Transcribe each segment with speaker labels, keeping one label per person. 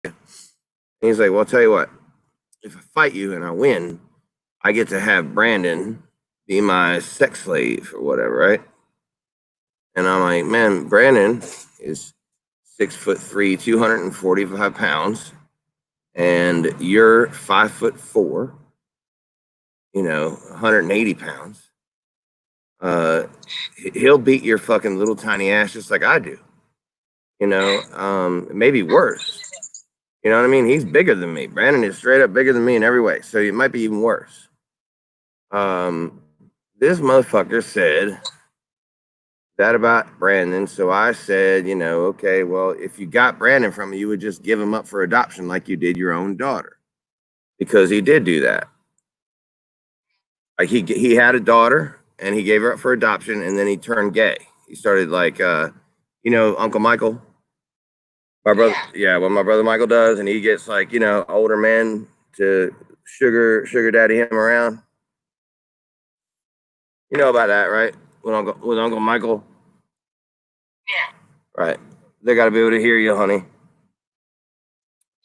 Speaker 1: And he's like, well, I'll tell you what, if I fight you and I win, I get to have Brandon be my sex slave or whatever, right? And I'm like, man, Brandon is 6'3", 245 pounds, and you're 5'4", 180 pounds. He'll beat your fucking little tiny ass just like I do. Maybe worse. You know what I mean? He's bigger than me. Brandon is straight up bigger than me in every way, so it might be even worse. This motherfucker said that about Brandon, so I said, okay, well, if you got Brandon from me, you would just give him up for adoption like you did your own daughter, because he did do that. Like he had a daughter and he gave her up for adoption, and then he turned gay. He started like, Uncle Michael. My brother, yeah, what my brother Michael does, and he gets like, older men to sugar daddy him around. You know about that, right? With Uncle Michael. Yeah. Right. They got to be able to hear you, honey.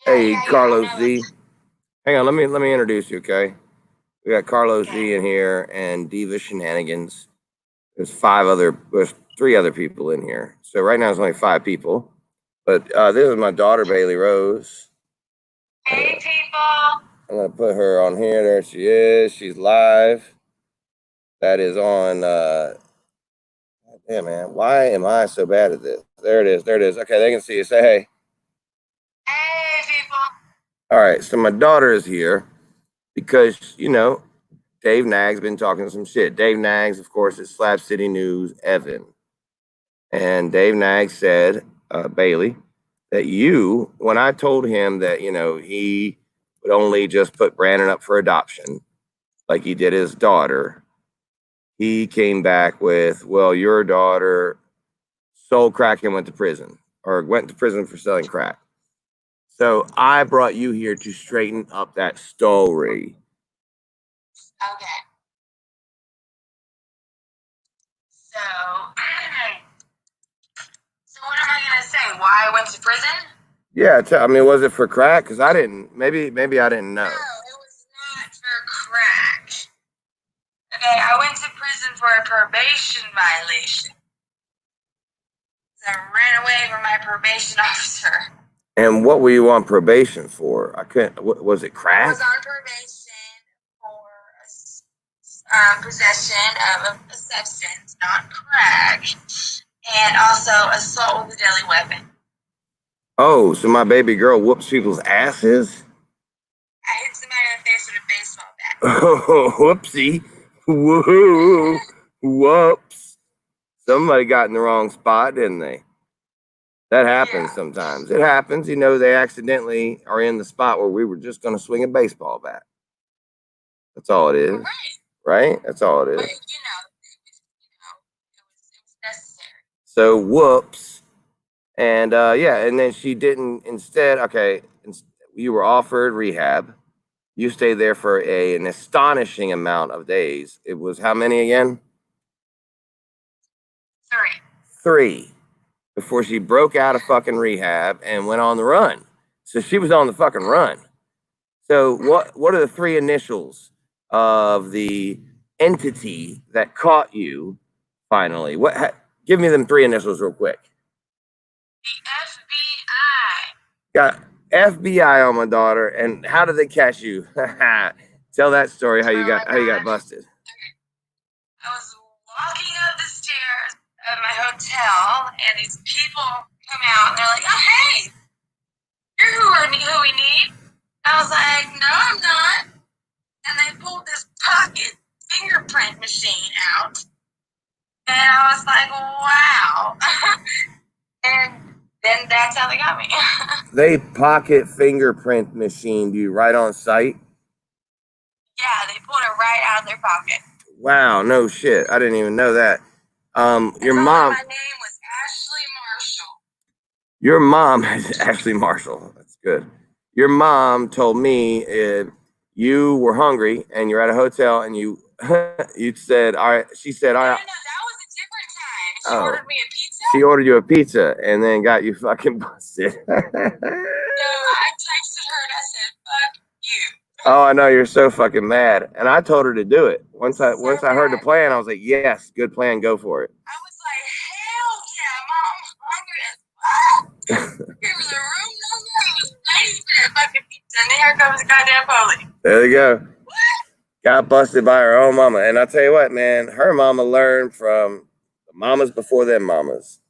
Speaker 1: Hey, Carlos Z. Hang on, let me introduce you, okay? We got Carlos Z in here and Diva Shenanigans. There's three other people in here. So right now it's only 5 people. But this is my daughter, Bailey Rose. Hey, people. I'm going to put her on here. There she is. She's live. That is on... damn, man. Why am I so bad at this? There it is. Okay, they can see you. Say hey. Hey, people. All right, so my daughter is here because, Dave Nag's been talking some shit. Dave Nags, of course, is Slap City News Evan. And Dave Nag said, Bailey, that when I told him that, he would only just put Brandon up for adoption, like he did his daughter, he came back with, well, your daughter sold crack and went to prison for selling crack. So I brought you here to straighten up that story. Okay. So what am I gonna say? Why I went to prison? Yeah, was it for crack? Because I didn't. Maybe I didn't know. No, it was not for crack. Okay, I went to prison for a probation violation. I ran away from my probation officer. And what were you on probation for? I couldn't. Was it crack? I was on probation for possession of a substance, not crack, and also assault with a deadly weapon. Oh, so my baby girl whoops people's asses? I hit somebody in the face with a baseball bat. Oh, whoopsie. Woohoo. Whoops. Somebody got in the wrong spot, didn't they? That happens sometimes. It happens. They accidentally are in the spot where we were just going to swing a baseball bat. That's all it is. Right? That's all it is. But, it was necessary. So, whoops. And, and then she didn't, instead, okay, you were offered rehab. You stayed there for an astonishing amount of days. It was how many again? 3. Before she broke out of fucking rehab and went on the run. So she was on the fucking run. So what are the 3 initials of the entity that caught you finally? Give me them 3 initials real quick. The FBI. Got FBI on my daughter. And how did they catch you? Tell that story, how you got busted. Okay. I was walking up the stairs at my hotel, and these people come out, and they're like, oh, hey, you're who we need. I was like, no, I'm not. And they pulled this pocket fingerprint machine out. And I was like, wow. And then that's how they got me. They pocket fingerprint machined you right on site? Yeah, they pulled it right out of their pocket. Wow, no shit. I didn't even know that. Your mom. My name was Ashley Marshall. Your mom is Ashley Marshall. That's good. Your mom told me if you were hungry and you're at a hotel and you said, all right, she said, all right. No, that was a different time. She ordered me a pizza. She ordered you a pizza and then got you fucking busted. No, I Oh, I know, you're so fucking mad. And I told her to do it. Once I heard the plan, I was like, yes, good plan, go for it.
Speaker 2: I was like, hell yeah, Mom, I'm hungry as fuck. Give me the room number. I was waiting for that fucking pizza, and here comes the goddamn police.
Speaker 1: There you go. Got busted by her own mama. And I tell you what, man, her mama learned from the mamas before them mamas.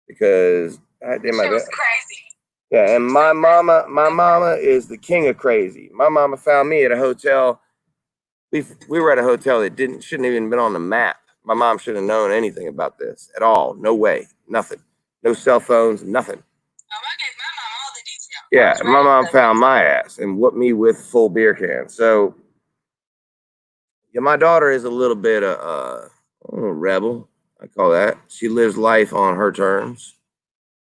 Speaker 1: Because I did my best.
Speaker 2: Crazy.
Speaker 1: Yeah, and my mama is the king of crazy. My mama found me at a hotel. We were at a hotel that shouldn't even been on the map. My mom shouldn't have known anything about this at all. No way. Nothing. No cell phones, nothing.
Speaker 2: Oh, I gave my mom all the details.
Speaker 1: Yeah, my mom found my ass and whooped me with full beer cans. So yeah, my daughter is a little bit a rebel. I call that. She lives life on her terms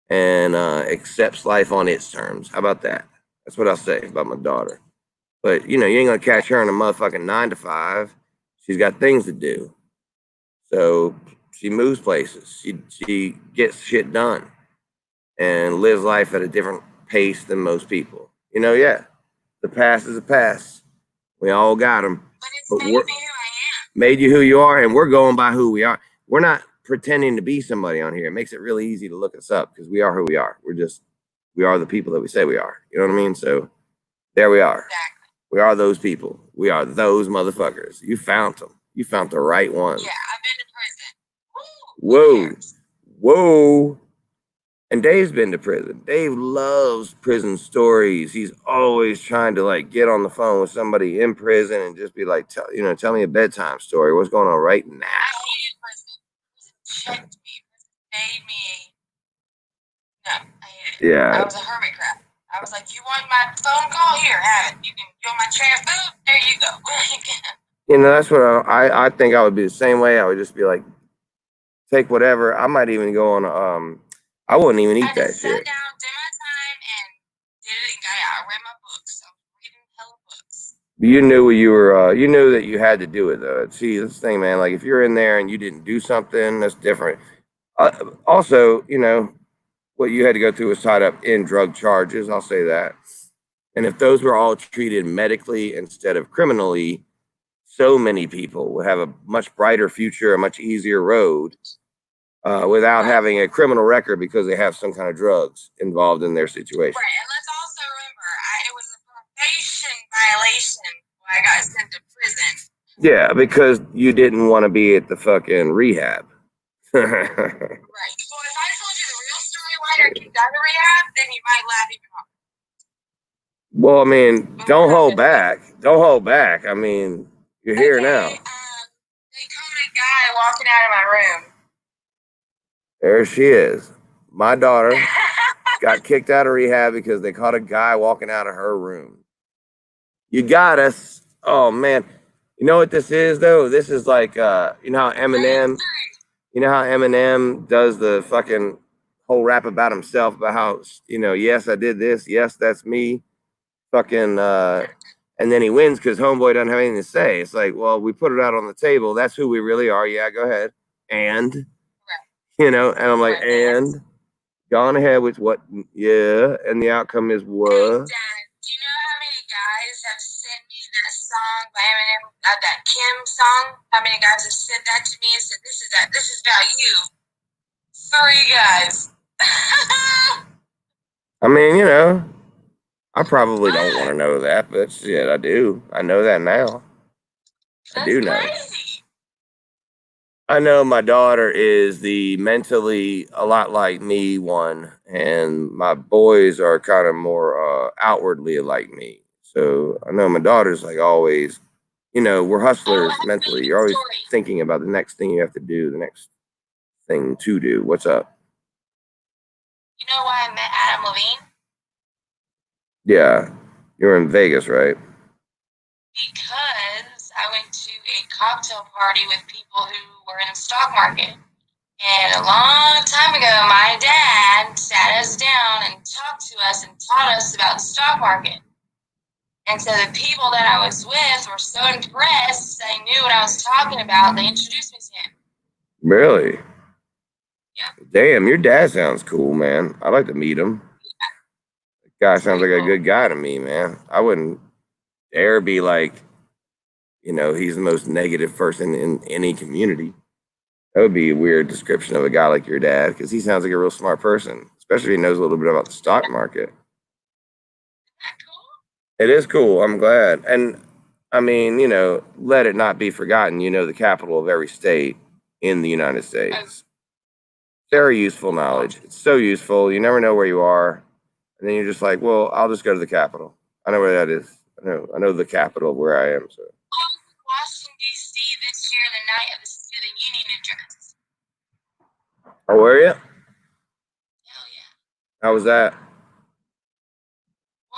Speaker 1: and accepts life on its terms. How about that? That's what I'll say about my daughter. But you ain't gonna catch her in a motherfucking 9 to 5. She's got things to do. So she moves places. She gets shit done and lives life at a different pace than most people. Yeah, the past is a past. We all got them.
Speaker 2: But it's made me who I am.
Speaker 1: Made you who you are, and we're going by who we are. We're not pretending to be somebody on here. It makes it really easy to look us up because we are who we are. We are the people that we say we are. You know what I mean? So there we are.
Speaker 2: Exactly.
Speaker 1: We are those people. We are those motherfuckers. You found them. You found the right one.
Speaker 2: Yeah, I've been to prison.
Speaker 1: Whoa. And Dave's been to prison. Dave loves prison stories. He's always trying to get on the phone with somebody in prison and just be like, tell me a bedtime story. What's going on right now?
Speaker 2: I hated prison. Prison checked me. Prison made me. No, I hated it.
Speaker 1: Yeah.
Speaker 2: I was a hermit crab. I was like, you want my phone call? Here, have it. You want my tray of food? There you go.
Speaker 1: That's what I think I would be the same way. I would just be like, take whatever. I might even go on I wouldn't even eat that shit.
Speaker 2: Sat down, did my time, and did it and got out. I read my books. I was reading hella books.
Speaker 1: You knew you knew that you had to do it though. See, this thing, man, like if you're in there and you didn't do something, that's different. Also, what you had to go through was tied up in drug charges. I'll say that. And if those were all treated medically instead of criminally, so many people would have a much brighter future, a much easier road without having a criminal record because they have some kind of drugs involved in their situation.
Speaker 2: Right. And let's also remember, it was a probation violation when I got sent to prison.
Speaker 1: Yeah, because you didn't want to be at the fucking rehab.
Speaker 2: Right. So if I told you the real story why you're kicked out of rehab, then you might laugh even harder.
Speaker 1: Well, I mean, don't hold back. Don't hold back. I mean, you're here now.
Speaker 2: They caught a guy walking out of my room.
Speaker 1: There she is. My daughter got kicked out of rehab because they caught a guy walking out of her room. You got us. Oh, man. You know what this is, though? This is like, how Eminem does the fucking whole rap about himself, about how, yes, I did this. Yes, that's me. Fucking, and then he wins because homeboy doesn't have anything to say. It's like, well, we put it out on the table. That's who we really are. Yeah, go ahead. And, and I'm like, and gone ahead with what? Yeah. And the outcome is what?
Speaker 2: Hey, Dad, do you know how many guys have sent me that song by Eminem, that Kim song? How many guys have sent that to me and said, this is about you? 3 guys.
Speaker 1: I mean, I probably don't want to know that, but shit, I do. I know that now. I do know.
Speaker 2: Crazy.
Speaker 1: I know my daughter is the mentally a lot like me one, and my boys are kind of more outwardly like me. So I know my daughter's like always, we're hustlers mentally. You're always thinking about the next thing you have to do, the next thing to do. What's up?
Speaker 2: You know why I met Adam Levine?
Speaker 1: Yeah, you're in Vegas, right?
Speaker 2: Because I went to a cocktail party with people who were in the stock market. And a long time ago, my dad sat us down and talked to us and taught us about the stock market. And so the people that I was with were so impressed they knew what I was talking about. They introduced me to him.
Speaker 1: Really?
Speaker 2: Yeah.
Speaker 1: Damn, your dad sounds cool, man. I'd like to meet him. Guy sounds like a good guy to me, man. I wouldn't dare be like, he's the most negative person in any community. That would be a weird description of a guy like your dad, because he sounds like a real smart person, especially if he knows a little bit about the stock market. It is cool. I'm glad. And I mean, let it not be forgotten, the capital of every state in the United States. Very useful knowledge. It's so useful. You never know where you are. And then you're just like, well, I'll just go to the capital. I know where that is. I know the capital of where I am. So.
Speaker 2: Washington, D.C. this year, the night of the State of the Union address.
Speaker 1: Oh, were you?
Speaker 2: Hell yeah.
Speaker 1: How was that?
Speaker 2: Well,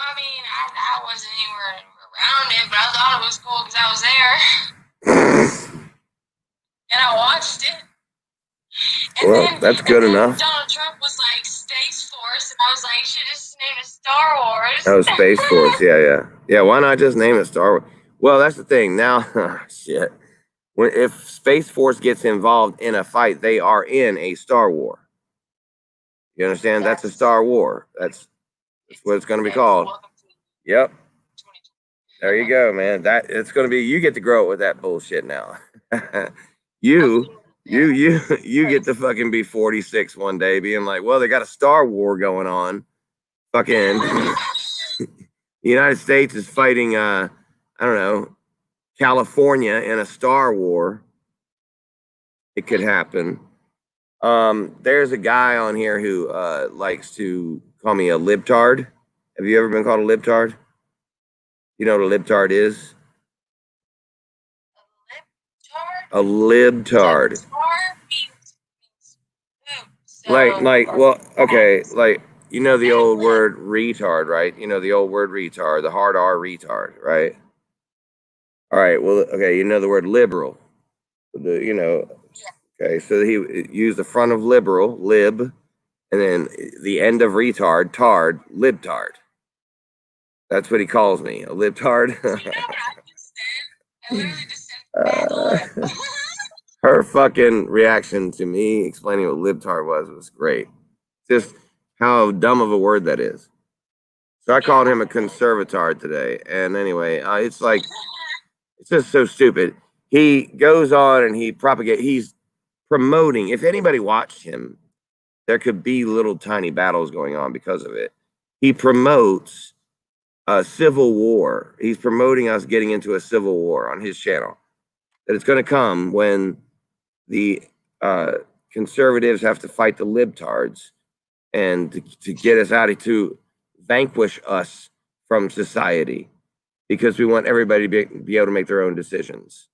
Speaker 2: I mean, I wasn't anywhere around it, but I thought it was cool because I was there. And I watched it. And
Speaker 1: well,
Speaker 2: then,
Speaker 1: that's good enough.
Speaker 2: Donald Trump was like Space Force, and I was like, you should just name it Star Wars.
Speaker 1: Oh, Space Force. Yeah. Yeah, why not just name it Star Wars? Well, that's the thing. Now, shit. If Space Force gets involved in a fight, they are in a Star War. You understand? That's a Star War. That's what it's going to be called. Yep. There you go, man. It's going to be. You get to grow up with that bullshit now. You get to fucking be 46 one day, being like, well, they got a Star War going on. Fucking, the United States is fighting. I don't know, California in a Star War. It could happen. There's a guy on here who likes to call me a libtard. Have you ever been called a libtard? You know what a libtard is? A libtard. Well, okay, like, the old word retard, right? The old word retard, the hard R retard, right? All right, well, okay, the word liberal. Okay, so he used the front of liberal, lib, and then the end of retard, tard, libtard. That's what he calls me, a libtard.
Speaker 2: You know what I just said? I literally just said
Speaker 1: her fucking reaction to me explaining what libtard was great. Just how dumb of a word that is. So I called him a conservatard today. And anyway, it's just so stupid. He goes on and he's promoting. If anybody watched him, there could be little tiny battles going on because of it. He promotes a civil war. He's promoting us getting into a civil war on his channel. That it's going to come when the conservatives have to fight the libtards and to get us out of, to vanquish us from society, because we want everybody to be able to make their own decisions.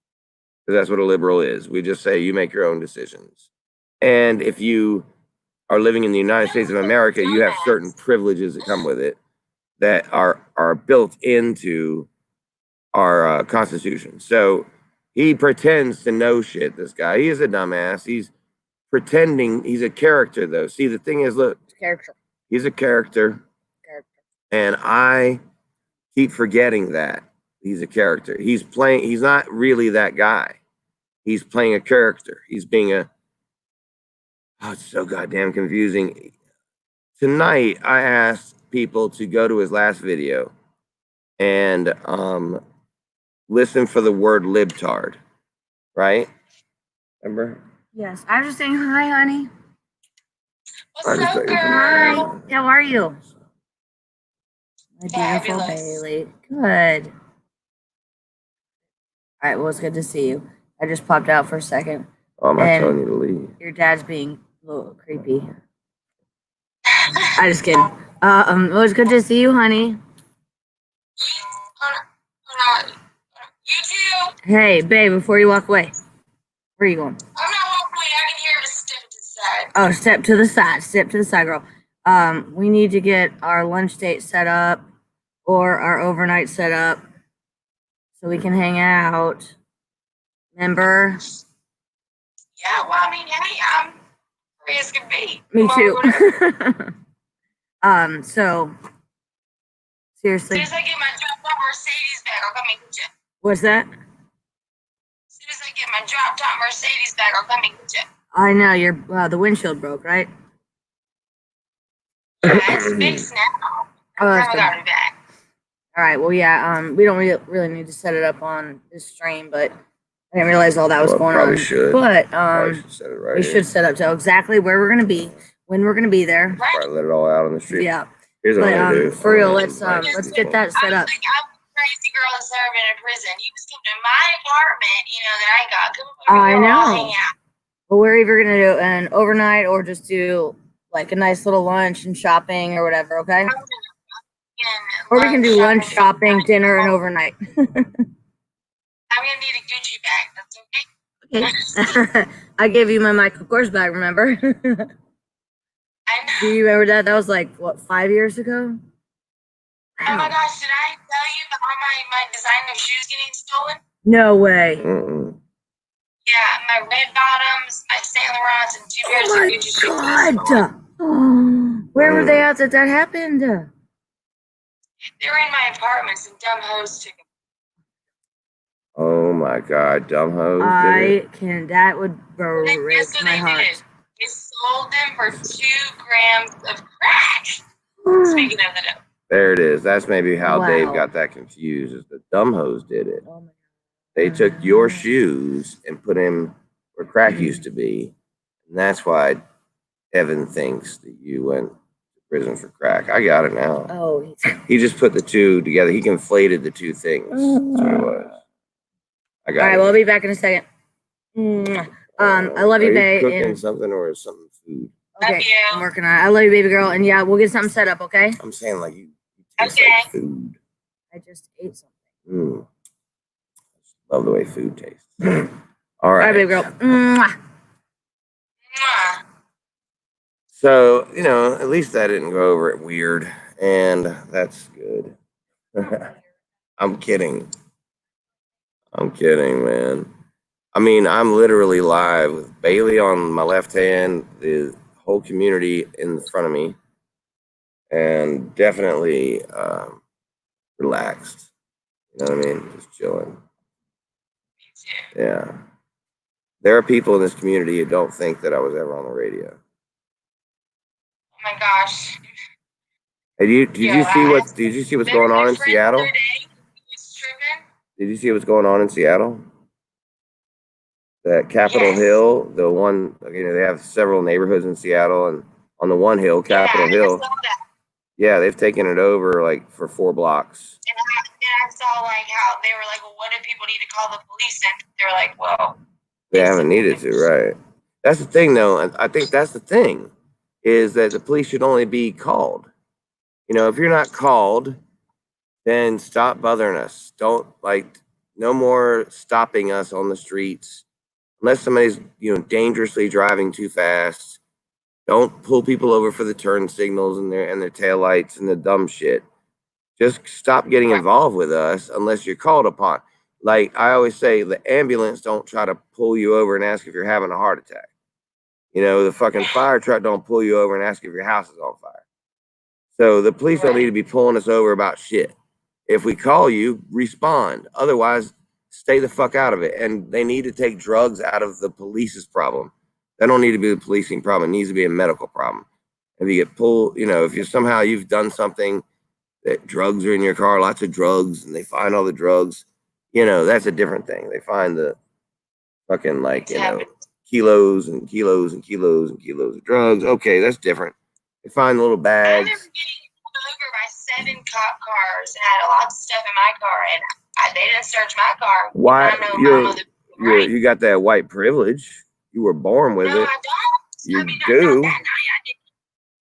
Speaker 1: Because that's what a liberal is. We just say you make your own decisions. And if you are living in the United States of America, you have certain privileges that come with it that are built into our Constitution. So he pretends to know shit, this guy. He is a dumbass. He's pretending. He's a character, though. See, the thing is, look.
Speaker 3: Character.
Speaker 1: He's a character. And I keep forgetting that he's a character. He's not really that guy. He's playing a character. He's being it's so goddamn confusing. Tonight, I asked people to go to his last video and listen for the word libtard, right? Remember?
Speaker 3: Yes. I was just saying hi, honey.
Speaker 2: What's up, girl?
Speaker 3: Hi. How are you? My beautiful
Speaker 2: Fabulous.
Speaker 3: Bailey. Good. All right. Well, it's good to see you. I just popped out for a second.
Speaker 1: Oh, I'm not
Speaker 3: And
Speaker 1: telling you to leave.
Speaker 3: Your dad's being a little creepy. I'm just kidding. Well, it's good to see you, honey.
Speaker 2: Hold on. You too.
Speaker 3: Hey, babe, before you walk away, where are you going?
Speaker 2: I'm not walking away. I can hear him step to the side.
Speaker 3: Oh, step to the side. Step to the side, girl. We need to get our lunch date set up or our overnight set up so we can hang out. Remember?
Speaker 2: Yeah, well, I mean, hey, I'm free as can be.
Speaker 3: Me
Speaker 2: Or
Speaker 3: too.
Speaker 2: whatever.
Speaker 3: So
Speaker 2: As
Speaker 3: seriously,
Speaker 2: soon as I get my drop top Mercedes back, I'll come and get you.
Speaker 3: what's that?
Speaker 2: As soon as I get my drop top Mercedes back, I'll come and get you.
Speaker 3: I know you're the windshield broke, right?
Speaker 2: Yeah, it's fixed now.
Speaker 3: Oh,
Speaker 2: I
Speaker 3: that's
Speaker 2: never
Speaker 3: good.
Speaker 2: got it back.
Speaker 3: All right. Well, yeah. We don't really need to set it up on this stream, but I didn't realize all that was
Speaker 1: Well,
Speaker 3: going
Speaker 1: probably
Speaker 3: on.
Speaker 1: should.
Speaker 3: But
Speaker 1: Probably should set it right
Speaker 3: we
Speaker 1: here.
Speaker 3: should set up to exactly where we're gonna be, when we're gonna be there.
Speaker 1: Probably let it all out on the street.
Speaker 3: Yeah.
Speaker 1: Here's what
Speaker 3: But
Speaker 1: I'm gonna do.
Speaker 3: for real, let's
Speaker 1: invite
Speaker 3: get
Speaker 1: people.
Speaker 3: that set
Speaker 2: I
Speaker 3: up.
Speaker 2: was like, I'm a crazy girl that's never been in prison. You just come to my apartment, that I got. Come over
Speaker 3: I
Speaker 2: here, we'll all
Speaker 3: know.
Speaker 2: hang out.
Speaker 3: But we're either gonna do an overnight or just do like a nice little lunch and shopping or whatever. Okay. Or we can do lunch, shopping, dinner, and overnight.
Speaker 2: I'm gonna need a Gucci bag. That's okay.
Speaker 3: Okay. I gave you my Michael Kors bag, remember?
Speaker 2: I know.
Speaker 3: Do you remember that? That was like, what, 5 years ago?
Speaker 2: Oh my gosh, did I tell you about my designer shoes getting stolen?
Speaker 3: No way.
Speaker 1: Mm-mm.
Speaker 2: Yeah, my red bottoms, my Saint Laurents, and 2 pairs
Speaker 3: Oh
Speaker 2: of
Speaker 3: my
Speaker 2: Gucci shoes. got stolen.
Speaker 3: God. Where were they at that happened?
Speaker 2: They were in my apartment. Some dumb hoes took them.
Speaker 1: Oh my God, dumb hoes did it.
Speaker 3: That would
Speaker 2: And
Speaker 3: break
Speaker 2: guess what
Speaker 3: my
Speaker 2: they
Speaker 3: heart.
Speaker 2: did? They sold them for 2 grams of crack. Speaking of the dope.
Speaker 1: There it is. That's maybe how
Speaker 3: Wow.
Speaker 1: Dave got that confused. Is the dumb hoes did it.
Speaker 3: Oh my God.
Speaker 1: They took your shoes and put them where crack used to be, and that's why Evan thinks that you went to prison for crack. I got it now.
Speaker 3: Oh,
Speaker 1: He just put the two together. He conflated the two things. That's what it was. I got
Speaker 3: all right.
Speaker 1: it.
Speaker 3: Well, I'll be back in a second. I love you,
Speaker 1: Are
Speaker 3: babe.
Speaker 1: cooking
Speaker 3: and-
Speaker 1: something or is something food?
Speaker 3: Okay,
Speaker 2: Love you.
Speaker 3: I'm working on it. I love you, baby girl. And yeah, we'll get something set up, okay?
Speaker 1: I'm saying like you taste
Speaker 2: Okay.
Speaker 1: like food.
Speaker 3: I just ate something.
Speaker 1: Mm. Love the way food tastes. All
Speaker 3: All
Speaker 1: right.
Speaker 3: right, baby girl. Mwah.
Speaker 2: Mwah.
Speaker 1: So, at least I didn't go over it weird, and that's good. I'm kidding. I'm kidding, man. I mean, I'm literally live with Bailey on my left hand, the whole community in front of me, and definitely relaxed. You know what I mean? Just chilling.
Speaker 2: Me too.
Speaker 1: Yeah. There are people in this community who don't think that I was ever on the radio.
Speaker 2: Oh my gosh.
Speaker 1: Hey, did you see what's going on in Seattle?
Speaker 2: The other day, he was tripping.
Speaker 1: Did you see what's going on in Seattle? That Capitol
Speaker 2: Yes.
Speaker 1: Hill, the one, they have several neighborhoods in Seattle, and on the one hill, Capitol
Speaker 2: I
Speaker 1: Hill,
Speaker 2: saw that.
Speaker 1: yeah, they've taken it over like for 4 blocks.
Speaker 2: And I saw like how they were like, well, what if people need to call the police? And they're like, well,
Speaker 1: They haven't needed to, right? That's the thing, though. And I think that's the thing, is that the police should only be called. If you're not called, then stop bothering us. Don't no more stopping us on the streets. Unless somebody's, dangerously driving too fast. Don't pull people over for the turn signals and their taillights and the dumb shit. Just stop getting involved with us unless you're called upon. Like I always say, the ambulance don't try to pull you over and ask if you're having a heart attack. The fucking fire truck don't pull you over and ask if your house is on fire. So the police don't need to be pulling us over about shit. If we call you, respond. Otherwise, stay the fuck out of it. And they need to take drugs out of the police's problem. That don't need to be the policing problem. It needs to be a medical problem. If you get pulled, if you've done something that drugs are in your car, lots of drugs, and they find all the drugs, that's a different thing. They find the fucking kilos and kilos and kilos and kilos of drugs. Okay, that's different. They find the little
Speaker 2: I
Speaker 1: bags.
Speaker 2: remember getting pulled over by 7 cop cars and had lots of stuff in my car, and they didn't search my car.
Speaker 1: Why
Speaker 2: I know my mother. Right.
Speaker 1: you got that white privilege? You were born with
Speaker 2: No,
Speaker 1: it.
Speaker 2: I don't.
Speaker 1: You
Speaker 2: I mean,
Speaker 1: do.
Speaker 2: Not that night. I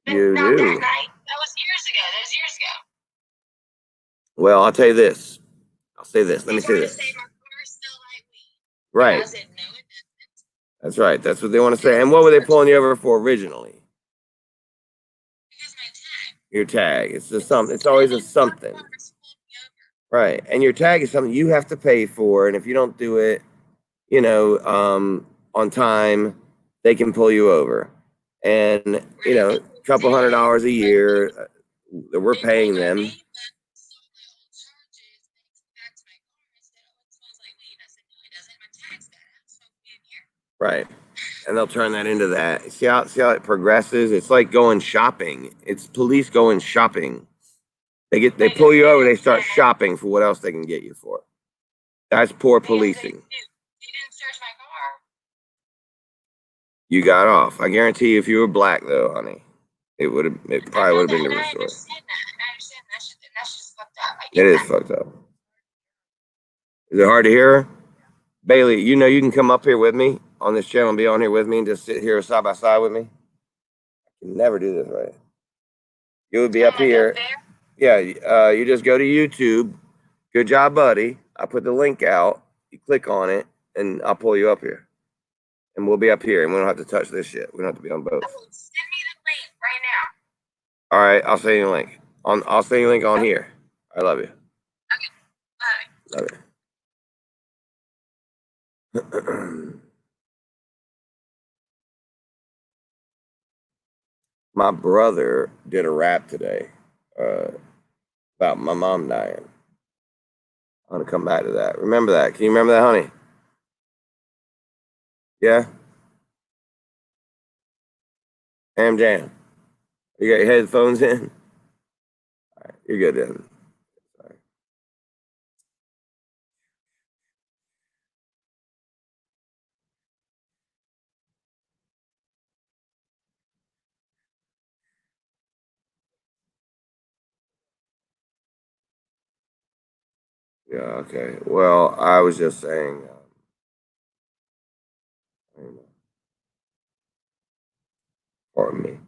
Speaker 2: didn't.
Speaker 1: You
Speaker 2: Not
Speaker 1: do.
Speaker 2: that night. That was years ago. That was years ago.
Speaker 1: Well, I'll tell you this. I'll say this. Let me
Speaker 2: They
Speaker 1: say
Speaker 2: tried to
Speaker 1: this.
Speaker 2: say my car still like weed.
Speaker 1: Right.
Speaker 2: I said, no, it doesn't.
Speaker 1: That's right. That's what they want to say. And what were they pulling you over for originally?
Speaker 2: Because my tag.
Speaker 1: Your tag. It's just something. It's always a something. Right. And your tag is something you have to pay for. And if you don't do it, on time, they can pull you over. And, a couple $100 a year that we're paying them. Right. And they'll turn that into that. See how it progresses? It's like going shopping. It's police going shopping. They pull you over, they start shopping for what else they can get you for. That's poor policing.
Speaker 2: They didn't search my car.
Speaker 1: You got off. I guarantee you, if you were black though, honey, it probably would have been a different story.
Speaker 2: I understand that. That's just fucked up.
Speaker 1: It is fucked up. Is it hard to hear her? Bailey, you know you can come up here with me on this channel and be on here with me and just sit here side by side with me. I can never do this right. You would be up here. Yeah, you just go to YouTube. Good job, buddy. I put the link out. You click on it, and I'll pull you up here. And we'll be up here, and we don't have to touch this shit. We don't have to be on both.
Speaker 2: Send me the link right now.
Speaker 1: All right, I'll send you a link. I'll send you a link on here. I love you.
Speaker 2: Okay.
Speaker 1: Love it. My brother did a rap today about my mom dying. I want to come back to that. Remember that? Can you remember that, honey? Yeah? Jam. You got your headphones in? All right, you're good then. Sorry. Yeah, okay. Well, I was just saying, pardon me.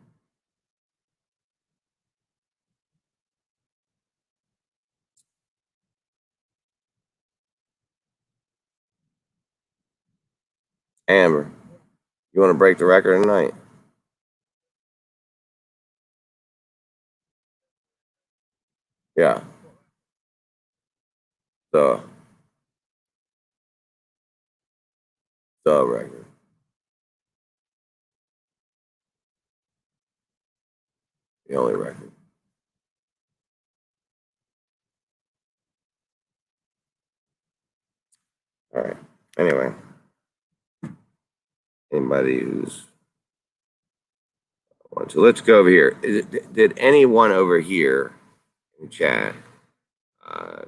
Speaker 1: Amber, you want to break the record tonight? Yeah. The record. The only record. All right. Anyway. Anybody who's want to, let's go over here. Did anyone over here in chat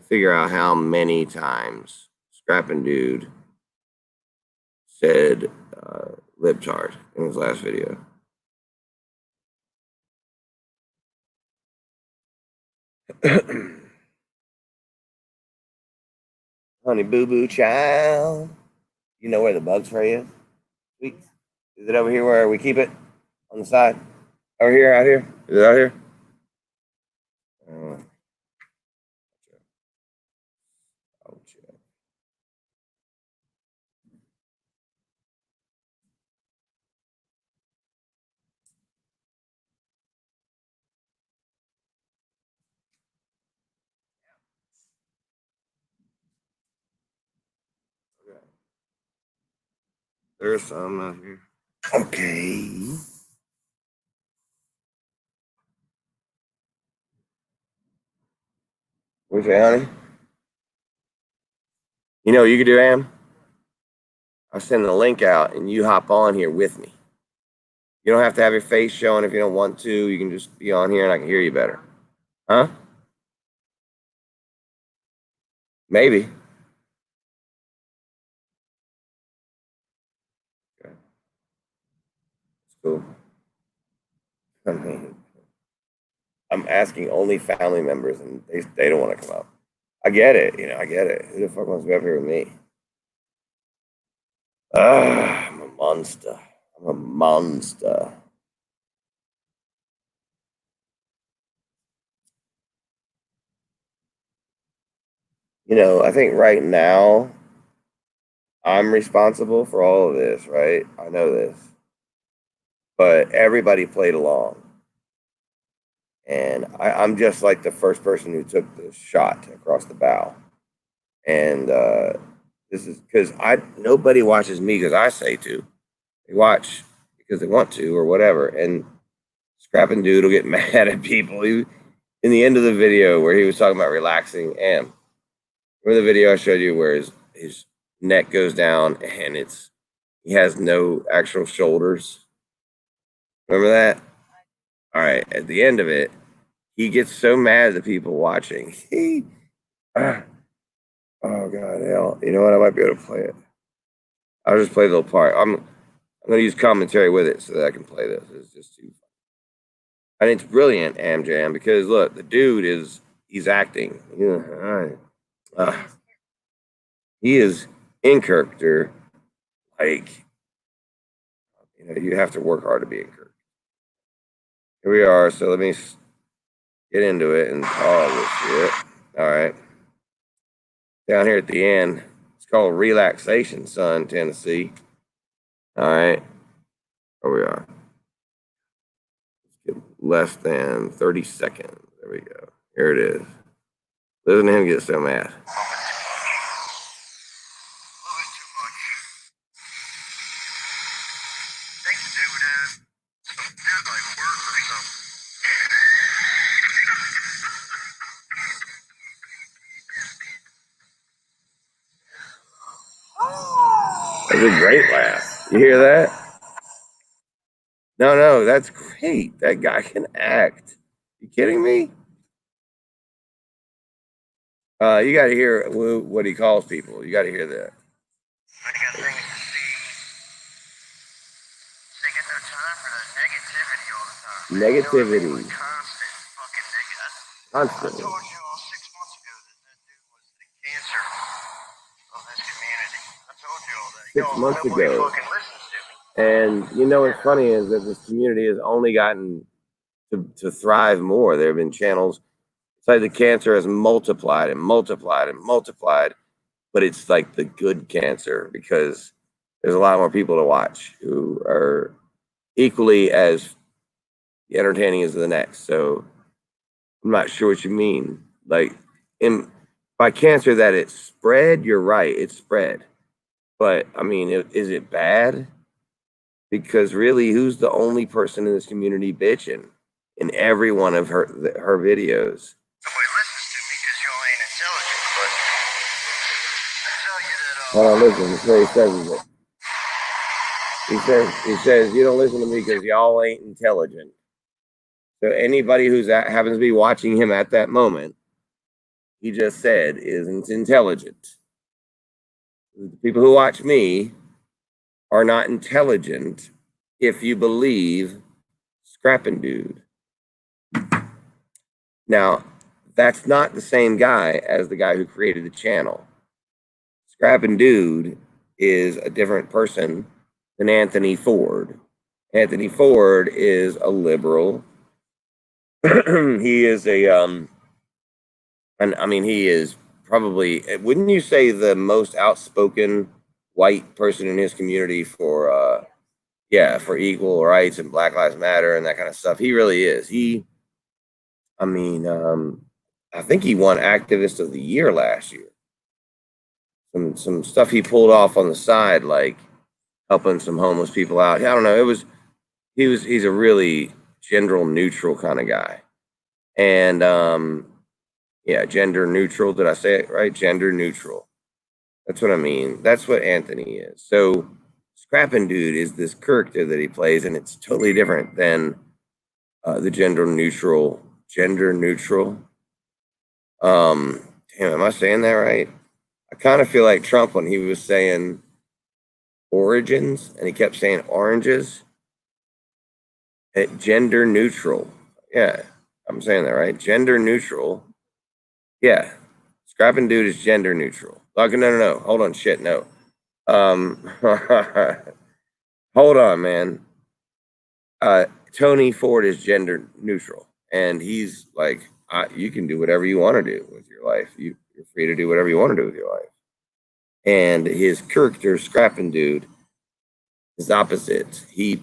Speaker 1: figure out how many times Scrappin' Dude said libtard in his last video? Honey boo boo child. You know where the bug spray is? Sweet. Is it over here where we keep it? On the side? Over here, out here? Is it out here? Oh, shit. Okay. There's some out here. Okay. What's that, honey? You know what you could do, Am? I'll send the link out and you hop on here with me. You don't have to have your face showing if you don't want to. You can just be on here and I can hear you better. Huh? Maybe. Okay. That's cool. I mean, I'm asking only family members and they don't want to come up. I get it. You know, I get it. Who the fuck wants to be up here with me? I'm a monster. I'm a monster. You know, I think right now I'm responsible for all of this, right? I know this. But everybody played along. And I'm just like the first person who took the shot across the bow. And this is because nobody watches me because I say to. They watch because they want to or whatever. And Scrappin' Dude will get mad at people. In the end of the video where he was talking about relaxing, and remember the video I showed you where his neck goes down and he has no actual shoulders? Remember that? All right. At the end of it, he gets so mad at the people watching. Oh God, hell! You know what? I might be able to play it. I'll just play the little part. I'm going to use commentary with it so that I can play this. It's just too fun. And it's brilliant, Amjam, because look, the dude he's acting. He is in character. Like, you have to work hard to be in character. Here we are. So let me get into it and all this shit. All right. Down here at the end, it's called Relaxation Sun, Tennessee. All right. Here we are. Let's get less than 30 seconds. There we go. Here it is. Listen to him get so mad. That's a great laugh. You hear that? No, that's great. That guy can act. You kidding me? You got to hear what he calls people. You got to hear that.
Speaker 4: I got things to see. They get no time for that negativity all the time.
Speaker 1: Negativity.
Speaker 4: Constant fucking negative.
Speaker 1: Constant.
Speaker 4: I told you all 6 months ago that dude was the cancer of this community. I told you all that.
Speaker 1: 6 months
Speaker 4: nobody
Speaker 1: ago.
Speaker 4: fucking listens to me.
Speaker 1: And what's funny is that this community has only gotten to thrive more. There have been channels. It's like the cancer has multiplied and multiplied and multiplied, but it's like the good cancer because there's a lot more people to watch who are equally as entertaining as the next. So I'm not sure what you mean. Like by cancer that it's spread, you're right, it's spread. But I mean, is it bad? Because really, who's the only person in this community bitching in every one of her videos?
Speaker 4: Nobody listens to me because y'all ain't intelligent, but I tell you that.
Speaker 1: Hold on, listen. This is what he says. He says, you don't listen to me because y'all ain't intelligent. So anybody who's happens to be watching him at that moment, he just said, isn't intelligent. The people who watch me are not intelligent if you believe Scrappin' Dude. Now, that's not the same guy as the guy who created the channel. Scrappin' Dude is a different person than Anthony Ford. Anthony Ford is a liberal. He is he is probably, wouldn't you say, the most outspoken white person in his community for equal rights and Black Lives Matter and that kind of stuff? He really is. I think he won Activist of the Year last year. Some stuff he pulled off on the side, like helping some homeless people out. I don't know. He's a really gender neutral kind of guy. And gender neutral. Did I say it right? Gender neutral. That's what I mean. That's what Anthony is. So Scrappin' Dude is this character that he plays, and it's totally different than the gender neutral. Damn, am I saying that right? I kind of feel like Trump when he was saying origins and he kept saying oranges. Gender neutral. Yeah, I'm saying that right. Gender neutral. Yeah. Scrappin' Dude is gender neutral. Okay, no. Hold on, shit, no. Hold on, man. Tony Ford is gender neutral. And he's like, you can do whatever you want to do with your life. You're free to do whatever you want to do with your life. And his character, Scrappin' Dude, is opposite. He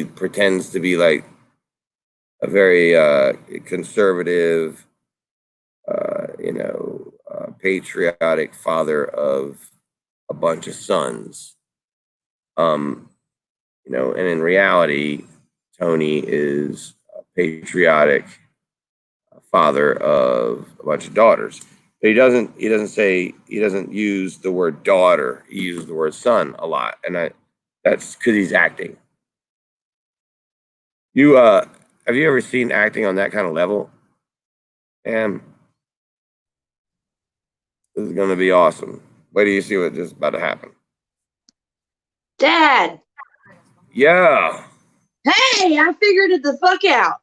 Speaker 1: pretends to be like a very conservative, patriotic father of a bunch of sons. And in reality, Tony is a patriotic father of a bunch of daughters. But he doesn't use the word daughter. He uses the word son a lot, and that's because he's acting. Have you ever seen acting on that kind of level? And this is going to be awesome. Wait till you see what's just about to happen.
Speaker 5: Dad,
Speaker 1: Yeah.
Speaker 5: hey, I figured it the fuck out.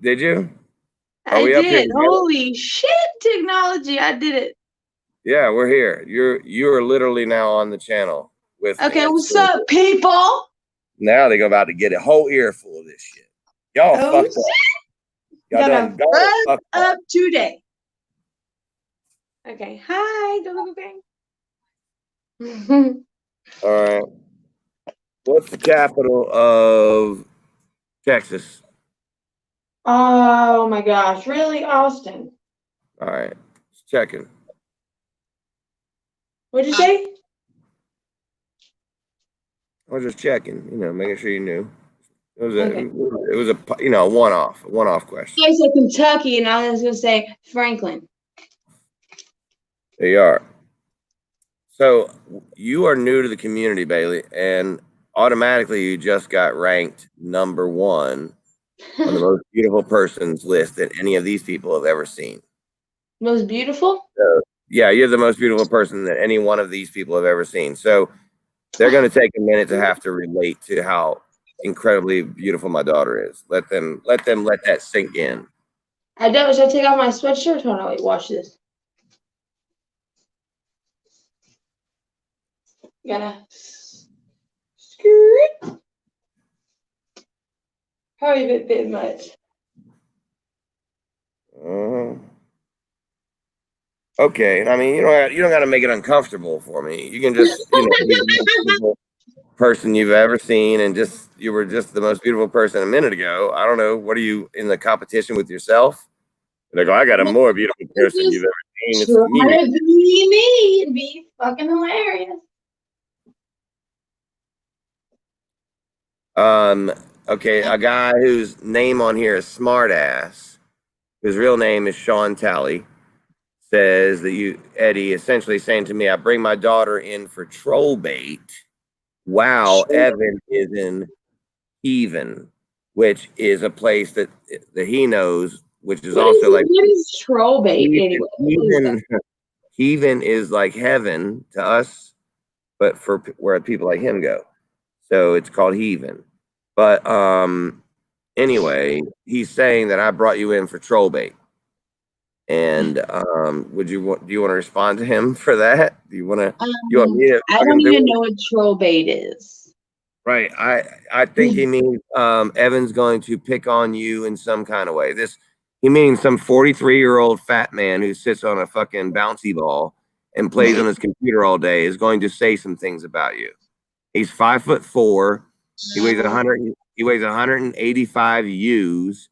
Speaker 1: Did you? Are
Speaker 5: I
Speaker 1: we up here
Speaker 5: did.
Speaker 1: together?
Speaker 5: Holy shit, technology! I did it.
Speaker 1: Yeah, we're here. You are literally now on the channel with me.
Speaker 5: Okay, what's
Speaker 1: So
Speaker 5: up, people?
Speaker 1: now they're about to get a whole earful of this shit. Y'all
Speaker 5: Oh
Speaker 1: fucked up.
Speaker 5: shit!
Speaker 1: Y'all
Speaker 5: Gonna
Speaker 1: done fucked
Speaker 5: fuck
Speaker 1: up.
Speaker 5: up today. Okay, hi, Go Gang.
Speaker 1: All right. What's the capital of Texas?
Speaker 5: Oh my gosh, really, Austin?
Speaker 1: All right. Just checking.
Speaker 5: What'd you say?
Speaker 1: I was just checking, making sure you knew. It was
Speaker 5: Okay.
Speaker 1: a one-off question.
Speaker 5: I said Kentucky, and I was gonna say Franklin.
Speaker 1: There you are. So you are new to the community, Bailey, and automatically you just got ranked number 1 on the most beautiful persons list that any of these people have ever seen.
Speaker 5: Most beautiful?
Speaker 1: So, yeah, you're the most beautiful person that any one of these people have ever seen. So they're going to take a minute to have to relate to how incredibly beautiful my daughter is. Let that sink in.
Speaker 5: I don't. Should I take off my sweatshirt? Hold on, wait, watch this. Gotta skirt. Probably a bit much.
Speaker 1: Okay, I mean you don't got to make it uncomfortable for me. You can just be the most beautiful person you've ever seen, and you were just the most beautiful person a minute ago. I don't know. What are you in the competition with yourself? Like, I got a more beautiful person you've ever seen. It's me.
Speaker 5: Try to be me and be fucking hilarious.
Speaker 1: Okay, a guy whose name on here is Smartass, whose real name is Sean Talley, says that you, Eddie, essentially saying to me, I bring my daughter in for troll bait. Wow, Evan is in Heaven, which is a place that he knows, which is also like
Speaker 5: what is troll bait anyway?
Speaker 1: Heaven is like heaven to us, but for where people like him go. So it's called Heaven. But anyway, he's saying that I brought you in for troll bait. And do you want to respond to him for that? Do you want to? You want me to?
Speaker 5: I don't even know what troll bait is.
Speaker 1: Right. I think he means Evan's going to pick on you in some kind of way. He means some 43-year-old fat man who sits on a fucking bouncy ball and plays on his computer all day is going to say some things about you. He's 5'4". He weighs 185 U's,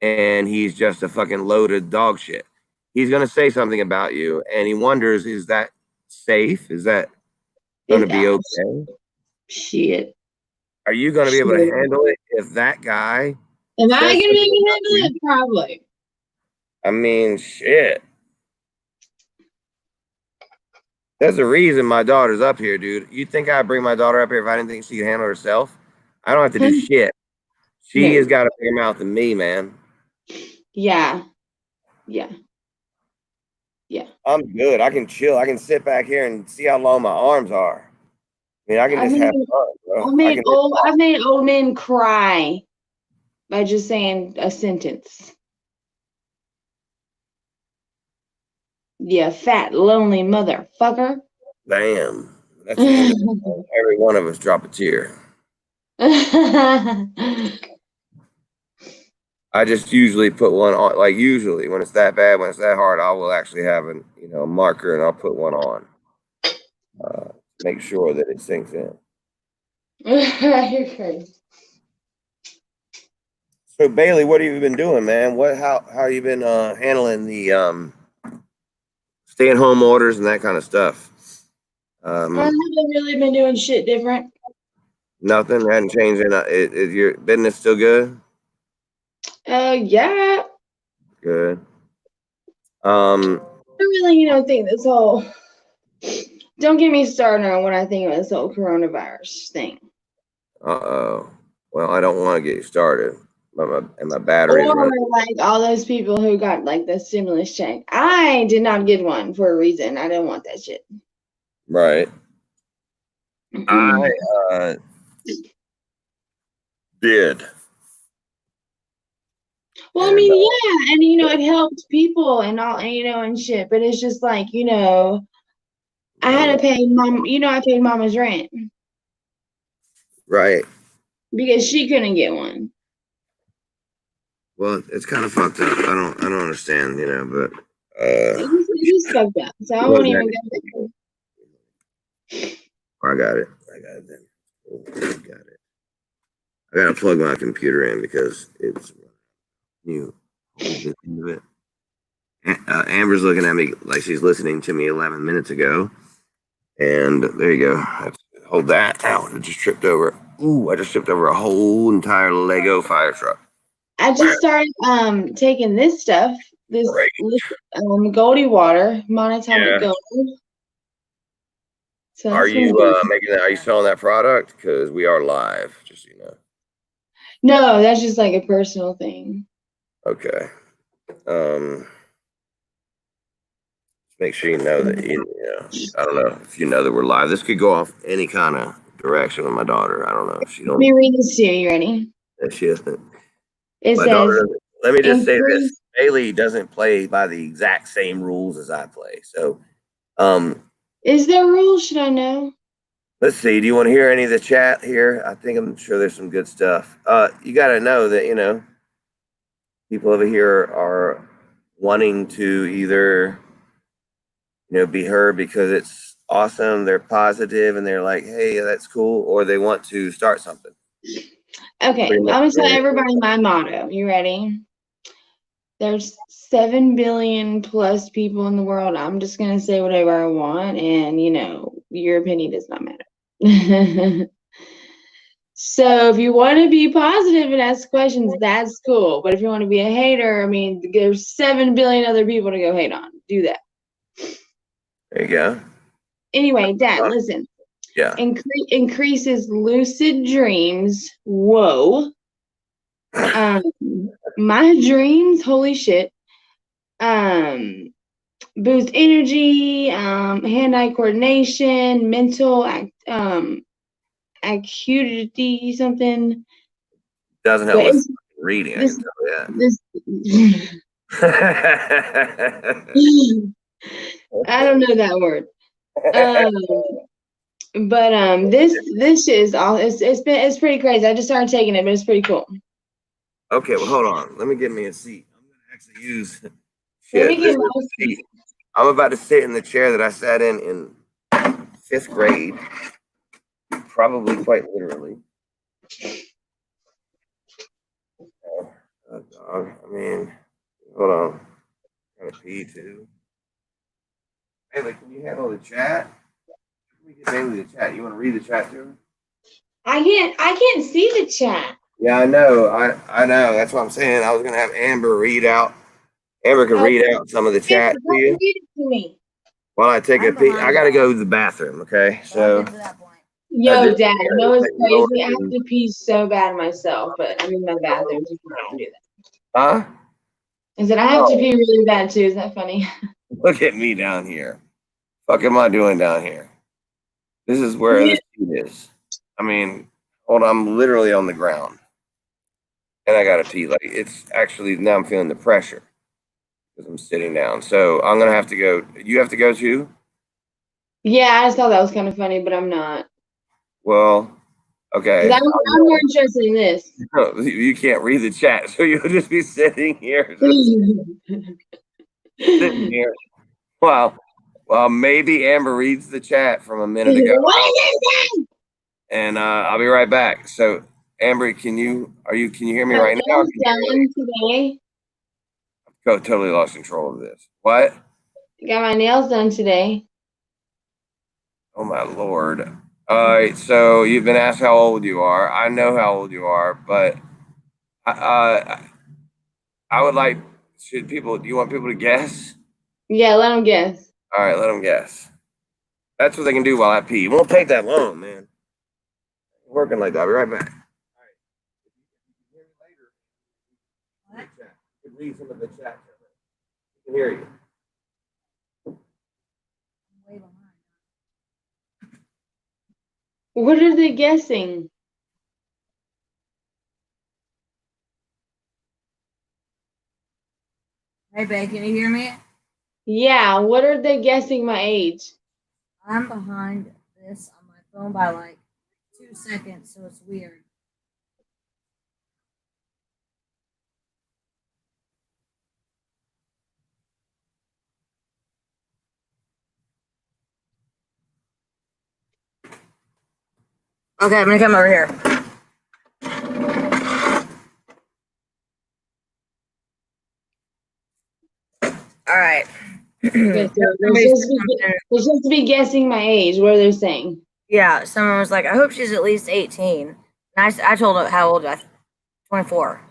Speaker 1: and he's just a fucking loaded dog shit. He's gonna say something about you, and he wonders, is that safe? Is that gonna be okay?
Speaker 5: Shit.
Speaker 1: Are you gonna be able to handle it if that guy?
Speaker 5: Am I gonna be able to handle it? Probably.
Speaker 1: I mean, shit. There's a reason my daughter's up here, dude. You think I'd bring my daughter up here if I didn't think she could handle herself? I don't have to do shit. She has got a bigger mouth than me, man.
Speaker 5: Yeah.
Speaker 1: I'm good. I can chill. I can sit back here and see how long my arms are. I mean, I can just have fun, bro.
Speaker 5: I've made old men cry by just saying a sentence. Yeah, fat, lonely motherfucker.
Speaker 1: Damn. That's every one of us drop a tear. I just usually put one on, like usually when it's that bad, when it's that hard, I will actually have a marker and I'll put one on. Make sure that it sinks in.
Speaker 5: You're crazy.
Speaker 1: So Bailey, what have you been doing, man? How you been handling the stay-at-home orders and that kind of stuff?
Speaker 5: I haven't really been doing shit different.
Speaker 1: Nothing hadn't changed. Is your business still good?
Speaker 5: Yeah.
Speaker 1: Good.
Speaker 5: I don't really, think this whole. Don't get me started on what I think of this whole coronavirus thing.
Speaker 1: Uh-oh. Well, I don't want to get you started, And my batteries
Speaker 5: Or
Speaker 1: running.
Speaker 5: like all those people who got like the stimulus check. I did not get one for a reason. I didn't want that shit.
Speaker 1: Right. I did.
Speaker 5: Well, I
Speaker 1: And
Speaker 5: mean, yeah, and it helped people and all, and shit. But it's just like, I had to pay I paid mama's rent
Speaker 1: right.
Speaker 5: because she couldn't get one.
Speaker 1: Well, it's kind of fucked up. I don't understand, but
Speaker 5: It is fucked up. So I won't even go there.
Speaker 1: I got it. Then. Got it. I gotta plug my computer in because it's new. Hold this end of it. Amber's looking at me like she's listening to me 11 minutes ago. And there you go. Hold that. Ow, I just tripped over. Ooh, I just tripped over a whole entire Lego fire truck.
Speaker 5: I just started taking this stuff, this
Speaker 1: Great.
Speaker 5: Goldie water, monatomic
Speaker 1: Yeah.
Speaker 5: gold. So
Speaker 1: Are
Speaker 5: that's what I'm
Speaker 1: you
Speaker 5: doing.
Speaker 1: making that? Are you selling that product? Because we are live, just so you know.
Speaker 5: No, that's just like a personal thing.
Speaker 1: Okay. Make sure you know that I don't know if you know that we're live. This could go off any kind of direction with my daughter. I don't know if she
Speaker 5: Let
Speaker 1: don't.
Speaker 5: me read this to you. You ready?
Speaker 1: If she doesn't.
Speaker 5: It
Speaker 1: My
Speaker 5: says,
Speaker 1: daughter. Let me just say this:
Speaker 5: increase.
Speaker 1: Bailey doesn't play by the exact same rules as I play. So,
Speaker 5: Is there rules? Should I know?
Speaker 1: let's see. Do you want to hear any of the chat here? I'm sure there's some good stuff. You got to know that people over here are wanting to either be heard because it's awesome, they're positive, and they're like, hey, that's cool, or they want to start something.
Speaker 5: Okay, I'm gonna tell everybody my motto. You ready? There's 7 billion plus people in the world. I'm just gonna say whatever I want, and your opinion does not matter. So if you want to be positive and ask questions, that's cool. But if you want to be a hater, I mean, there's 7 billion other people to go hate on. Do that.
Speaker 1: There you go.
Speaker 5: Anyway, Dad, listen.
Speaker 1: Yeah.
Speaker 5: Increases lucid dreams. Whoa. My dreams, holy shit. Boost energy, hand-eye coordination, mental acuity, something.
Speaker 1: Doesn't help with reading. I can tell you
Speaker 5: that. I don't know that word. But this is all. It's pretty crazy. I just started taking it, but it's pretty cool.
Speaker 1: Okay, well, hold on. Let me get me a seat. I'm gonna actually use. I'm about to sit in the chair that I sat in 5th grade, probably quite literally. I mean, hold on. I'm gonna pee too. Bailey, can you handle the chat? Let me get Bailey the chat. You want to read the chat to her?
Speaker 5: I can't see the chat.
Speaker 1: Yeah, I know. I know. That's what I'm saying. I was gonna have Amber read out. Amber could read out some of the chat to you.
Speaker 5: Read it to me.
Speaker 1: While I take a pee, I gotta go to the bathroom. Okay, so.
Speaker 5: Yo, Dad, no, it's crazy. I have to pee so bad myself, but I'm in my bathroom. So I don't do that.
Speaker 1: Huh?
Speaker 5: I said I have to pee really bad too. Is that funny?
Speaker 1: Look at me down here. Fuck am I doing down here? This is where the seat is. I mean, hold on, I'm literally on the ground. And I gotta pee. Like it's actually now I'm feeling the pressure because I'm sitting down. So I'm gonna have to go. You have to go too?
Speaker 5: Yeah, I just thought that was kind of funny, but I'm not.
Speaker 1: Well, okay.
Speaker 5: I'm more interested in this.
Speaker 1: You can't read the chat, so you'll just be sitting here. Sitting here. Well, maybe Amber reads the chat from a minute ago.
Speaker 5: What is this?
Speaker 1: And I'll be right back. So, Amber, can you hear me right now?
Speaker 5: Done today.
Speaker 1: Totally lost control of this. What?
Speaker 5: Got my nails done today.
Speaker 1: Oh my Lord. All right. So you've been asked how old you are. I know how old you are, but I would like. Do you want people to guess?
Speaker 5: Yeah, let them guess.
Speaker 1: All right, let them guess. That's what they can do while I pee. It won't take that long, man. Working like that. I'll be right back. read some of the chat. I can hear you.
Speaker 3: Way behind.
Speaker 5: What are they guessing?
Speaker 3: Hey, babe, can you hear me?
Speaker 5: Yeah, what are they guessing my age?
Speaker 3: I'm behind this on my phone by like 2 seconds, so it's weird. Okay, I'm gonna come over here. All right.
Speaker 5: Okay, so they're supposed to be guessing my age. What are they saying?
Speaker 3: Yeah, someone was like, I hope she's at least 18. And I told her how old I 24.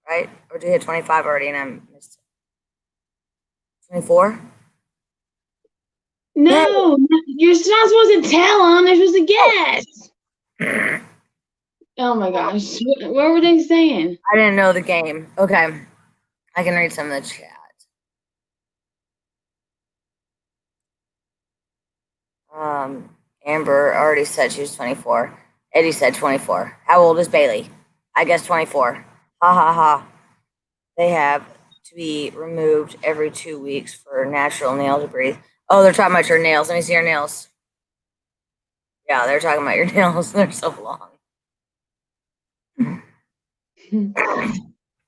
Speaker 3: Right? Or did you hit 25 already and I missed it? 24?
Speaker 5: No, you're not supposed to tell them. They're supposed to guess. Oh my gosh. What were they saying?
Speaker 3: I didn't know the game. Okay. I can read some of the chat. Amber already said she was 24. Eddie said 24. How old is Bailey? I guess 24. Ha ha ha. They have to be removed every 2 weeks for natural nail to breathe. Oh, they're talking about your nails. Let me see your nails. Yeah, they're talking about your nails. They're so long.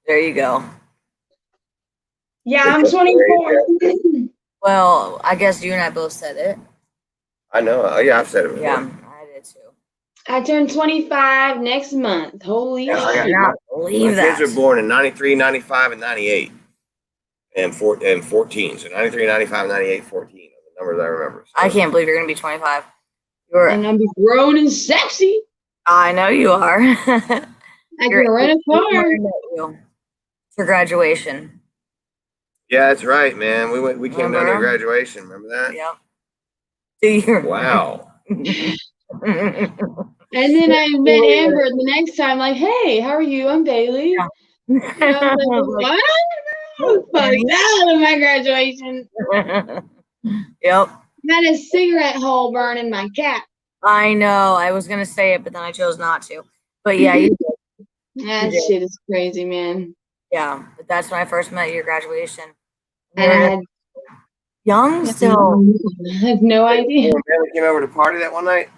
Speaker 3: There you go.
Speaker 5: Yeah, I'm 24.
Speaker 3: Well, I guess you and I both said it.
Speaker 1: I know. Oh, yeah, I've said it before.
Speaker 3: Yeah, I did too.
Speaker 5: I turn 25 next month. Holy
Speaker 1: Yeah, I
Speaker 5: shit.
Speaker 3: I cannot believe
Speaker 1: My
Speaker 3: that.
Speaker 1: kids were born in 93, 95, and 98. And 14. So 93, 95, 98, 14 are the numbers I remember. So.
Speaker 3: I can't believe you're going to be 25. You're,
Speaker 5: And I'm grown and sexy.
Speaker 3: I know you are.
Speaker 5: I
Speaker 3: You're
Speaker 5: can rent a car.
Speaker 3: For graduation.
Speaker 1: Yeah, that's right, man. We came down to
Speaker 3: Remember?
Speaker 1: graduation. Remember that?
Speaker 3: Yep. Do you?
Speaker 1: Wow.
Speaker 5: And then I met Amber the next time, like, hey, how are you? I'm Bailey.
Speaker 3: Yeah.
Speaker 5: And I was like, what? Fuck that at my graduation.
Speaker 3: Yep.
Speaker 5: Had a cigarette hole burn in my cap.
Speaker 3: I know. I was gonna say it, but then I chose not to. But yeah, you did.
Speaker 5: That shit is crazy, man.
Speaker 3: Yeah. But that's when I first met you at graduation.
Speaker 5: And I had
Speaker 3: Young still.
Speaker 5: I had no idea.
Speaker 1: Bailey came over to party that one night.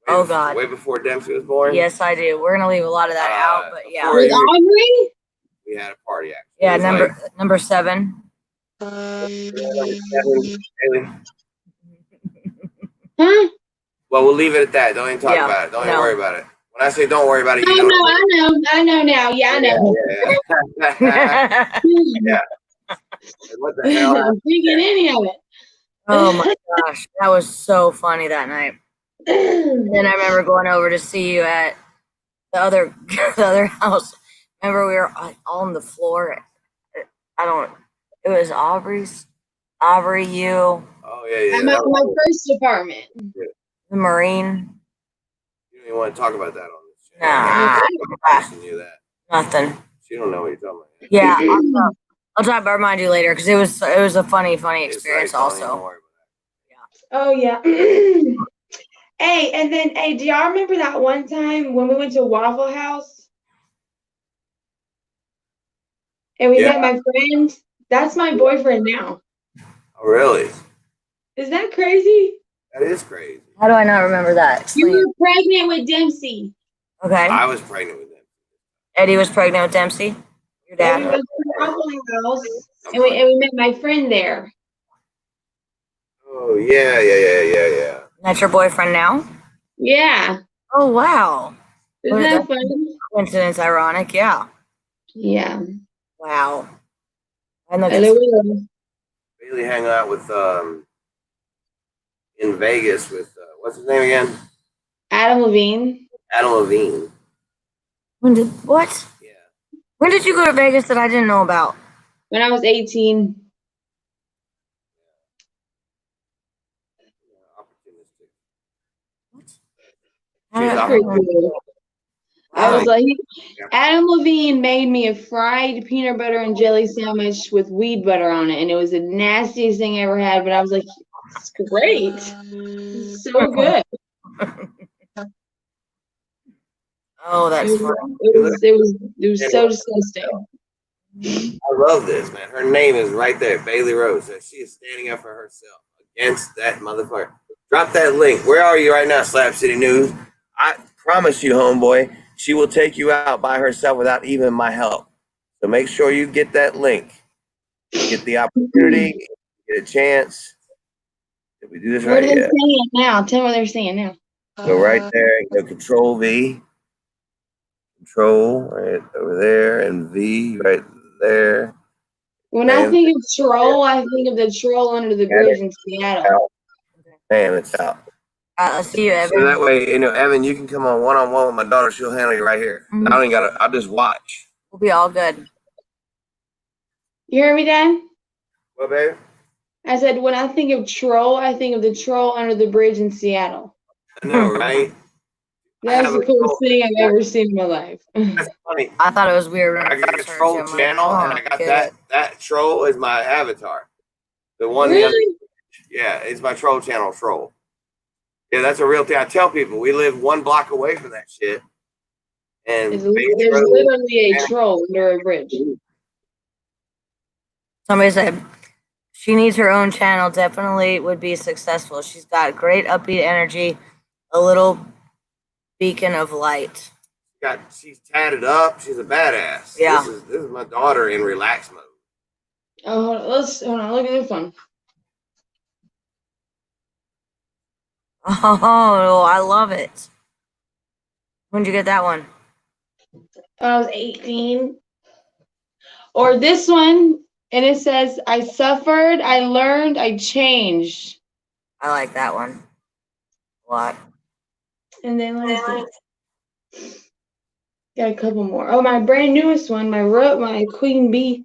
Speaker 3: Oh God.
Speaker 1: Way before Dempsey was born.
Speaker 3: Yes, I do. We're gonna leave a lot of that out, but yeah.
Speaker 1: before
Speaker 5: With Aubrey?
Speaker 1: We had a party actually.
Speaker 3: Yeah,
Speaker 1: It was
Speaker 3: number 7.
Speaker 1: Bailey.
Speaker 5: Huh?
Speaker 1: Well, we'll leave it at that. Don't even talk
Speaker 3: Yeah,
Speaker 1: about it. Don't
Speaker 3: no.
Speaker 1: even worry about it. When I say don't worry about it,
Speaker 5: Oh
Speaker 1: you know.
Speaker 5: no, I know now. Yeah, I know.
Speaker 1: Yeah. Yeah. What the hell?
Speaker 5: I'm thinking any of it.
Speaker 3: Oh my gosh, that was so funny that night. And then I remember going over to see you at the other house. Remember we were all on the floor. It was Aubrey, you,
Speaker 1: Oh yeah.
Speaker 5: I'm at my first apartment.
Speaker 3: the Marine.
Speaker 1: You don't even want to talk about that on this channel.
Speaker 3: Nah,
Speaker 1: She knew that.
Speaker 3: nothing.
Speaker 1: She don't know what you're talking about.
Speaker 3: Yeah, I'll talk about remind you later because it was a funny experience
Speaker 1: It's like, don't even
Speaker 3: also.
Speaker 1: worry
Speaker 5: Oh yeah. Hey, and then do y'all remember that one time when we went to Waffle House? And we met my friend? That's my boyfriend now.
Speaker 1: Oh really?
Speaker 5: Is that crazy?
Speaker 1: That is crazy.
Speaker 3: How do I not remember that?
Speaker 5: You
Speaker 3: Explain.
Speaker 5: were pregnant with Dempsey.
Speaker 3: Okay.
Speaker 1: I was pregnant with him.
Speaker 3: Eddie was pregnant with Dempsey. Your dad.
Speaker 5: And we went to Waffle House and we met my friend there.
Speaker 1: Oh yeah.
Speaker 3: That's your boyfriend now?
Speaker 5: Yeah.
Speaker 3: Oh wow.
Speaker 5: Isn't that funny?
Speaker 3: Coincidence, ironic, yeah.
Speaker 5: Yeah.
Speaker 3: Wow. I know.
Speaker 1: Bailey hung out with in Vegas with what's his name again?
Speaker 5: Adam Levine.
Speaker 1: Adam Levine.
Speaker 3: What?
Speaker 1: Yeah.
Speaker 3: When did you go to Vegas that I didn't know about?
Speaker 5: When I was 18.
Speaker 1: Opportunistic.
Speaker 3: What?
Speaker 1: She was
Speaker 5: That's pretty cool. I was like, Adam Levine made me a fried peanut butter and jelly sandwich with weed butter on it, and it was the nastiest thing I ever had. But I was like, it's great, so good.
Speaker 3: Oh, that's
Speaker 5: It
Speaker 3: fun.
Speaker 5: was so disgusting.
Speaker 1: I love this, man. Her name is right there, Bailey Rose. She is standing up for herself against that motherfucker. Drop that link. Where are you right now, Slap City News? I promise you, homeboy, she will take you out by herself without even my help. So make sure you get that link. Get the opportunity, get a chance. Did we do this
Speaker 5: What
Speaker 1: right?
Speaker 5: are they
Speaker 1: Yeah.
Speaker 5: saying now? Tell me what they're saying now.
Speaker 1: Go right there and go Control V. Control right over there and V right there.
Speaker 5: When I think of troll, I think of the troll under the bridge in Seattle.
Speaker 1: Bam, it's out.
Speaker 3: I'll see you, Evan.
Speaker 1: So that way, Evan, you can come on one-on-one with my daughter. She'll handle you right here.
Speaker 3: Mhm.
Speaker 1: I don't even gotta. I'll just watch.
Speaker 3: We'll be all good.
Speaker 5: You hear me, Dad?
Speaker 1: What, baby?
Speaker 5: I said, when I think of troll, I think of the troll under the bridge in Seattle.
Speaker 1: I know, right?
Speaker 5: That's the coolest thing I've ever seen in my life.
Speaker 1: That's funny.
Speaker 3: I thought it was weird. When
Speaker 1: I got a
Speaker 3: first heard
Speaker 1: troll
Speaker 3: you. I'm like,
Speaker 1: channel,
Speaker 3: oh,
Speaker 1: and I got
Speaker 3: okay.
Speaker 1: that troll is my avatar. The one,
Speaker 5: Really?
Speaker 1: yeah, it's my troll channel troll. Yeah, that's a real thing. I tell people we live 1 block away from that shit. And
Speaker 5: There's literally a troll under a bridge.
Speaker 3: Somebody said she needs her own channel. Definitely would be successful. She's got great upbeat energy, a little beacon of light.
Speaker 1: She's tatted up. She's a badass.
Speaker 3: Yeah.
Speaker 1: This is my daughter in relax mode.
Speaker 5: Oh, hold on. Look at this one.
Speaker 3: Oh, I love it. When'd you get that one?
Speaker 5: When I was 18. Or this one, and it says, I suffered, I learned, I changed.
Speaker 3: I like that one a lot.
Speaker 5: And then got a couple more. Oh, my brand newest one, my Queen Bee.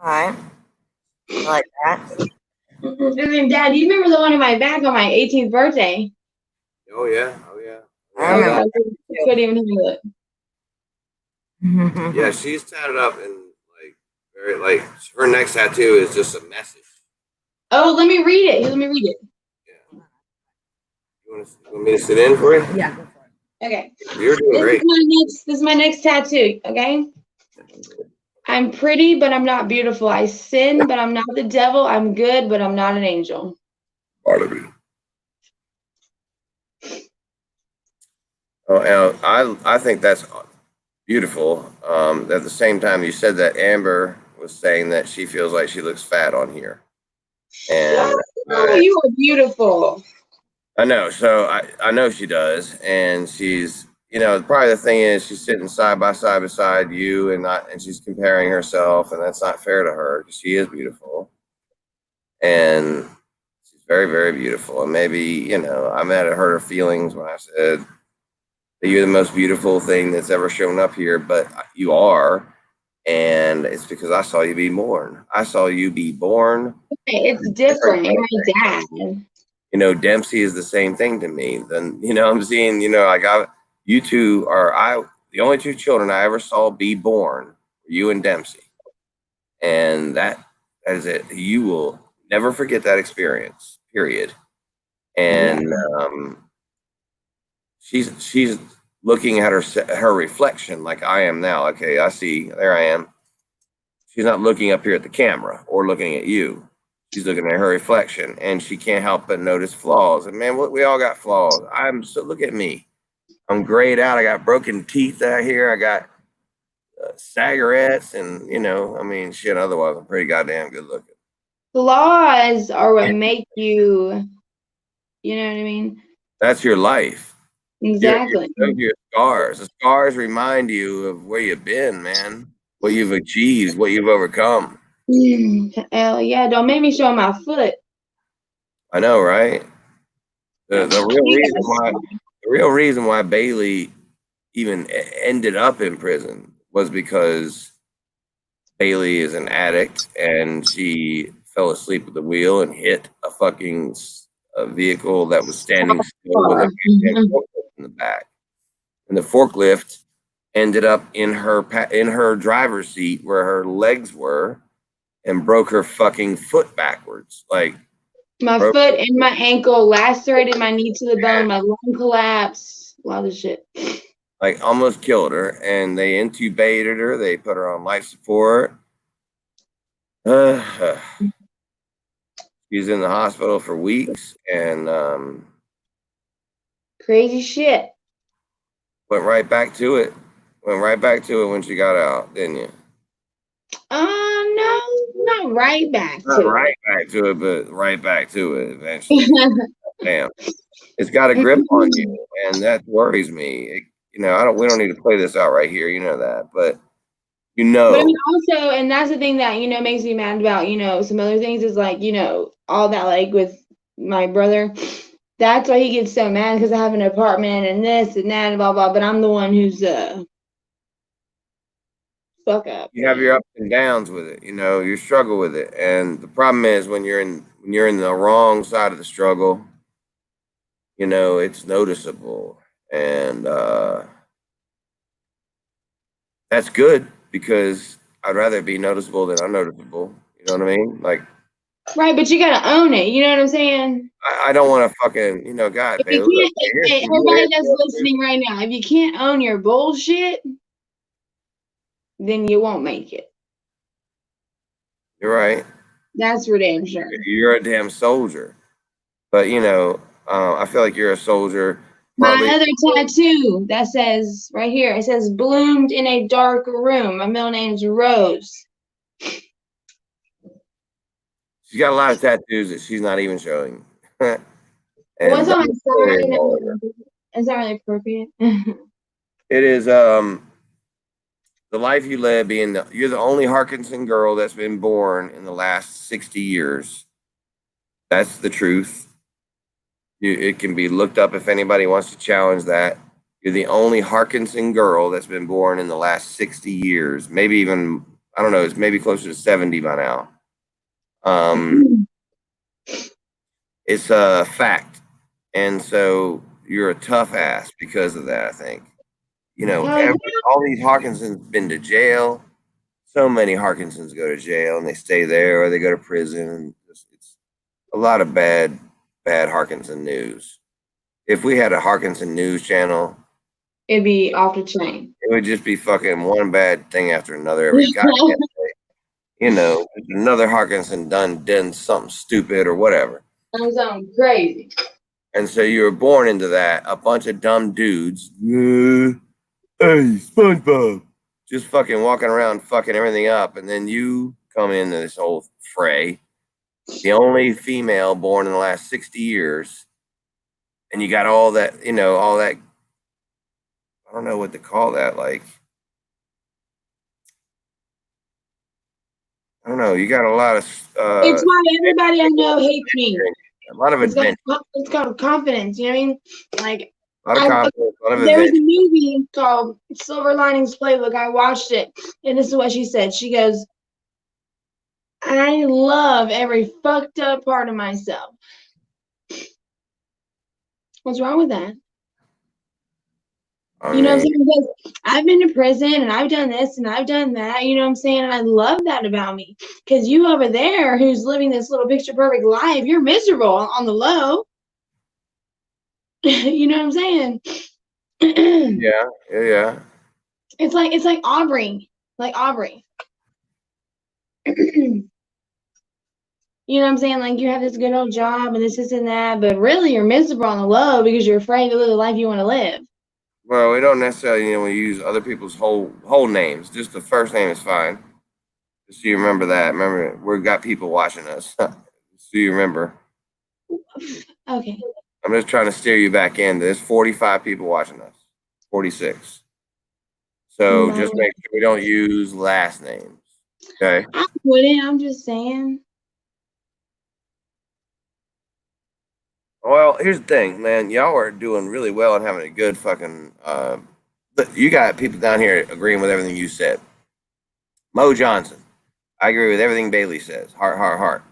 Speaker 3: All right. I like that.
Speaker 5: And then, Dad, do you remember the one in my back on my 18th birthday?
Speaker 1: Oh yeah, oh yeah.
Speaker 3: I remember.
Speaker 5: I couldn't even handle it.
Speaker 1: Yeah, she's tatted up and her next tattoo is just a message.
Speaker 5: Oh, let me read it. Let me read it.
Speaker 1: Yeah. You want me to sit in for you?
Speaker 3: Yeah, go for it.
Speaker 5: Okay.
Speaker 1: You're doing great.
Speaker 5: This is my next tattoo, okay? I'm pretty, but I'm not beautiful. I sin, but I'm not the devil. I'm good, but I'm not an angel.
Speaker 1: Part of me. Oh, and I think that's beautiful. At the same time, you said that Amber was saying that she feels like she looks fat on here, and
Speaker 5: Oh, you are beautiful.
Speaker 1: I know. So I know she does, and she's probably the thing is she's sitting side by side beside you, and she's comparing herself, and that's not fair to her because she is beautiful, and she's very, very beautiful. And maybe I might have hurt her feelings when I said that you're the most beautiful thing that's ever shown up here, but you are, and it's because I saw you be born. I saw you be born.
Speaker 5: Okay, it's different. You're my dad.
Speaker 1: Dempsey is the same thing to me. Then I'm seeing you two are the only 2 children I ever saw be born. You and Dempsey, and that is it. You will never forget that experience. Period. And she's looking at her reflection like I am now. Okay, I see. There I am. She's not looking up here at the camera or looking at you. She's looking at her reflection, and she can't help but notice flaws. And man, we all got flaws. Look at me. I'm grayed out. I got broken teeth out here. I got cigarettes, and shit. Otherwise, I'm pretty goddamn good looking.
Speaker 5: Flaws are what make you. You know what I mean?
Speaker 1: That's your life.
Speaker 5: Exactly.
Speaker 1: Your scars. The scars remind you of where you've been, man. What you've achieved, what you've overcome.
Speaker 5: Hell yeah! Don't make me show my foot.
Speaker 1: I know, right? The real reason why Bailey even ended up in prison was because Bailey is an addict, and she fell asleep at the wheel and hit a fucking vehicle that was standing still with a in the back, and the forklift ended up in her driver's seat where her legs were, and broke her fucking foot backwards. Like
Speaker 5: My
Speaker 1: broke,
Speaker 5: foot and my ankle lacerated my knee to the bone. My lung collapsed. A lot of shit.
Speaker 1: like almost killed her, and they intubated her. They put her on life support. She was in the hospital for weeks, and
Speaker 5: Crazy shit.
Speaker 1: went right back to it. Went right back to it when she got out, didn't you?
Speaker 5: No, not right back
Speaker 1: Not
Speaker 5: to
Speaker 1: right back to it, but right back to it eventually. Damn, it's got a grip on you, and that worries me. We don't need to play this out right here. You know that, but
Speaker 5: But I mean, also, and that's the thing that, makes me mad about, some other things is like, all that, like with my brother. That's why he gets so mad because I have an apartment and this and that and blah, blah. But I'm the one who's, fuck up.
Speaker 1: you have your ups and downs with it. You struggle with it, and the problem is when you're in the wrong side of the struggle, it's noticeable, and that's good because I'd rather it be noticeable than unnoticeable. You know what I mean? Like,
Speaker 5: right, but you gotta own it. You know what I'm saying?
Speaker 1: I don't want to fucking, God,
Speaker 5: If
Speaker 1: babe,
Speaker 5: you
Speaker 1: look,
Speaker 5: can't, everybody that's listening right now, if you can't own your bullshit, then you won't make it.
Speaker 1: You're right.
Speaker 5: That's for damn sure.
Speaker 1: You're a damn soldier, but I feel like you're a soldier.
Speaker 5: My
Speaker 1: Partly,
Speaker 5: other tattoo that says right here, it says bloomed in a dark room. My middle name's Rose.
Speaker 1: she's got a lot of tattoos that she's not even showing.
Speaker 5: What's on my side? Is that really appropriate?
Speaker 1: It is the life you led, you're the only Harkinson girl that's been born in the last 60 years. That's the truth. It can be looked up if anybody wants to challenge that. You're the only Harkinson girl that's been born in the last 60 years. Maybe even, I don't know, it's maybe closer to 70 by now. It's a fact. And so you're a tough ass because of that, I think. All these Harkinsons been to jail. So many Harkinsons go to jail and they stay there or they go to prison. It's a lot of bad Harkinson news. If we had a Harkinson news channel,
Speaker 5: it'd be off the chain.
Speaker 1: It would just be fucking one bad thing after another every goddamn day. Another Harkinson done something stupid or whatever.
Speaker 5: That sounds crazy.
Speaker 1: And so you were born into that. A bunch of dumb dudes. Hey, SpongeBob. Just fucking walking around fucking everything up. And then you come into this whole fray. The only female born in the last 60 years. And you got all that, all that. I don't know what to call that. Like, I don't know. You got a lot of.
Speaker 5: It's why everybody I know hates me.
Speaker 1: A lot of adventure.
Speaker 5: It's got confidence. You know what I mean? Like,
Speaker 1: a lot of confidence. A lot of
Speaker 5: there was a movie called Silver Linings Playbook. I watched it, and this is what she said. She goes, "I love every fucked up part of myself." What's wrong with that? You know what I'm saying? Because I've been to prison and I've done this and I've done that. You know what I'm saying? And I love that about me. Because you over there who's living this little picture perfect life, you're miserable on the low. You know what I'm saying?
Speaker 1: Yeah.
Speaker 5: It's like Aubrey. Like Aubrey. You know what I'm saying? Like you have this good old job and this and that, but really you're miserable on the low because you're afraid to live the life you want to live.
Speaker 1: Well, we don't necessarily, use other people's whole names. Just the first name is fine. Just so you remember that. Remember, we've got people watching us. So you remember.
Speaker 5: Okay.
Speaker 1: I'm just trying to steer you back in. There's 45 people watching us. 46. So just make sure we don't use last names. Okay?
Speaker 5: I wouldn't. I'm just saying.
Speaker 1: Well, here's the thing, man. Y'all are doing really well and having a good fucking. You got people down here agreeing with everything you said. Mo Johnson, I agree with everything Bailey says. Heart.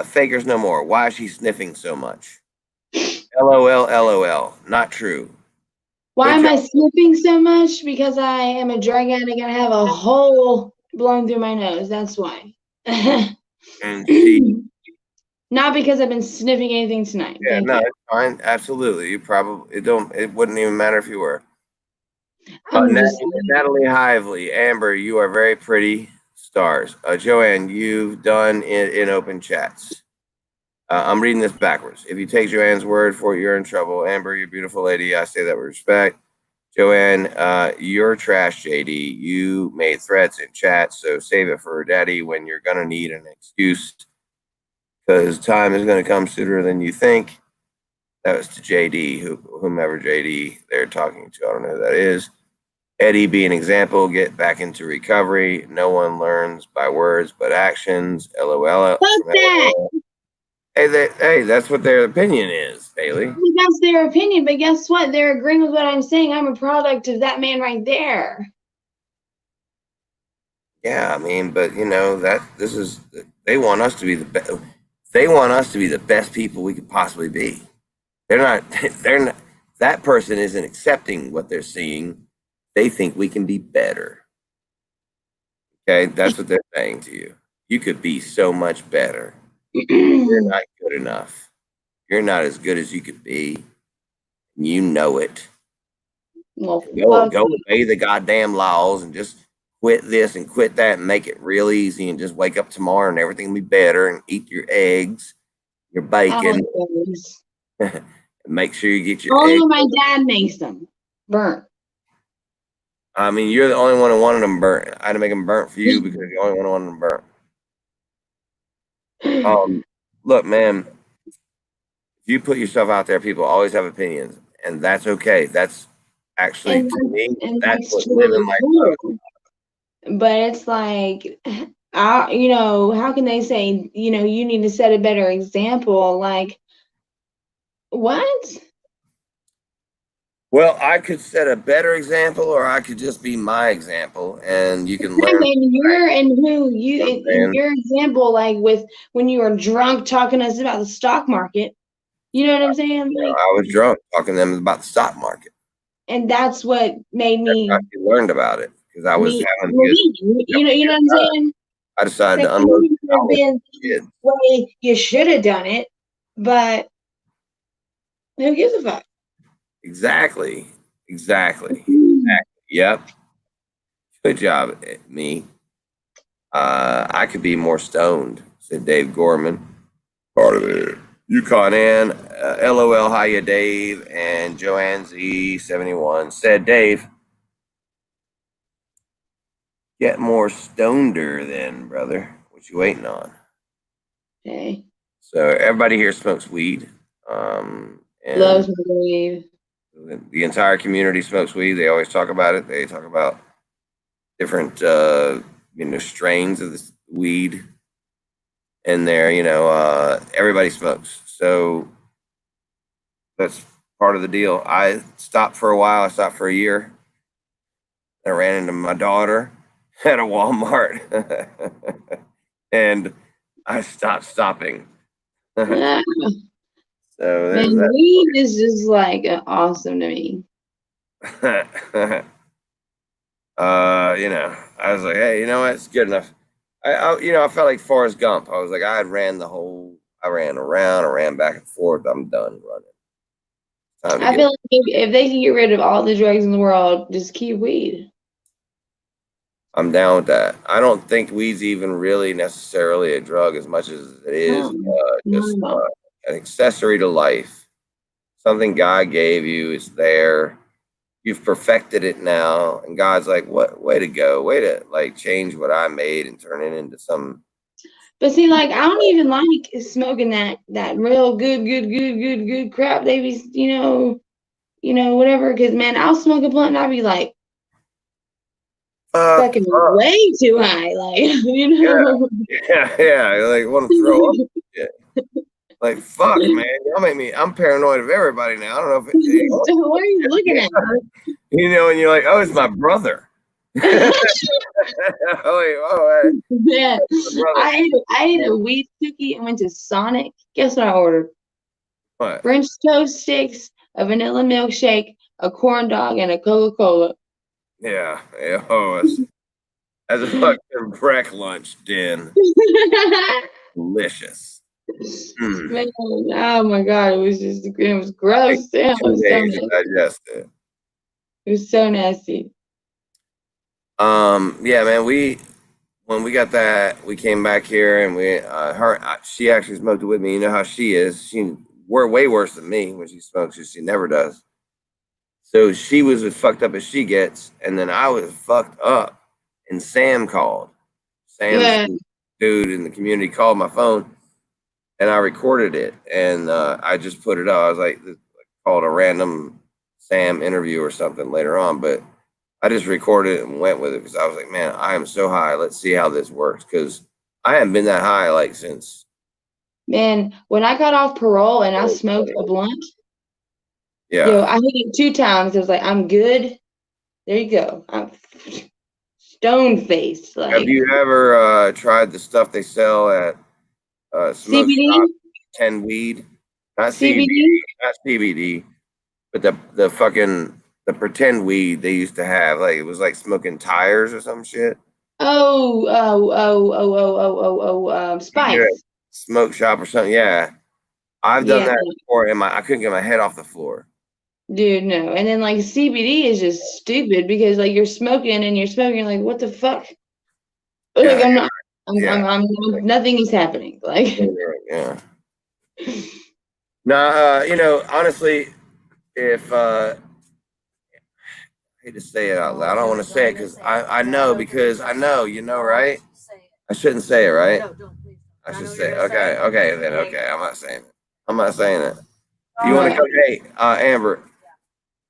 Speaker 1: Fakers no more. Why is she sniffing so much? LOL, LOL. Not true.
Speaker 5: Why
Speaker 1: Good
Speaker 5: am I
Speaker 1: job.
Speaker 5: sniffing so much? Because I am a drug addict and I have a hole blown through my nose. That's why.
Speaker 1: And she,
Speaker 5: Not because I've been sniffing anything tonight.
Speaker 1: yeah,
Speaker 5: Thank
Speaker 1: no,
Speaker 5: you.
Speaker 1: it's fine. Absolutely. You probably, it wouldn't even matter if you were.
Speaker 5: I'm just
Speaker 1: Natalie Hively, Amber, you are very pretty stars. Joanne, you've done it in open chats. I'm reading this backwards. If you take Joanne's word for it, you're in trouble. Amber, you're a beautiful lady. I say that with respect. Joanne, you're trash, JD. You made threats in chat, so save it for daddy when you're going to need an excuse because time is going to come sooner than you think. That was to JD, whomever JD they're talking to. I don't know who that is. Eddie, be an example. Get back into recovery. No one learns by words but actions. LOL.
Speaker 5: fuck that.
Speaker 1: Hey, that's what their opinion is, Bailey.
Speaker 5: That's their opinion, but guess what? They're agreeing with what I'm saying. I'm a product of that man right there.
Speaker 1: Yeah, I mean, but you know that they want us to be the best. They want us to be the best people we could possibly be. They're not. They're not. That person isn't accepting what they're seeing. They think we can be better. Okay, that's what they're saying to you. You could be so much better. You're not good enough. You're not as good as you could be. You know it.
Speaker 5: Well,
Speaker 1: Go obey the goddamn laws and just quit this and quit that and make it real easy and just wake up tomorrow and everything will be better and eat your eggs, your bacon. And make sure you get your
Speaker 5: only
Speaker 1: eggs.
Speaker 5: when my dad makes them burnt.
Speaker 1: I mean, you're the only one who wanted them burnt. I had to make them burnt for you because you're the only one who wanted them burnt. Look, man, if you put yourself out there, people always have opinions, and that's okay. That's actually
Speaker 5: And
Speaker 1: to me,
Speaker 5: and
Speaker 1: that's
Speaker 5: that's
Speaker 1: what
Speaker 5: totally
Speaker 1: living life
Speaker 5: cool. But it's like, you know, how can they say, you know, you need to set a better example? Like, what?
Speaker 1: Well, I could set a better example, or I could just be my example, and you can learn.
Speaker 5: And you're and who you in
Speaker 1: Man.
Speaker 5: your example, like with when you were drunk talking to us about the stock market. You know what I'm saying? Like,
Speaker 1: I was drunk talking to them about the stock market.
Speaker 5: and that's what made me
Speaker 1: I learned about it because I was having
Speaker 5: you know what I'm saying?
Speaker 1: I decided
Speaker 5: Like,
Speaker 1: to unload.
Speaker 5: you could have been the way you should have done it, but who gives a fuck?
Speaker 1: Exactly. Yep. Good job, me. I could be more stoned, said Dave Gorman. Part of it. Yukon Ann, LOL, hiya, Dave, and Joanne Z71 said, Dave, get more stoneder then, brother. What you waiting on?
Speaker 5: Okay.
Speaker 1: So everybody here smokes weed. And
Speaker 5: Loves weed.
Speaker 1: the entire community smokes weed. They always talk about it. They talk about different strains of this weed in there. Everybody smokes. So that's part of the deal. I stopped for a while. I stopped for a year. I ran into my daughter at a Walmart and I stopped stopping.
Speaker 5: Yeah.
Speaker 1: So
Speaker 5: Man, weed is just like awesome to me.
Speaker 1: I was like, hey, you know what? It's good enough. I felt like Forrest Gump. I was like, I ran around, I ran back and forth. I'm done running.
Speaker 5: I feel like if they can get rid of all the drugs in the world, just keep weed.
Speaker 1: I'm down with that. I don't think weed's even really necessarily a drug as much as it is an accessory to life. Something God gave you. It's there. You've perfected it now, and God's like, "What? Way to go! Way to change what I made and turn it into some."
Speaker 5: But see, like, I don't even like smoking that real good crap. They be, whatever. Because man, I'll smoke a blunt and I'll be like, fucking way too high, like
Speaker 1: Yeah. Like want to throw up. Yeah. Like fuck, man. Y'all make me. I'm paranoid of everybody now. I don't know if
Speaker 5: what are you looking at?
Speaker 1: And you're like, oh, it's my brother.
Speaker 5: Yeah, I ate a weed cookie and went to Sonic. Guess what I ordered?
Speaker 1: What?
Speaker 5: French toast sticks, a vanilla milkshake, a corn dog, and a Coca-Cola.
Speaker 1: Yeah. Oh, that's a fucking break lunch, Den. Delicious.
Speaker 5: Man, oh my God, it was gross. Damn, it
Speaker 1: 2
Speaker 5: was so
Speaker 1: days to
Speaker 5: nasty.
Speaker 1: digest it.
Speaker 5: It was so nasty.
Speaker 1: Yeah, man, when we got that, we came back here and she actually smoked it with me. You know how she is. We're way worse than me when she smokes. She never does. So she was as fucked up as she gets, and then I was fucked up. And Sam called. Sam's
Speaker 5: Yeah.
Speaker 1: dude in the community called my phone, and I recorded it, and I just put it up. I was like, called a random Sam interview or something later on, but I just recorded it and went with it because I was like, man, I am so high. Let's see how this works, because I haven't been that high like since.
Speaker 5: Man, when I got off parole and I smoked a blunt,
Speaker 1: Yeah.
Speaker 5: yo, I hit it 2 times. It was like, I'm good. There you go. I'm stone faced.
Speaker 1: Have
Speaker 5: Like
Speaker 1: you ever tried the stuff they sell at Smoke
Speaker 5: CBD?
Speaker 1: Shop, 10 weed? Not
Speaker 5: CBD?
Speaker 1: not CBD, but the pretend weed they used to have. Like it was like smoking tires or some shit.
Speaker 5: Spice.
Speaker 1: Yeah. Smoke shop or something. Yeah. I've done
Speaker 5: Yeah,
Speaker 1: that before and I couldn't get my head off the floor.
Speaker 5: dude, no. And then like CBD is just stupid because like you're smoking like, what the fuck? Like
Speaker 1: Yeah.
Speaker 5: I'm not.
Speaker 1: Yeah.
Speaker 5: I'm nothing is happening. Like
Speaker 1: Yeah. No, honestly, if I hate to say it out loud, I don't want to say it because I know, right? I shouldn't say it, right? I should say it. Okay, then okay. I'm not saying it. I'm not saying it. You want to come? Hey, Amber,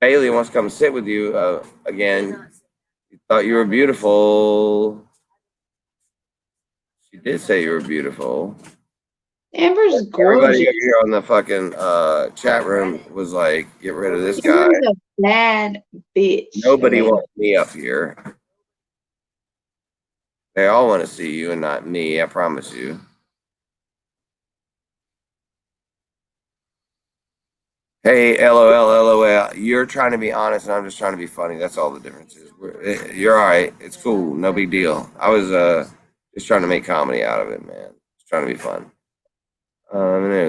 Speaker 1: Bailey wants to come sit with you again. You thought you were beautiful. She did say you were beautiful.
Speaker 5: Amber's
Speaker 1: Everybody
Speaker 5: gorgeous.
Speaker 1: here on the fucking chat room was like, get rid of this guy.
Speaker 5: Amber's a bad bitch.
Speaker 1: Nobody wants me up here. They all want to see you and not me, I promise you. Hey, LOL. You're trying to be honest and I'm just trying to be funny. That's all the difference is. You're all right. It's cool. No big deal. I was just trying to make comedy out of it, man. Just trying to be fun.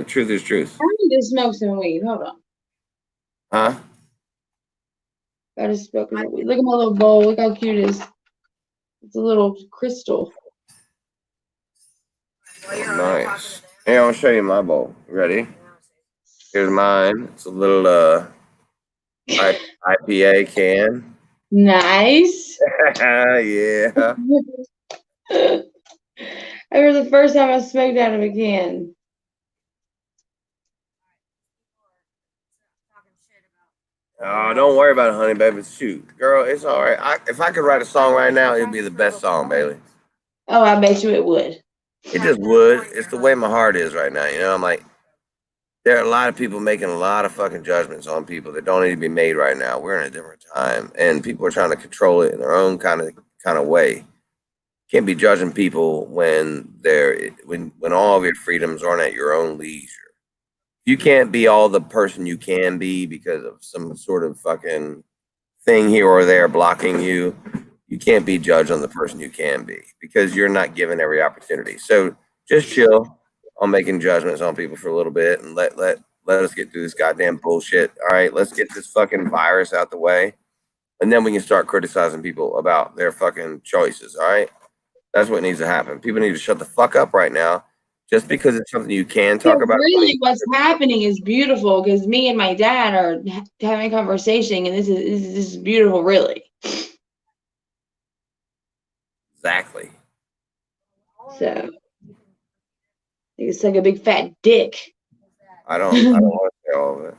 Speaker 1: Truth is truth.
Speaker 5: I need to smoke some weed. Hold on.
Speaker 1: Huh?
Speaker 5: Gotta smoke some weed. Look at my little bowl. Look how cute it is. It's a little crystal.
Speaker 1: Nice. Hey, I'll show you my bowl. Ready? Here's mine. It's a little IPA can.
Speaker 5: Nice.
Speaker 1: Yeah.
Speaker 5: I remember the first time I smoked out of a can.
Speaker 1: Oh, don't worry about it, honey, baby. Shoot, girl, it's all right. If I could write a song right now, it'd be the best song, Bailey.
Speaker 5: Oh, I bet you it would.
Speaker 1: It just would. It's the way my heart is right now. I'm like, there are a lot of people making a lot of fucking judgments on people that don't need to be made right now. We're in a different time, and people are trying to control it in their own kind of way. Can't be judging people when all of your freedoms aren't at your own leisure. You can't be all the person you can be because of some sort of fucking thing here or there blocking you. You can't be judged on the person you can be because you're not given every opportunity. So just chill on making judgments on people for a little bit and let us get through this goddamn bullshit. All right, let's get this fucking virus out the way. And then we can start criticizing people about their fucking choices. All right. That's what needs to happen. People need to shut the fuck up right now. Just because it's something you can talk about.
Speaker 5: Really, what's happening is beautiful because me and my dad are having a conversation, and this is beautiful, really.
Speaker 1: Exactly.
Speaker 5: So it's like a big fat dick.
Speaker 1: I don't want to say all of it.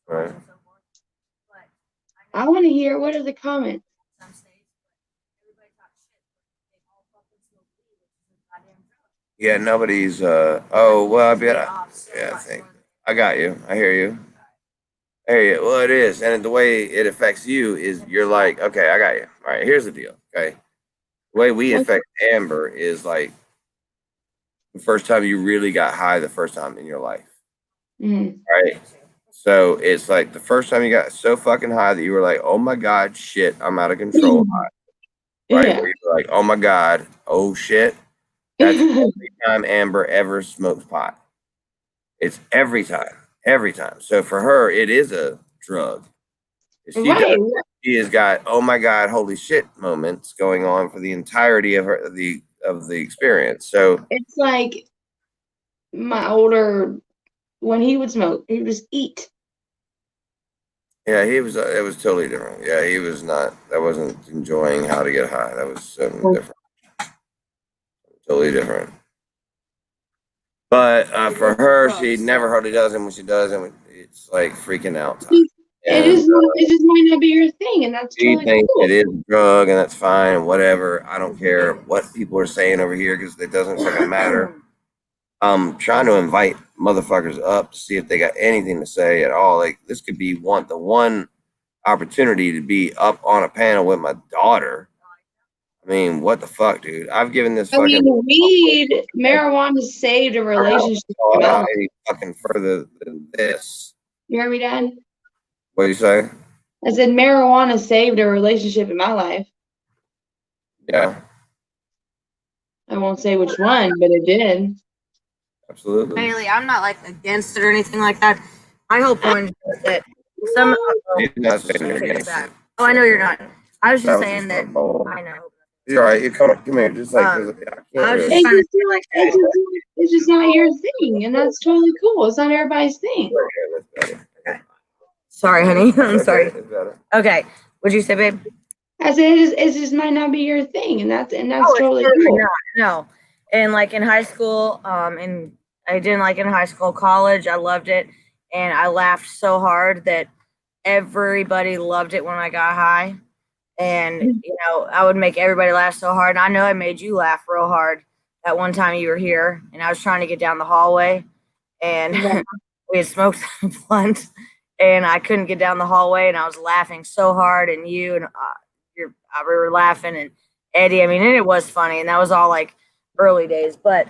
Speaker 1: Right.
Speaker 5: I want to hear what are the comments.
Speaker 1: Yeah, nobody's. Oh well, I bet. I think I got you. I hear you. Well, it is, and the way it affects you is you're like, okay, I got you. All right, here's the deal. Okay, the way we affect Amber is like the first time you really got high, the first time in your life,
Speaker 5: Mhm.
Speaker 1: right? So it's like the first time you got so fucking high that you were like, oh my God, shit, I'm out of control high, right?
Speaker 5: Yeah.
Speaker 1: Where you were like, oh my God, oh shit. That's every time Amber ever smokes pot. It's every time. So for her, it is a drug.
Speaker 5: Right.
Speaker 1: She has got oh my God, holy shit moments going on for the entirety of the experience. So
Speaker 5: It's like my older, when he would smoke, he would just eat.
Speaker 1: yeah, he was. It was totally different. Yeah, he was not. That wasn't enjoying how to get high. That was something different. Totally different. But for her, she never hardly does, and when she does, and it's like freaking out time.
Speaker 5: It just might not be your thing, and that's
Speaker 1: She
Speaker 5: totally
Speaker 1: thinks
Speaker 5: cool.
Speaker 1: it is a drug, and that's fine. Whatever. I don't care what people are saying over here because it doesn't fucking matter. I'm trying to invite motherfuckers up to see if they got anything to say at all. Like this could be the one opportunity to be up on a panel with my daughter. I mean, what the fuck, dude? I've given this
Speaker 5: I
Speaker 1: fucking
Speaker 5: mean, marijuana saved a relationship.
Speaker 1: out any fucking further than this.
Speaker 5: You hear me, Dad?
Speaker 1: What do you say?
Speaker 5: I said marijuana saved a relationship in my life.
Speaker 1: Yeah,
Speaker 3: I won't say which one, but it did.
Speaker 1: absolutely.
Speaker 3: Bailey, I'm not like against it or anything like that. My whole point is that some.
Speaker 1: You're not saying you're against it.
Speaker 3: Oh, I know you're not. I was just
Speaker 1: That was
Speaker 3: saying
Speaker 1: just
Speaker 3: that.
Speaker 1: my ball.
Speaker 3: I know.
Speaker 1: You're all right. You come here, just like
Speaker 3: I
Speaker 1: I
Speaker 3: was
Speaker 1: can't
Speaker 3: just
Speaker 1: really.
Speaker 3: trying to
Speaker 5: It's it's just not your thing, and that's totally cool. It's not everybody's thing.
Speaker 3: Sorry, honey. I'm sorry.
Speaker 1: It's better.
Speaker 3: Okay. What'd you say, babe?
Speaker 5: I said it just might not be your thing, and that's
Speaker 3: Oh,
Speaker 5: totally
Speaker 3: it's
Speaker 5: cool.
Speaker 3: not. No. And like in high school, and I didn't like in high school, college, I loved it. And I laughed so hard that everybody loved it when I got high. And, you know, I would make everybody laugh so hard. And I know I made you laugh real hard that one time you were here and I was trying to get down the hallway and
Speaker 5: Yeah.
Speaker 3: we had smoked a blunt and I couldn't get down the hallway and I was laughing so hard and you and we were laughing and Eddie, I mean, and it was funny and that was all like early days, but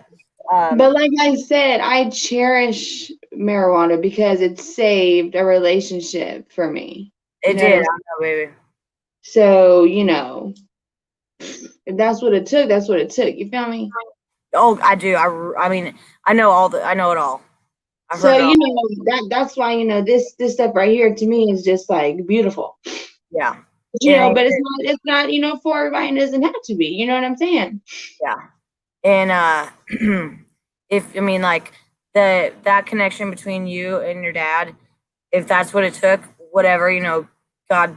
Speaker 5: like I said, I cherish marijuana because it saved a relationship for me.
Speaker 3: it did, I know, baby.
Speaker 5: So, you know, if that's what it took, that's what it took. You feel me?
Speaker 3: Oh, I do. I mean, I know it all. I've
Speaker 5: So,
Speaker 3: heard it all.
Speaker 5: you know, that's why, you know, this stuff right here to me is just like beautiful.
Speaker 3: Yeah.
Speaker 5: You
Speaker 3: Yeah,
Speaker 5: know, but it's not, you know, for everybody, it doesn't have to be. You know what I'm saying?
Speaker 3: Yeah. And if I mean like that connection between you and your dad, if that's what it took, whatever, you know, God,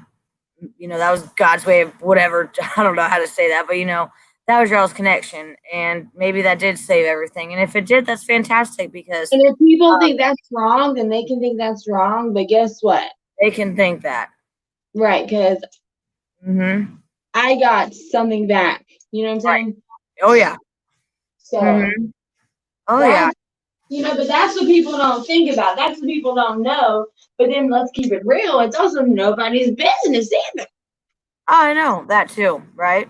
Speaker 3: you know, that was God's way of whatever. I don't know how to say that, but you know, that was y'all's connection, and maybe that did save everything. And if it did, that's fantastic because
Speaker 5: And if people think that's wrong, then they can think that's wrong. But guess what?
Speaker 3: they can think that.
Speaker 5: Right, because
Speaker 3: Mm-hmm.
Speaker 5: I got something back. You know what I'm saying?
Speaker 3: Oh yeah.
Speaker 5: So
Speaker 3: Mhm. Oh
Speaker 5: that-
Speaker 3: yeah.
Speaker 5: you know, but that's what people don't think about. That's what people don't know. But then let's keep it real. It's also nobody's business either.
Speaker 3: I know that too, right?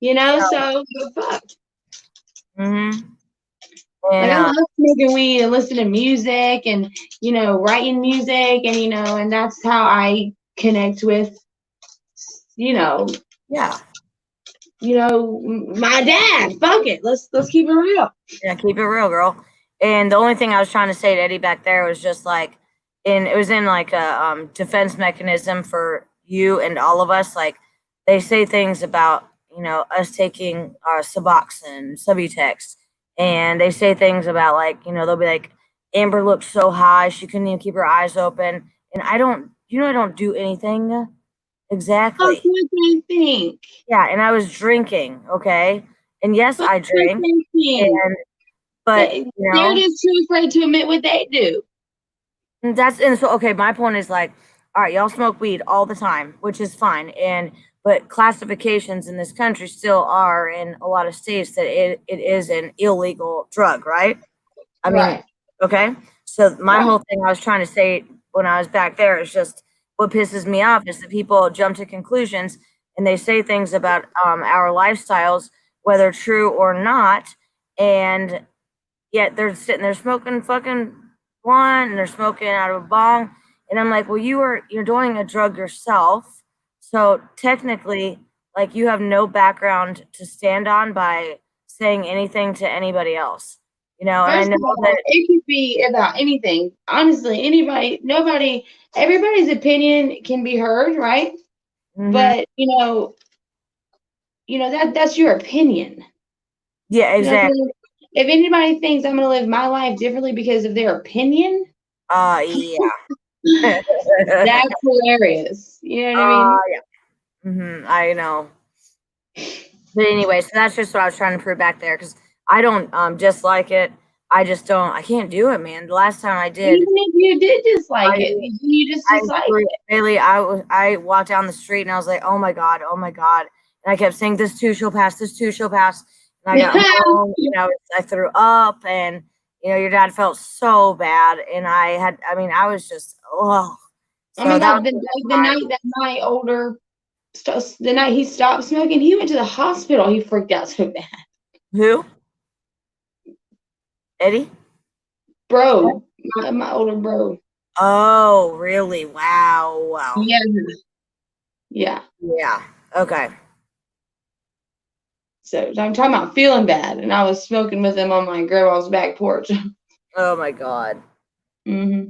Speaker 5: You know, so fuck.
Speaker 3: Mm-hmm.
Speaker 5: Like
Speaker 3: And
Speaker 5: I love smoking weed and listening to music and, you know, writing music and, you know, and that's how I connect with, you know,
Speaker 3: yeah,
Speaker 5: my dad. Fuck it. Let's keep it real.
Speaker 3: yeah, keep it real, girl. And the only thing I was trying to say to Eddie back there was just like, it was in like a defense mechanism for you and all of us. Like they say things about, you know, us taking Suboxone, Subutex, and they say things about like, you know, they'll be like, Amber looked so high she couldn't even keep her eyes open, and I don't do anything exactly.
Speaker 5: That's what I think.
Speaker 3: Yeah, and I was drinking, okay, and yes, I drink, but you
Speaker 5: they're
Speaker 3: know.
Speaker 5: just too afraid to admit what they do.
Speaker 3: And so okay, my point is like, all right, y'all smoke weed all the time, which is fine. But classifications in this country still are in a lot of states that it is an illegal drug, right? I mean,
Speaker 5: Right.
Speaker 3: okay. So my whole thing I was trying to say when I was back there is just what pisses me off is that people jump to conclusions and they say things about our lifestyles, whether true or not, and yet they're sitting there smoking fucking blunt and they're smoking out of a bong. And I'm like, well, you're doing a drug yourself. So technically, like you have no background to stand on by saying anything to anybody else. And I
Speaker 5: First
Speaker 3: know
Speaker 5: of all,
Speaker 3: that
Speaker 5: it could be about anything. Honestly, everybody's opinion can be heard, right?
Speaker 3: mhm.
Speaker 5: But that's your opinion.
Speaker 3: Yeah,
Speaker 5: You know what I
Speaker 3: exactly.
Speaker 5: mean? If anybody thinks I'm gonna live my life differently because of their opinion,
Speaker 3: Yeah.
Speaker 5: that's hilarious. You know what I mean?
Speaker 3: Yeah. I know. But anyway, so that's just what I was trying to prove back there because I don't dislike it. I just don't. I can't do it, man. The last time I did,
Speaker 5: Even if you did dislike it, you just
Speaker 3: I
Speaker 5: dislike
Speaker 3: threw-
Speaker 5: it.
Speaker 3: Bailey, I walked down the street and I was like, oh my god, oh my god, and I kept saying, this too shall pass, this too shall pass, and I got home, I threw up, and your dad felt so bad, and I was just
Speaker 5: Oh my
Speaker 3: so that
Speaker 5: God,
Speaker 3: was
Speaker 5: the night that my older, the night he stopped smoking, he went to the hospital. He freaked out so bad.
Speaker 3: who? Eddie?
Speaker 5: Bro, my older bro.
Speaker 3: Oh, really? Wow.
Speaker 5: Yeah. Yeah.
Speaker 3: Yeah. Okay.
Speaker 5: So I'm talking about feeling bad, and I was smoking with him on my grandma's back porch.
Speaker 3: Oh my god.
Speaker 5: hmm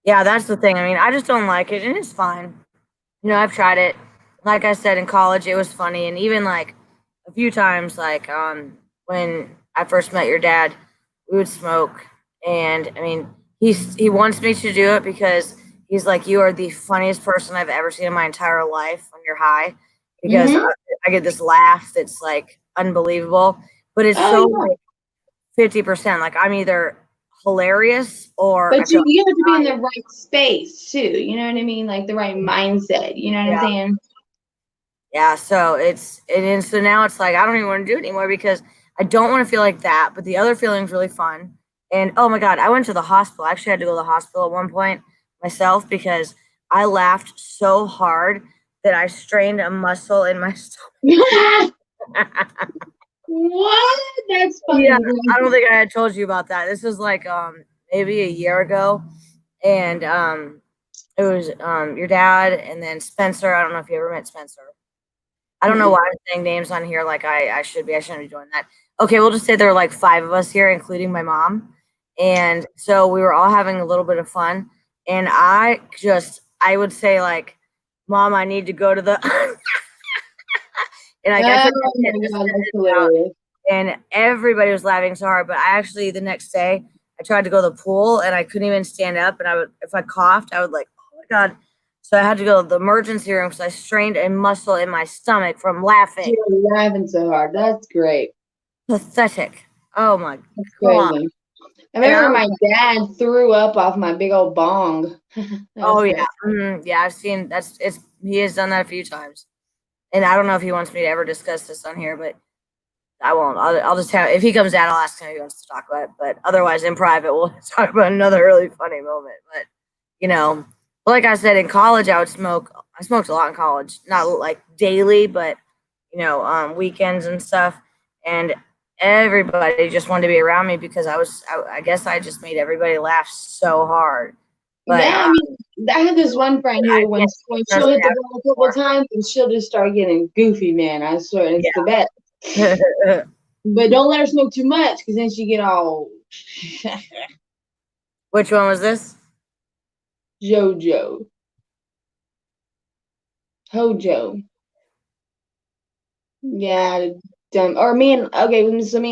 Speaker 3: Yeah, that's the thing. I mean, I just don't like it, and it's fine. I've tried it. Like I said, in college, it was funny, and even like a few times, like when I first met your dad, we would smoke, and I mean, he wants me to do it because he's like, you are the funniest person I've ever seen in my entire life when you're high, because
Speaker 5: Mhm.
Speaker 3: I get this laugh that's like unbelievable, but it's
Speaker 5: Oh,
Speaker 3: so
Speaker 5: yeah.
Speaker 3: like 50%. Like I'm either hilarious or I
Speaker 5: But
Speaker 3: feel
Speaker 5: you have to be in
Speaker 3: dying.
Speaker 5: the right space too. You know what I mean? Like the right mindset. You know what I'm
Speaker 3: Yeah.
Speaker 5: saying?
Speaker 3: Yeah, so so now it's like I don't even want to do it anymore because I don't want to feel like that. But the other feeling's really fun. And oh my god, I went to the hospital. I actually had to go to the hospital at one point myself because I laughed so hard that I strained a muscle in my stomach.
Speaker 5: What? That's funny.
Speaker 3: Yeah, I don't think I had told you about that. This was like maybe a year ago, and it was your dad and then Spencer. I don't know if you ever met Spencer. I don't know why I'm saying names on here like I should be. I shouldn't be doing that. Okay, we'll just say there were like 5 of us here, including my mom. And so we were all having a little bit of fun. And I would say like, Mom, I need to go to the and I got
Speaker 5: Oh my God, that's hilarious.
Speaker 3: and everybody was laughing so hard. But I actually the next day I tried to go to the pool and I couldn't even stand up. And if I coughed, I would like, oh my god. So I had to go to the emergency room because I strained a muscle in my stomach from laughing.
Speaker 5: You're laughing so hard. That's great.
Speaker 3: Pathetic. Oh my
Speaker 5: That's
Speaker 3: god.
Speaker 5: crazy. I remember my dad threw up off my big old bong.
Speaker 3: Oh yeah. Yeah, I've seen he has done that a few times. And I don't know if he wants me to ever discuss this on here, but I won't. I'll just have if he comes down, I'll ask him if he wants to talk about it. But otherwise in private we'll talk about another really funny moment. But like I said, in college I smoked a lot in college. Not like daily, but weekends and stuff. And everybody just wanted to be around me because I guess I just made everybody laugh so hard. But
Speaker 5: Yeah, I mean, I had this one friend who, when she'll hit the ball a couple of times, and she'll just start getting goofy, man. I swear, it's the best. But don't let her smoke too much, because then she get all
Speaker 3: Which one was this?
Speaker 5: Hojo. Yeah, dumb. Or so me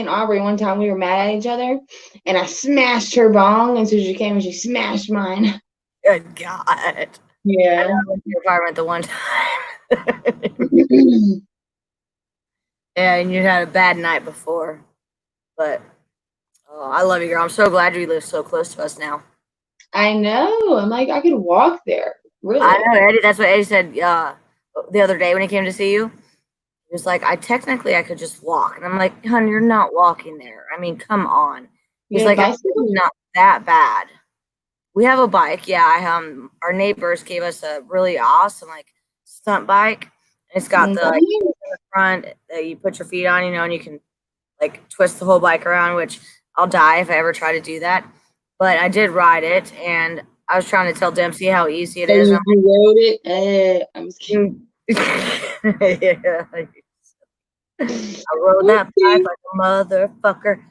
Speaker 5: and Aubrey one time we were mad at each other, and I smashed her bong, and so she came and she smashed mine.
Speaker 3: Good God.
Speaker 5: Yeah.
Speaker 3: I went to your apartment the one time. Yeah, and you had a bad night before. But I love you, girl. I'm so glad you live so close to us now.
Speaker 5: I know. I'm like, I could walk there. Really?
Speaker 3: I know, Eddie. That's what Eddie said the other day when he came to see you. He was like, I could just walk. And I'm like, hon, you're not walking there. I mean, come on. He's like, it's not that bad. We have a bike. Yeah, our neighbors gave us a really awesome like stunt bike. It's got the front that you put your feet on, and you can like twist the whole bike around, which I'll die if I ever try to do that. But I did ride it, and I was trying to tell Dempsey how easy it
Speaker 5: So
Speaker 3: is.
Speaker 5: you rode it? I'm just kidding.
Speaker 3: Yeah, I rode that bike like a motherfucker.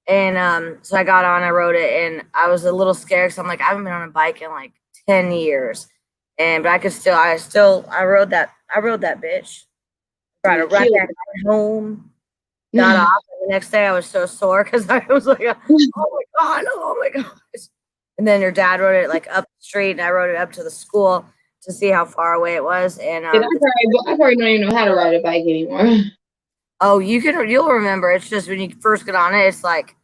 Speaker 3: And so I got on, I rode it, and I was a little scared because I'm like, I haven't been on a bike in like 10 years. But I rode that bitch. Tried to
Speaker 5: You
Speaker 3: run
Speaker 5: killed
Speaker 3: back home, got
Speaker 5: it.
Speaker 3: off, and the next day I was so sore because I was like, oh my gosh. And then your dad rode it like up the street, and I rode it up to the school to see how far away it was. And
Speaker 5: I probably don't even know how to ride a bike anymore.
Speaker 3: oh, you'll remember. It's just when you first get on it, it's like,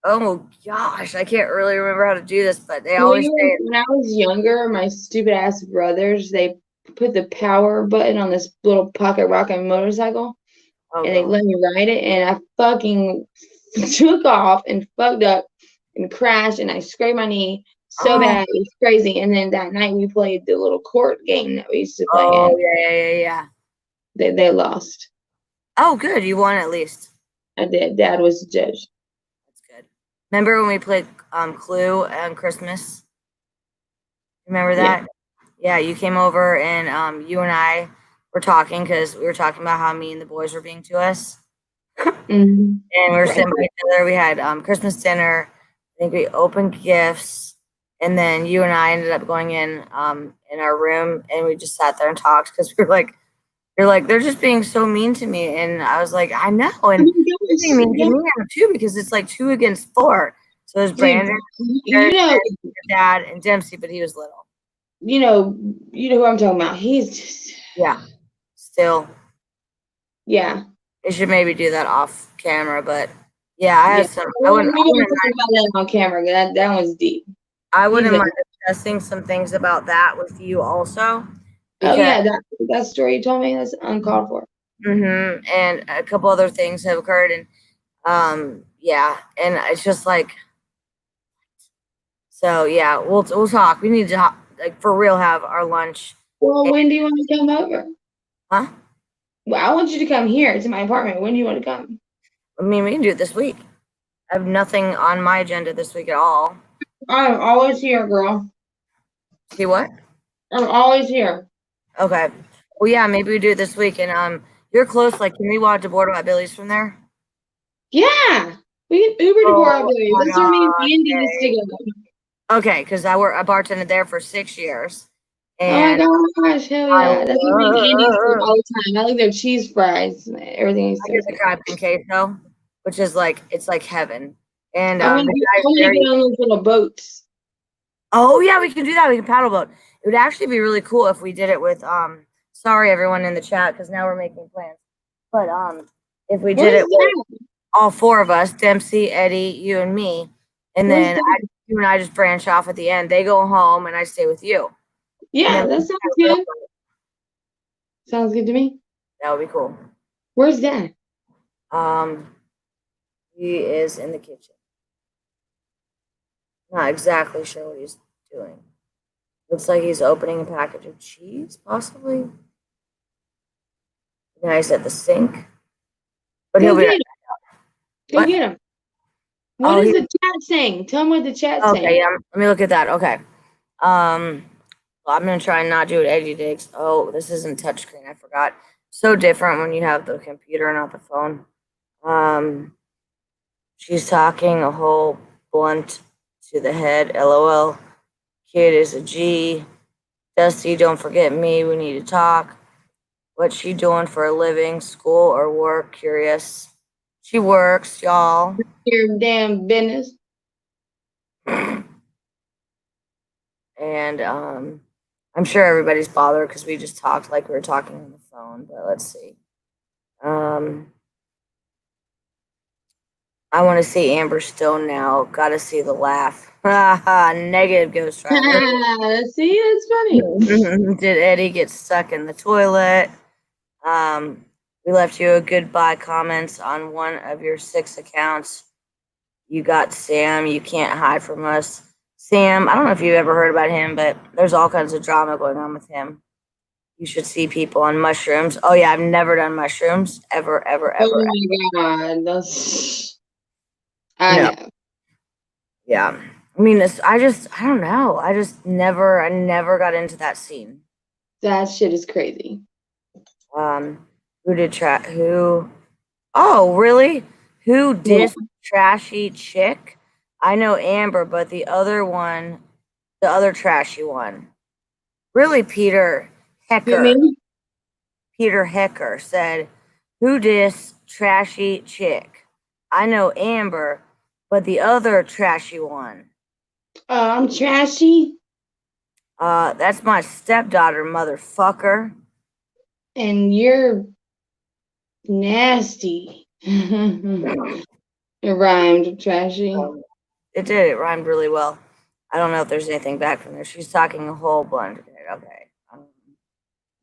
Speaker 3: oh gosh, I can't really remember how to do this, but they always say,
Speaker 5: When I was younger, my stupid ass brothers, they put the power button on this little pocket rocket motorcycle,
Speaker 3: oh,
Speaker 5: and they
Speaker 3: God.
Speaker 5: let me ride it, and I fucking took off and fucked up and crashed, and I scraped my knee so
Speaker 3: Oh.
Speaker 5: bad, it was crazy. And then that night we played the little court game that we used to play
Speaker 3: Oh,
Speaker 5: in.
Speaker 3: yeah.
Speaker 5: They lost.
Speaker 3: Oh, good. You won at least.
Speaker 5: I did. Dad was the judge.
Speaker 3: That's good. Remember when we played Clue on Christmas? Remember that? Yeah, you came over and you and I were talking because we were talking about how mean the boys were being to us.
Speaker 5: Mm-hmm.
Speaker 3: And we were sitting by each other. We had Christmas dinner. I think we opened gifts. And then you and I ended up going in our room, and we just sat there and talked because we were like, you're like, they're just being so mean to me. And I was like, I know. And they're being mean to me now too, because it's like 2 against 4. So there's Brandon,
Speaker 5: You know,
Speaker 3: your dad, and Dempsey, but he was little.
Speaker 5: you know who I'm talking about. He's just,
Speaker 3: Yeah. Still,
Speaker 5: yeah.
Speaker 3: they should maybe do that off camera, but yeah, I have some.
Speaker 5: We don't talk about that on camera. That one's deep.
Speaker 3: I wouldn't mind discussing some things about that with you also.
Speaker 5: Oh yeah, that story you told me, that's uncalled for.
Speaker 3: And a couple other things have occurred, and yeah, and it's just like, so yeah, we'll talk. We need to like for real have our lunch.
Speaker 5: Well, when do you want to come over?
Speaker 3: Huh?
Speaker 5: Well, I want you to come here to my apartment. When do you want to come?
Speaker 3: I mean, we can do it this week. I have nothing on my agenda this week at all.
Speaker 5: I'm always here, girl.
Speaker 3: See what?
Speaker 5: I'm always here.
Speaker 3: Okay. Well, yeah, maybe we do it this week. And you're close. Like, can we walk to Bordeaux at Billy's from there?
Speaker 5: Yeah, we can Uber to Bordeaux. That's where me and Andy used to go.
Speaker 3: Okay, because I bartended there for 6 years.
Speaker 5: And oh my gosh, hell yeah! That's where me and Andy used to go all the time. I like their cheese fries. Everything is so
Speaker 3: good. The crab and queso, which is like it's like heaven. And
Speaker 5: I want to get on those little boats.
Speaker 3: Oh yeah, we can do that. We can paddle boat. It would actually be really cool if we did it with sorry everyone in the chat because now we're making plans. But if we did it with all 4 of us, Dempsey, Eddie, you and me, and then you and I just branch off at the end. They go home and I stay with you.
Speaker 5: Yeah, that sounds good. Sounds good to me.
Speaker 3: That would be cool.
Speaker 5: Where's Dad?
Speaker 3: He is in the kitchen. Not exactly sure what he's doing. Looks like he's opening a package of cheese, possibly. Now he's at the sink. But he'll be right
Speaker 5: back. Go get him. What is the chat saying? Tell him what the chat's saying.
Speaker 3: Okay, yeah. Let me look at that. Okay. Well, I'm gonna try and not do it Eddie digs. Oh, this isn't touchscreen. I forgot. So different when you have the computer, not the phone. She's talking a whole blunt to the head. LOL. Kid is a G. Dusty, don't forget me. We need to talk. What's she doing for a living? School or work? Curious. She works, y'all.
Speaker 5: Your damn business.
Speaker 3: And I'm sure everybody's bothered because we just talked like we were talking on the phone. But let's see. I want to see Amber Stone now. Got to see the laugh. Negative Ghost Rider.
Speaker 5: See, that's funny.
Speaker 3: Did Eddie get stuck in the toilet? We left you a goodbye comments on one of your 6 accounts. You got Sam. You can't hide from us. Sam, I don't know if you've ever heard about him, but there's all kinds of drama going on with him. You should see people on mushrooms. Oh, yeah, I've never done mushrooms. Ever.
Speaker 5: Oh, my God. I know.
Speaker 3: Yeah. I mean, I don't know. I never got into that scene.
Speaker 5: That shit is crazy.
Speaker 3: Who did who? Oh, really? Who dissed trashy chick? I know Amber, but the other trashy one. Really, Peter
Speaker 5: Who,
Speaker 3: Hecker.
Speaker 5: me?
Speaker 3: Peter Hecker said, "Who dissed trashy chick? I know Amber, but the other trashy one."
Speaker 5: I'm trashy.
Speaker 3: That's my stepdaughter, motherfucker.
Speaker 5: And you're nasty. It rhymed, trashy.
Speaker 3: It did. It rhymed really well. I don't know if there's anything back from there. She's talking a whole bunch. Okay.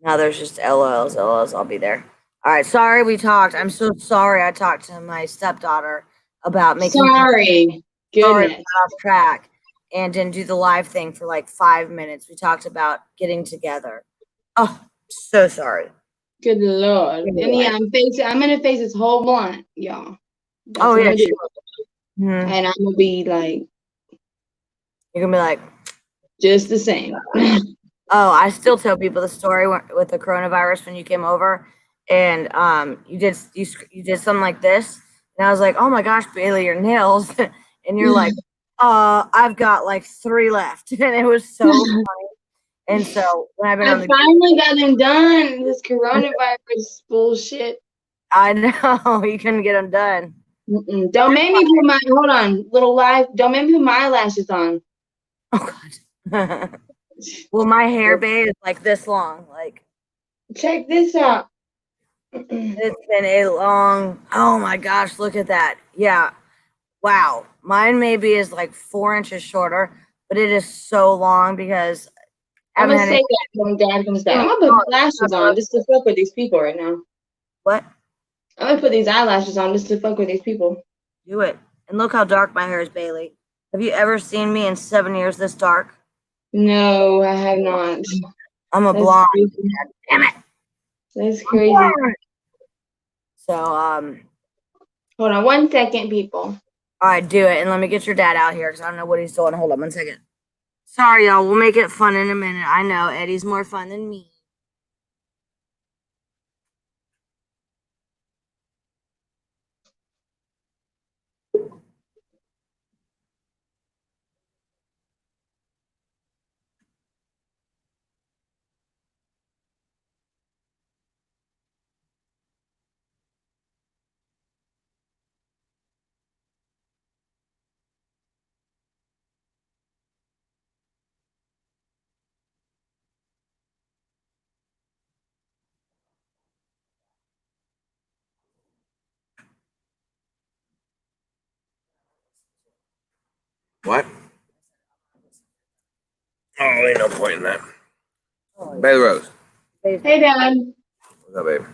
Speaker 3: Now there's just LOLs. LOLs. I'll be there. All right. Sorry we talked. I'm so sorry I talked to my stepdaughter about making
Speaker 5: Sorry. Goodness.
Speaker 3: off track and didn't do the live thing for like 5 minutes. We talked about getting together. Oh, so sorry.
Speaker 5: Good Lord. And yeah, I'm gonna face this whole blunt, y'all. That's
Speaker 3: Oh
Speaker 5: what
Speaker 3: yeah.
Speaker 5: I'm gonna do.
Speaker 3: Mhm.
Speaker 5: And I'm gonna be like
Speaker 3: You're gonna be like,
Speaker 5: just the same.
Speaker 3: oh, I still tell people the story with the coronavirus when you came over, and you did something like this, and I was like, oh my gosh, Bailey, your nails, and you're like, I've got like 3 left, and it was so funny. And so when I've been on
Speaker 5: I
Speaker 3: the
Speaker 5: finally got them done. This coronavirus bullshit.
Speaker 3: I know you couldn't get them done.
Speaker 5: Don't make me put my hold on, little live. Don't make me put my eyelashes on.
Speaker 3: Oh god. Well, my hair bay is like this long. Like
Speaker 5: Check this out.
Speaker 3: it's been a long. Oh my gosh, look at that. Yeah. Wow. Mine maybe is like 4 inches shorter, but it is so long because
Speaker 5: I'm gonna
Speaker 3: haven't
Speaker 5: say
Speaker 3: had
Speaker 5: that when Dad comes back. I'm gonna put lashes on just to fuck with these people right now.
Speaker 3: what?
Speaker 5: I'm gonna put these eyelashes on just to fuck with these people.
Speaker 3: Do it. And look how dark my hair is, Bailey. Have you ever seen me in 7 years this dark?
Speaker 5: No, I have not.
Speaker 3: I'm a
Speaker 5: That's
Speaker 3: blonde.
Speaker 5: crazy.
Speaker 3: Damn it.
Speaker 5: That's crazy.
Speaker 3: So
Speaker 5: Hold on 1 second, people.
Speaker 3: all right, do it. And let me get your dad out here because I don't know what he's doing. Hold on 1 second. Sorry, y'all. We'll make it fun in a minute. I know Eddie's more fun than me.
Speaker 1: What? Oh, ain't no point in that. Bailey Rose.
Speaker 5: Hey, Dad.
Speaker 1: What's up, babe?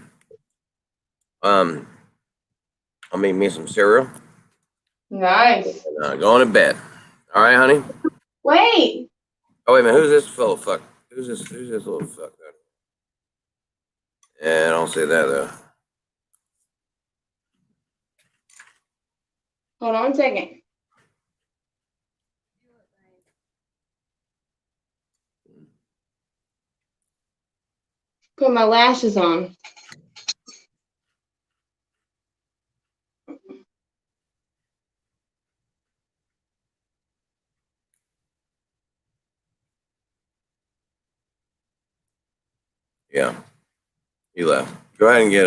Speaker 1: I'll make me some cereal.
Speaker 5: Nice.
Speaker 1: And, going to bed. All right, honey?
Speaker 5: Wait.
Speaker 1: Oh, wait a minute. Who's this little fuck? Who's this little fuck? Yeah, don't say that, though.
Speaker 5: Hold on 1 second. Put my lashes on.
Speaker 1: Yeah. He left. Go ahead and get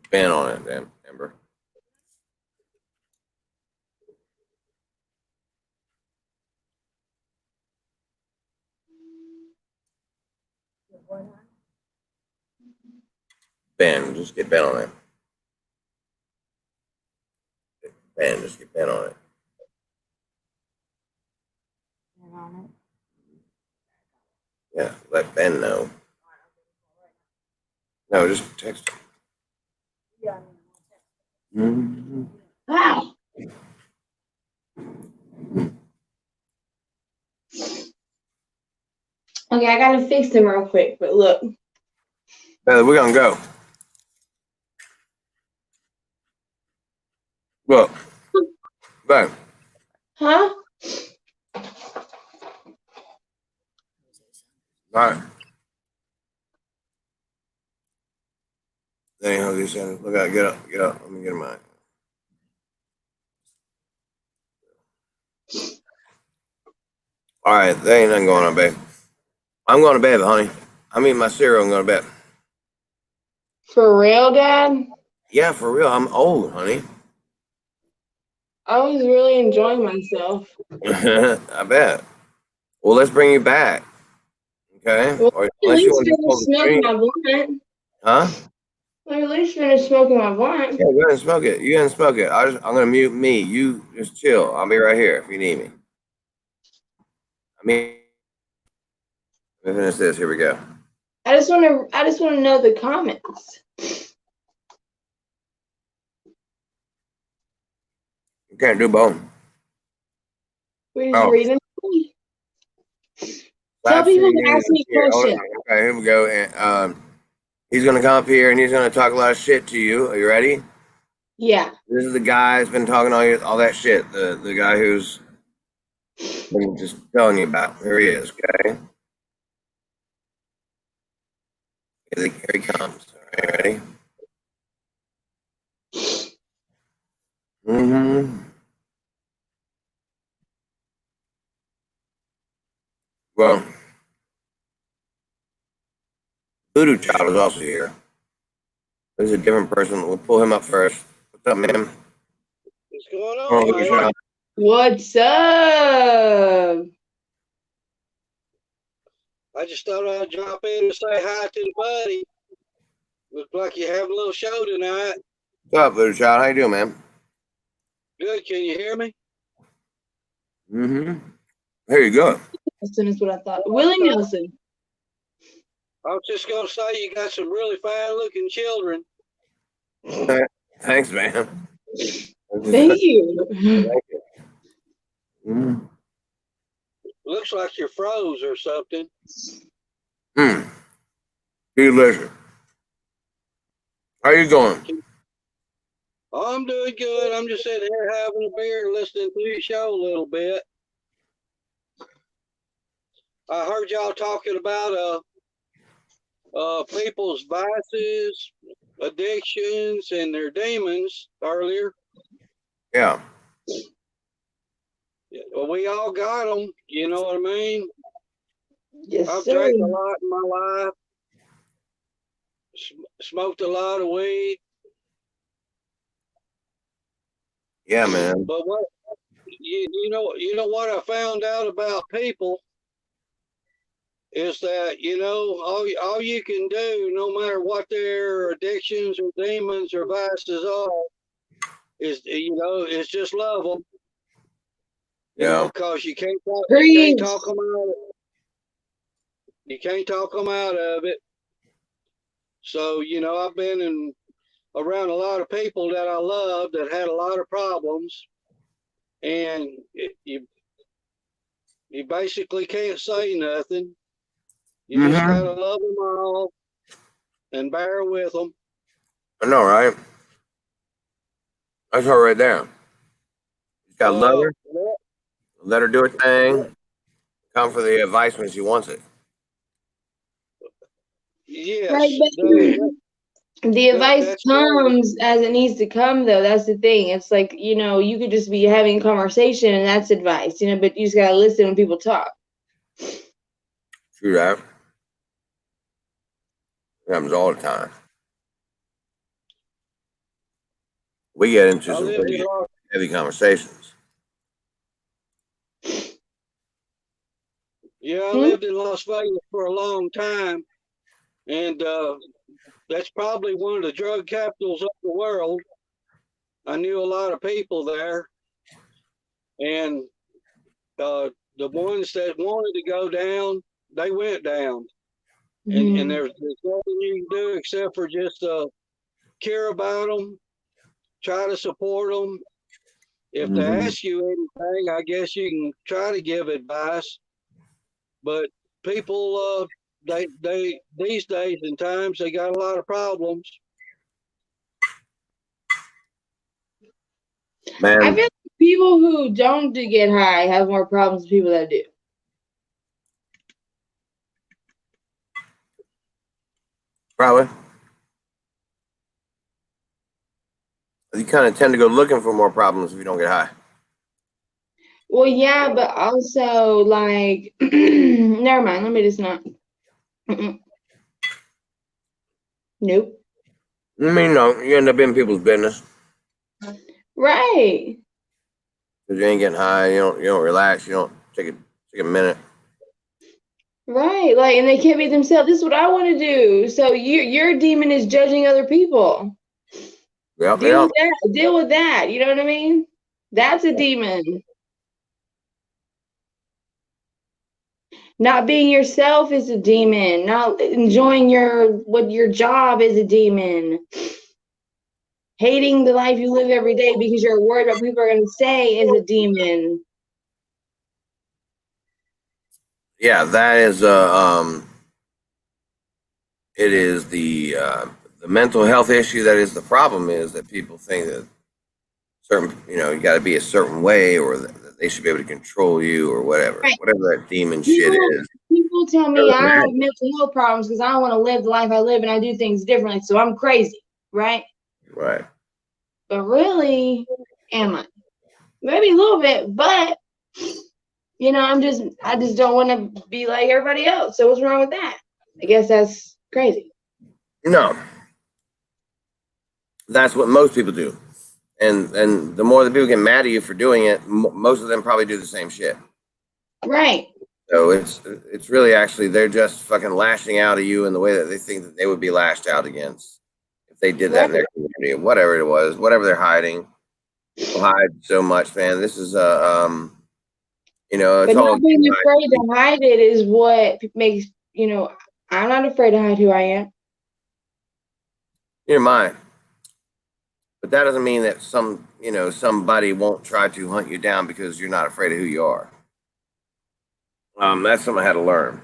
Speaker 1: Ben on it, then, Amber. Ben, just get Ben on it. Ben, just get Ben on it. Yeah, let Ben know. No, just text him. Mm-hmm.
Speaker 5: Wow. Okay, I gotta fix them real quick, but look.
Speaker 1: Bailey, we're gonna go. Look. Ben.
Speaker 5: Huh?
Speaker 1: All right. Anyhow, these look out, get up, get up. Let me get a mic. All right, there ain't nothing going on, babe. I'm going to bed, honey. I'm eating my cereal and going to bed.
Speaker 5: For real, Dad?
Speaker 1: Yeah, for real. I'm old, honey.
Speaker 5: I was really enjoying myself.
Speaker 1: I bet. Well, let's bring you back. Okay?
Speaker 5: Well,
Speaker 1: Or
Speaker 5: at
Speaker 1: unless you
Speaker 5: least
Speaker 1: want to
Speaker 5: finish
Speaker 1: pull the
Speaker 5: smoking
Speaker 1: string.
Speaker 5: my blunt.
Speaker 1: Huh?
Speaker 5: Well, at least finish smoking my blunt.
Speaker 1: Yeah, go ahead and smoke it. You go ahead and smoke it. I'm going to mute me. You just chill. I'll be right here if you need me. Let me finish this. Here we go.
Speaker 5: I just want to know the comments.
Speaker 1: You can't do both.
Speaker 5: We're just reading. Tell
Speaker 1: Live
Speaker 5: people
Speaker 1: stream
Speaker 5: to ask me
Speaker 1: here.
Speaker 5: questions.
Speaker 1: Okay, here we go. And he's going to come up here and he's going to talk a lot of shit to you. Are you ready?
Speaker 5: Yeah.
Speaker 1: This is the guy who's been talking all that shit. The guy who's been just telling you about. Here he is. Okay. Here he comes. All right, ready? Well, Voodoo Child is also here. This is a different person. We'll pull him up first. What's up, man?
Speaker 4: What's going
Speaker 1: Come on,
Speaker 4: on,
Speaker 1: Voodoo
Speaker 4: man?
Speaker 1: Child.
Speaker 5: What's up?
Speaker 4: I just thought I'd drop in and say hi to the buddy. Looks like you have a little show tonight.
Speaker 1: What's up, Voodoo Child? How you doing, man?
Speaker 4: Good. Can you hear me?
Speaker 1: Here you go.
Speaker 5: As soon as what I thought. Willie Nelson.
Speaker 4: I was just going to say you got some really fine-looking children.
Speaker 1: Thanks, man.
Speaker 5: Thank you.
Speaker 4: Looks like you're froze or something.
Speaker 1: Delicious. How you going?
Speaker 4: Oh, I'm doing good. I'm just sitting here having a beer and listening to your show a little bit. I heard y'all talking about people's vices, addictions, and their demons earlier.
Speaker 1: Yeah.
Speaker 4: Well, we all got them. You know what I mean?
Speaker 5: Yes,
Speaker 4: I've
Speaker 5: sir.
Speaker 4: drank a lot in my life, smoked a lot of weed.
Speaker 1: Yeah, man.
Speaker 4: But what you know what I found out about people is that all you can do, no matter what their addictions or demons or vices are, is just love them.
Speaker 1: Yeah.
Speaker 4: Because you can't talk them out. You can't talk them out of it. So I've been around a lot of people that I love that had a lot of problems, and you basically can't say nothing. You just gotta love them all and bear with them.
Speaker 1: I know, right? That's her right there. You got to love her, let her do her thing, come for the advice when she wants it.
Speaker 4: Yes.
Speaker 5: Right, the advice comes as it needs to come, though. That's the thing. It's like, you could just be having a conversation and that's advice, but you just got to listen when people talk.
Speaker 1: True that. It happens all the time. We get into some pretty heavy conversations.
Speaker 4: Yeah, I lived in Las Vegas for a long time, and that's probably one of the drug capitals of the world. I knew a lot of people there, and the ones that wanted to go down, they went down. And there's nothing you can do except for just care about them, try to support them. If they ask you anything, I guess you can try to give advice. But people, they these days and times, they got a lot of problems.
Speaker 1: Man,
Speaker 5: I feel like people who don't get high have more problems than people that do.
Speaker 1: Probably. You kind of tend to go looking for more problems if you don't get high.
Speaker 5: Well, yeah, but also like, never mind. Let me just not. Mm-mm. Nope.
Speaker 1: I mean, no, you end up in people's business
Speaker 5: Right.
Speaker 1: because you ain't getting high. You don't relax. You don't take a minute.
Speaker 5: Right. Like, and they can't be themselves. This is what I want to do. So your demon is judging other people.
Speaker 1: Yep,
Speaker 5: Deal
Speaker 1: yep.
Speaker 5: with that. Deal with that. You know what I mean? That's a demon. Not being yourself is a demon. Not enjoying your job is a demon. Hating the life you live every day because you're worried about what people are going to say is a demon.
Speaker 1: Yeah, that is it is the mental health issue that is the problem. Is that people think that certain, you got to be a certain way, or that they should be able to control you, or whatever,
Speaker 5: Right.
Speaker 1: whatever that demon shit is.
Speaker 5: People tell me I don't have mental health problems because I don't want to live the life I live and I do things differently, so I'm crazy, right?
Speaker 1: Right.
Speaker 5: But really, am I? Maybe a little bit, but I just don't want to be like everybody else. So what's wrong with that? I guess that's crazy.
Speaker 1: No, that's what most people do, and the more that people get mad at you for doing it, most of them probably do the same shit.
Speaker 5: Right.
Speaker 1: So it's really actually they're just fucking lashing out at you in the way that they think that they would be lashed out against if they did that in their community, whatever it was, whatever they're hiding. People hide so much, man. This is it's
Speaker 5: But
Speaker 1: all
Speaker 5: not being afraid to hide it is what makes, I'm not afraid to hide who I am.
Speaker 1: your mind. But that doesn't mean that somebody won't try to hunt you down because you're not afraid of who you are. That's something I had to learn.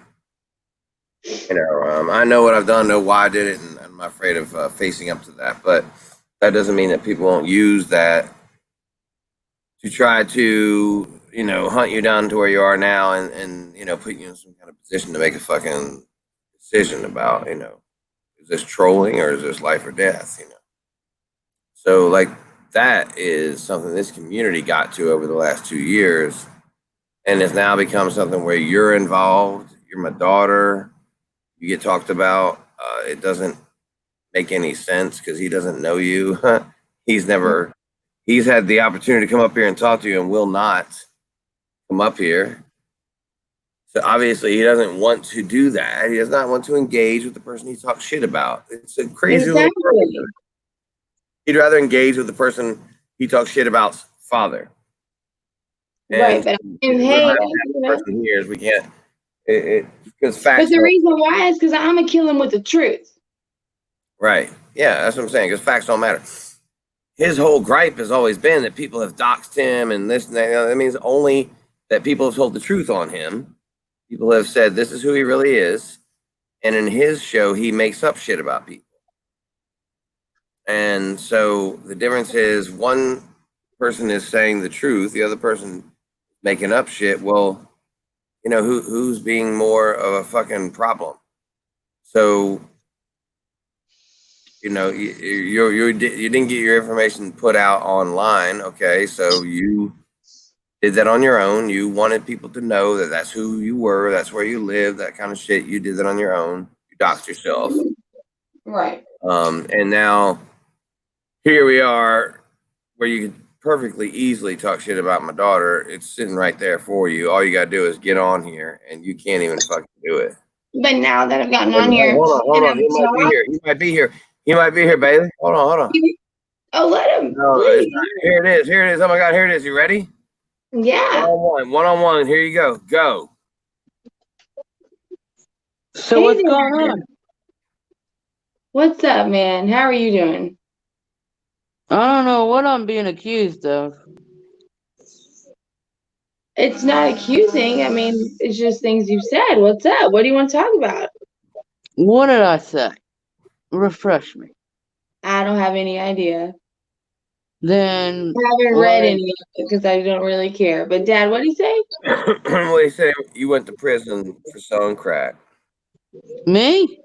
Speaker 1: I know what I've done, know why I did it, and I'm not afraid of facing up to that. But that doesn't mean that people won't use that to try to, hunt you down to where you are now, and put you in some kind of position to make a fucking decision about, is this trolling or is this life or death, So like that is something this community got to over the last 2 years, and it's now become something where you're involved. You're my daughter. You get talked about. It doesn't make any sense because he doesn't know you. He's had the opportunity to come up here and talk to you and will not come up here. So obviously he doesn't want to do that. He does not want to engage with the person he talks shit about. It's a crazy little person. He'd rather engage with the person he talks shit about's father.
Speaker 5: Right, but
Speaker 1: person here is we can't. Because facts.
Speaker 5: But the reason why is because I'm gonna kill him with the truth.
Speaker 1: Right. Yeah, that's what I'm saying. Because facts don't matter. His whole gripe has always been that people have doxed him and this and that. That means only that people have told the truth on him. People have said this is who he really is, and in his show he makes up shit about people. And so the difference is one person is saying the truth, the other person making up shit. Well, who's being more of a fucking problem? So, you didn't get your information put out online. Okay, so you did that on your own. You wanted people to know that that's who you were, that's where you live, that kind of shit. You did that on your own. You doxed yourself.
Speaker 5: Right.
Speaker 1: And now here we are where you could perfectly easily talk shit about my daughter. It's sitting right there for you. All you got to do is get on here, and you can't even fucking do it.
Speaker 5: But now that I've gotten on here.
Speaker 1: Hold on. He might be here. He might be here, Bailey. Hold on.
Speaker 5: Oh, let him.
Speaker 1: No, here it is. Oh my God, here it is. You ready?
Speaker 5: Yeah.
Speaker 1: One-on-one. Here you go. Go.
Speaker 6: So what's going on?
Speaker 5: What's up, man? How are you doing?
Speaker 6: I don't know what I'm being accused of.
Speaker 5: It's not accusing. I mean, it's just things you said. What's up? What do you want to talk about?
Speaker 6: What did I say? Refresh me.
Speaker 5: I don't have any idea.
Speaker 6: Then
Speaker 5: I haven't read any of it because I don't really care. But Dad, what did he say?
Speaker 1: Well, he said you went to prison for selling crack.
Speaker 6: Me?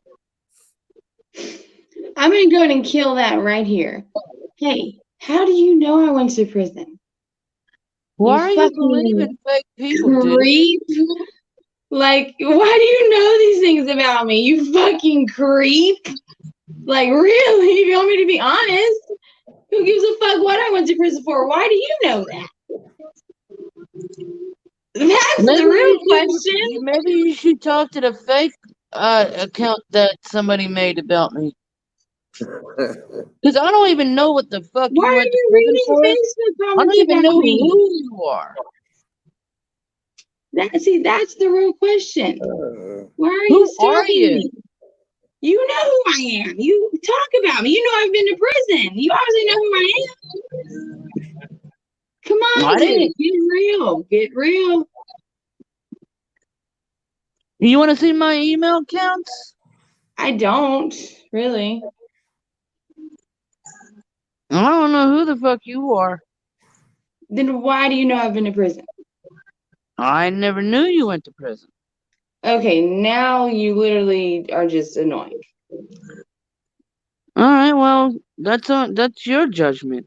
Speaker 5: I'm gonna go ahead and kill that right here. Hey, how do you know I went to prison?
Speaker 6: Why are you
Speaker 5: fucking
Speaker 6: believing fake people, dude?
Speaker 5: Creep. Like, why do you know these things about me? You fucking creep. Like, really? If you want me to be honest, who gives a fuck what I went to prison for? Why do you know that? That's the real question.
Speaker 6: Maybe you should talk to the fake account that somebody made about me. Because I don't even know what the fuck
Speaker 5: Why
Speaker 6: you
Speaker 5: are
Speaker 6: went to
Speaker 5: you
Speaker 6: prison
Speaker 5: reading
Speaker 6: for.
Speaker 5: Facebook
Speaker 6: I don't
Speaker 5: comments
Speaker 6: even
Speaker 5: about
Speaker 6: know
Speaker 5: me?
Speaker 6: who you are.
Speaker 5: That's the real question. Why are
Speaker 6: Who
Speaker 5: you
Speaker 6: are
Speaker 5: stalking
Speaker 6: you?
Speaker 5: me? You know who I am. You talk about me. You know I've been to prison. You obviously know who I am. Come on,
Speaker 6: I
Speaker 5: dude.
Speaker 6: didn't.
Speaker 5: Get real. Get real.
Speaker 6: You want to see my email accounts?
Speaker 5: I don't, really.
Speaker 6: I don't know who the fuck you are.
Speaker 5: Then why do you know I've been to prison?
Speaker 6: I never knew you went to prison.
Speaker 5: Okay, now you literally are just annoying.
Speaker 6: All right, well, that's your judgment.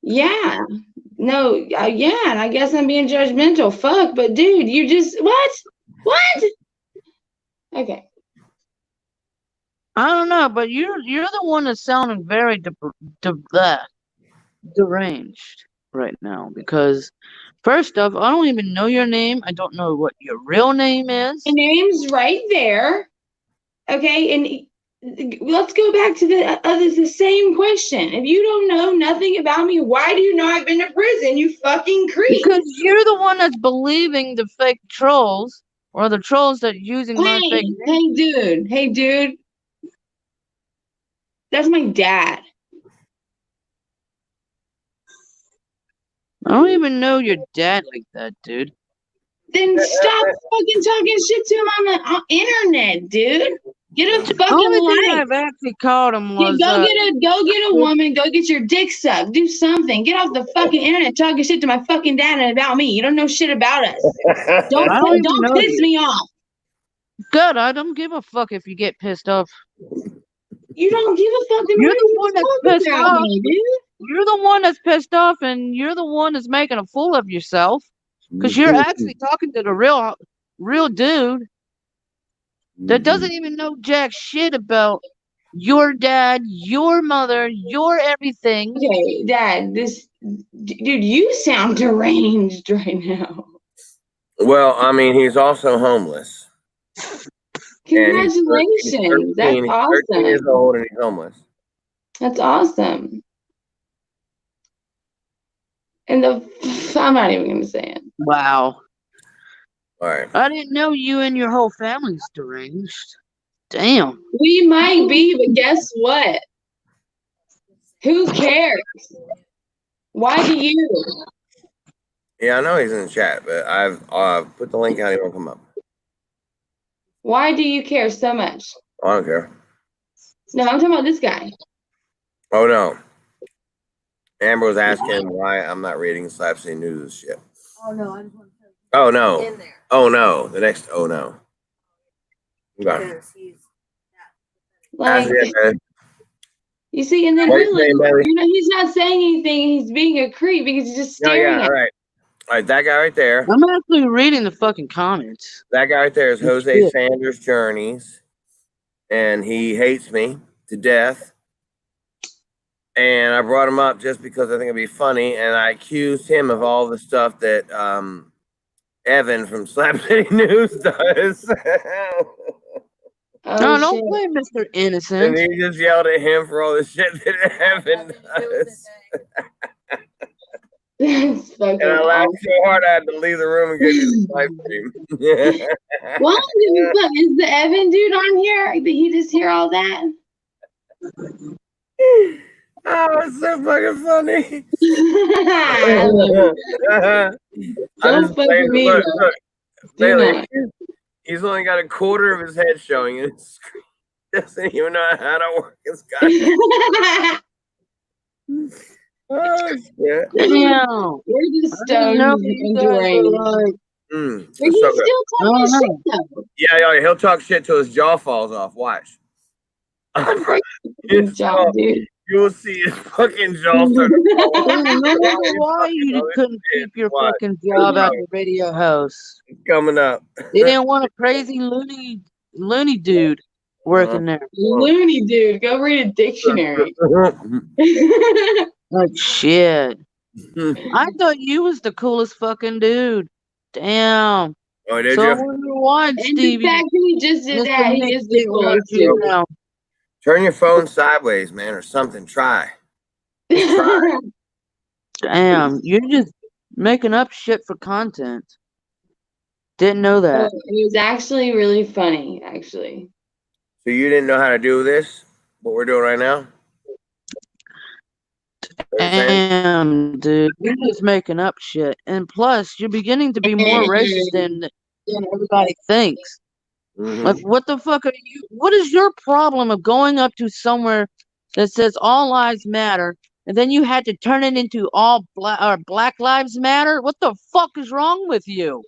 Speaker 5: Yeah. No, yeah, and I guess I'm being judgmental. Fuck, but dude, you just, what? What? Okay.
Speaker 6: I don't know, but you're the one that's sounding very deranged right now. Because first off, I don't even know your name. I don't know what your real name is.
Speaker 5: My name's right there. Okay, and let's go back to the same question. If you don't know nothing about me, why do you know I've been to prison? You fucking creep.
Speaker 6: Because you're the one that's believing the fake trolls, or the trolls that are using my fake name.
Speaker 5: Hey, dude. That's my dad.
Speaker 6: I don't even know your dad like that, dude.
Speaker 5: Then stop fucking talking shit to him on the internet, dude. Get a
Speaker 6: The
Speaker 5: fucking
Speaker 6: only thing
Speaker 5: life.
Speaker 6: I've actually called him
Speaker 5: Yeah,
Speaker 6: was
Speaker 5: go get a woman, go get your dick sucked, do something. Get off the fucking internet talking shit to my fucking dad and about me. You don't know shit about us. Don't
Speaker 6: I don't even know
Speaker 5: piss
Speaker 6: you.
Speaker 5: me off.
Speaker 6: Good, I don't give a fuck if you get pissed off.
Speaker 5: You don't give a fuck. Then
Speaker 6: You're
Speaker 5: why
Speaker 6: the
Speaker 5: do
Speaker 6: one
Speaker 5: you
Speaker 6: that's
Speaker 5: talk
Speaker 6: pissed
Speaker 5: about
Speaker 6: off.
Speaker 5: me, dude?
Speaker 6: You're the one that's pissed off, and you're the one that's making a fool of yourself. Because you're actually talking to the real dude that doesn't even know jack shit about your dad, your mother, your everything.
Speaker 5: Okay, Dad, dude, you sound deranged right now.
Speaker 1: Well, I mean, he's also homeless.
Speaker 5: Congratulations. That's
Speaker 1: He's 13 years
Speaker 5: awesome.
Speaker 1: old and he's homeless.
Speaker 5: That's awesome. And I'm not even gonna say it.
Speaker 6: Wow.
Speaker 1: All right.
Speaker 6: I didn't know you and your whole family's deranged. Damn.
Speaker 5: We might be, but guess what? Who cares? Why do you?
Speaker 1: Yeah, I know he's in the chat, but I've put the link out. He won't come up.
Speaker 5: Why do you care so much?
Speaker 1: I don't care.
Speaker 5: No, I'm talking about this guy.
Speaker 1: Oh no. Amber was asking why I'm not reading Slapsy News shit.
Speaker 3: Oh no, I just want to
Speaker 1: Oh no.
Speaker 3: in there.
Speaker 1: Oh no. The next oh no. Okay.
Speaker 3: Because he's
Speaker 5: Like,
Speaker 1: That's it,
Speaker 5: you see, and then
Speaker 1: What are you
Speaker 5: really,
Speaker 1: saying, Bailey?
Speaker 5: you know, he's not saying anything. He's being a creep because he's just
Speaker 1: Oh
Speaker 5: staring
Speaker 1: yeah,
Speaker 5: at
Speaker 1: all right. All right, that guy right there.
Speaker 6: I'm actually reading the fucking comments.
Speaker 1: That guy right there is Jose
Speaker 6: Shit.
Speaker 1: Sanders Journeys. And he hates me to death. And I brought him up just because I think it'd be funny. And I accused him of all the stuff that Evan from Slap City News does.
Speaker 5: Oh,
Speaker 6: No, don't
Speaker 5: shit.
Speaker 6: play Mr.
Speaker 1: And
Speaker 6: Innocent.
Speaker 1: he just yelled at him for all the shit that Evan does.
Speaker 5: That's fucking
Speaker 1: And I laughed
Speaker 5: awesome.
Speaker 1: so hard I had to leave the room and go to the live stream.
Speaker 5: What? Is the Evan dude on here? Did he just hear all that?
Speaker 1: Oh, it's so fucking funny.
Speaker 5: I love it. Don't fuck with me,
Speaker 1: Look,
Speaker 5: though. Do
Speaker 1: Bailey,
Speaker 5: not.
Speaker 1: he's only got a quarter of his head showing, and he doesn't even know how to work his guy. Oh shit!
Speaker 6: Damn.
Speaker 5: We're just
Speaker 6: I didn't know
Speaker 5: stoned
Speaker 6: you
Speaker 5: and
Speaker 6: guys were
Speaker 5: deranged.
Speaker 6: like,
Speaker 1: It's
Speaker 5: But he's
Speaker 1: so good.
Speaker 5: still talking shit, though.
Speaker 1: Yeah, he'll talk shit till his jaw falls off. Watch.
Speaker 5: Good job, dude.
Speaker 1: You will see his fucking jaw start.
Speaker 6: Remember why you couldn't keep your
Speaker 1: Why?
Speaker 6: fucking job as a radio host?
Speaker 1: Coming up.
Speaker 6: They didn't want a crazy loony dude working there.
Speaker 5: Loony dude, go read a dictionary.
Speaker 6: Like shit. I thought you was the coolest fucking dude. Damn.
Speaker 1: Oh, did
Speaker 6: So I
Speaker 1: you?
Speaker 6: wonder why
Speaker 5: And the
Speaker 6: Stevie.
Speaker 5: fact that he just did
Speaker 6: Mr.
Speaker 5: that, he
Speaker 6: Nick
Speaker 5: is the
Speaker 6: didn't like
Speaker 5: coolest
Speaker 6: you
Speaker 5: dude.
Speaker 6: now.
Speaker 1: Turn your phone sideways, man, or something. Try.
Speaker 6: Damn, you're just making up shit for content. Didn't know
Speaker 5: Oh,
Speaker 6: that.
Speaker 5: it was actually really funny, actually.
Speaker 1: So you didn't know how to do this? What we're doing right now?
Speaker 6: Damn, dude, you're just making up shit. And plus, you're beginning to be more racist than everybody thinks.
Speaker 1: Mhm.
Speaker 6: Like, what the fuck are you? What is your problem of going up to somewhere that says all lives matter, and then you had to turn it into all Black Lives Matter? What the fuck is wrong with you?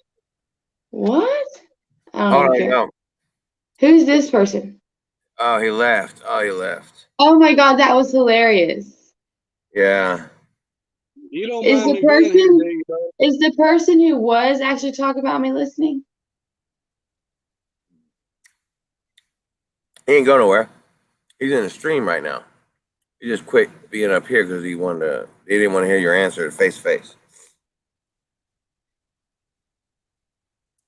Speaker 5: What? I
Speaker 1: Hold
Speaker 5: don't
Speaker 1: on,
Speaker 5: care.
Speaker 1: no.
Speaker 5: Who's this person?
Speaker 1: Oh, he left. Oh, he left.
Speaker 5: Oh my god, that was hilarious.
Speaker 1: Yeah.
Speaker 4: You don't
Speaker 5: Is
Speaker 4: mind
Speaker 5: the
Speaker 4: me being here,
Speaker 5: person
Speaker 4: do you, bud?
Speaker 5: is the person who was actually talking about me listening?
Speaker 1: He ain't go nowhere. He's in the stream right now. He just quit being up here because he didn't want to hear your answer face to face.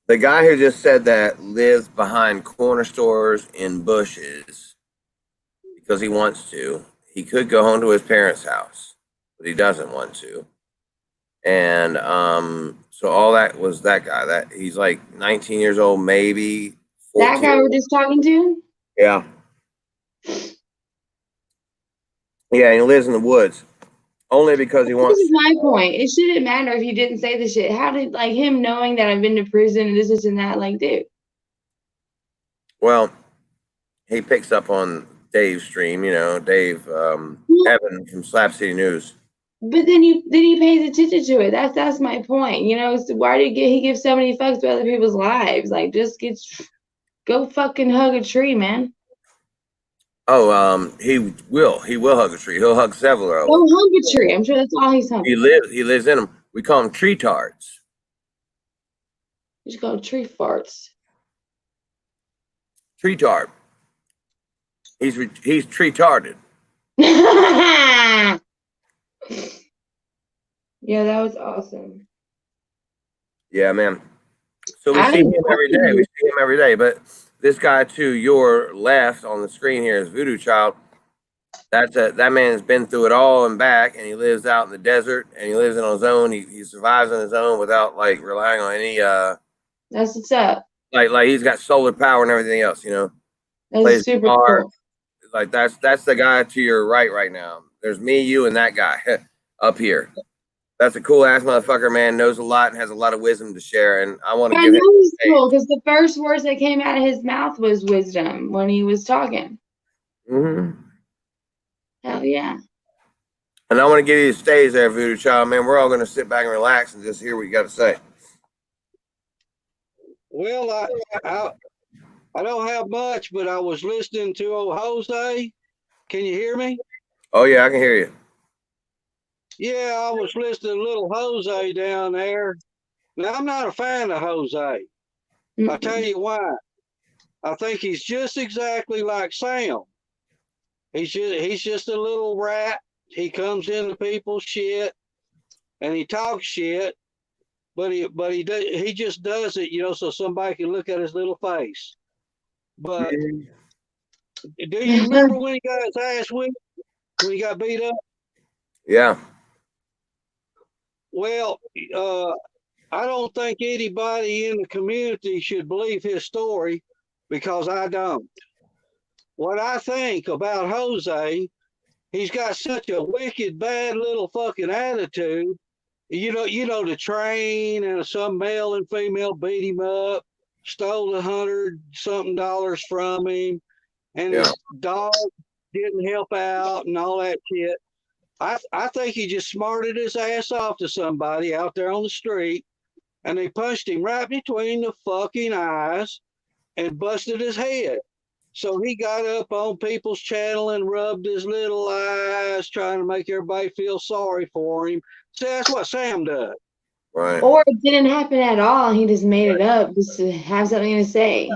Speaker 1: The guy who just said that lives behind corner stores in bushes because he wants to. He could go home to his parents' house, but he doesn't want to. And so all that was that guy. That he's like 19 years old, maybe 14.
Speaker 5: That guy we're just talking to?
Speaker 1: Yeah. Yeah, and he lives in the woods. Only because he
Speaker 5: This
Speaker 1: wants
Speaker 5: is my point. It shouldn't matter if you didn't say the shit. How did like him knowing that I've been to prison and this and that, like, dude?
Speaker 1: Well, he picks up on Dave's stream, Dave Evan from Slap City News.
Speaker 5: But then he pays attention to it. That's my point. So why do he give so many fucks about other people's lives? Like, just go fucking hug a tree, man.
Speaker 1: Oh, he will hug a tree. He'll hug several of
Speaker 5: Go
Speaker 1: them.
Speaker 5: hug a tree. I'm sure that's all he's hugging.
Speaker 1: He lives in them. We call them tree tards.
Speaker 5: You just call tree farts.
Speaker 1: Tree tard. He's tree tarded.
Speaker 5: Yeah, that was awesome.
Speaker 1: Yeah, man. So we
Speaker 5: I
Speaker 1: see him
Speaker 5: didn't
Speaker 1: every day. We see him every day. But this guy to your left on the screen here is Voodoo Child. That man's been through it all and back, and he lives out in the desert, and he lives on his own. He survives on his own without like relying on any
Speaker 5: That's what's up.
Speaker 1: like he's got solar power and everything else,
Speaker 5: That's
Speaker 1: plays
Speaker 5: super
Speaker 1: guitar.
Speaker 5: cool.
Speaker 1: Like that's the guy to your right now. There's me, you, and that guy up here. That's a cool ass motherfucker, man. Knows a lot and has a lot of wisdom to share. And I want to
Speaker 5: I
Speaker 1: give
Speaker 5: know
Speaker 1: him.
Speaker 5: he's cool because the first words that came out of his mouth was wisdom when he was talking.
Speaker 1: Mm-hmm.
Speaker 5: Hell yeah.
Speaker 1: And I want to give you the stage there, Voodoo Child, man. We're all going to sit back and relax and just hear what you got to say.
Speaker 4: Well, I don't have much, but I was listening to old Jose. Can you hear me?
Speaker 1: Oh yeah, I can hear you.
Speaker 4: Yeah, I was listening to little Jose down there. Now, I'm not a fan of Jose. I'll tell you why. I think he's just exactly like Sam. He's just a little rat. He comes into people's shit and he talks shit, but he just does it, so somebody can look at his little face. But do you remember when he got his ass whipped? When he got beat up?
Speaker 1: Yeah.
Speaker 4: Well, I don't think anybody in the community should believe his story because I don't. What I think about Jose, he's got such a wicked, bad little fucking attitude. The train and some male and female beat him up, stole $100-something from him, and his dog didn't help out and all that shit. I think he just smarted his ass off to somebody out there on the street, and they punched him right between the fucking eyes and busted his head. So he got up on people's channel and rubbed his little eyes, trying to make everybody feel sorry for him. See, that's what Sam does.
Speaker 1: Right.
Speaker 5: Or it didn't happen at all. He just made it up just to have something to say.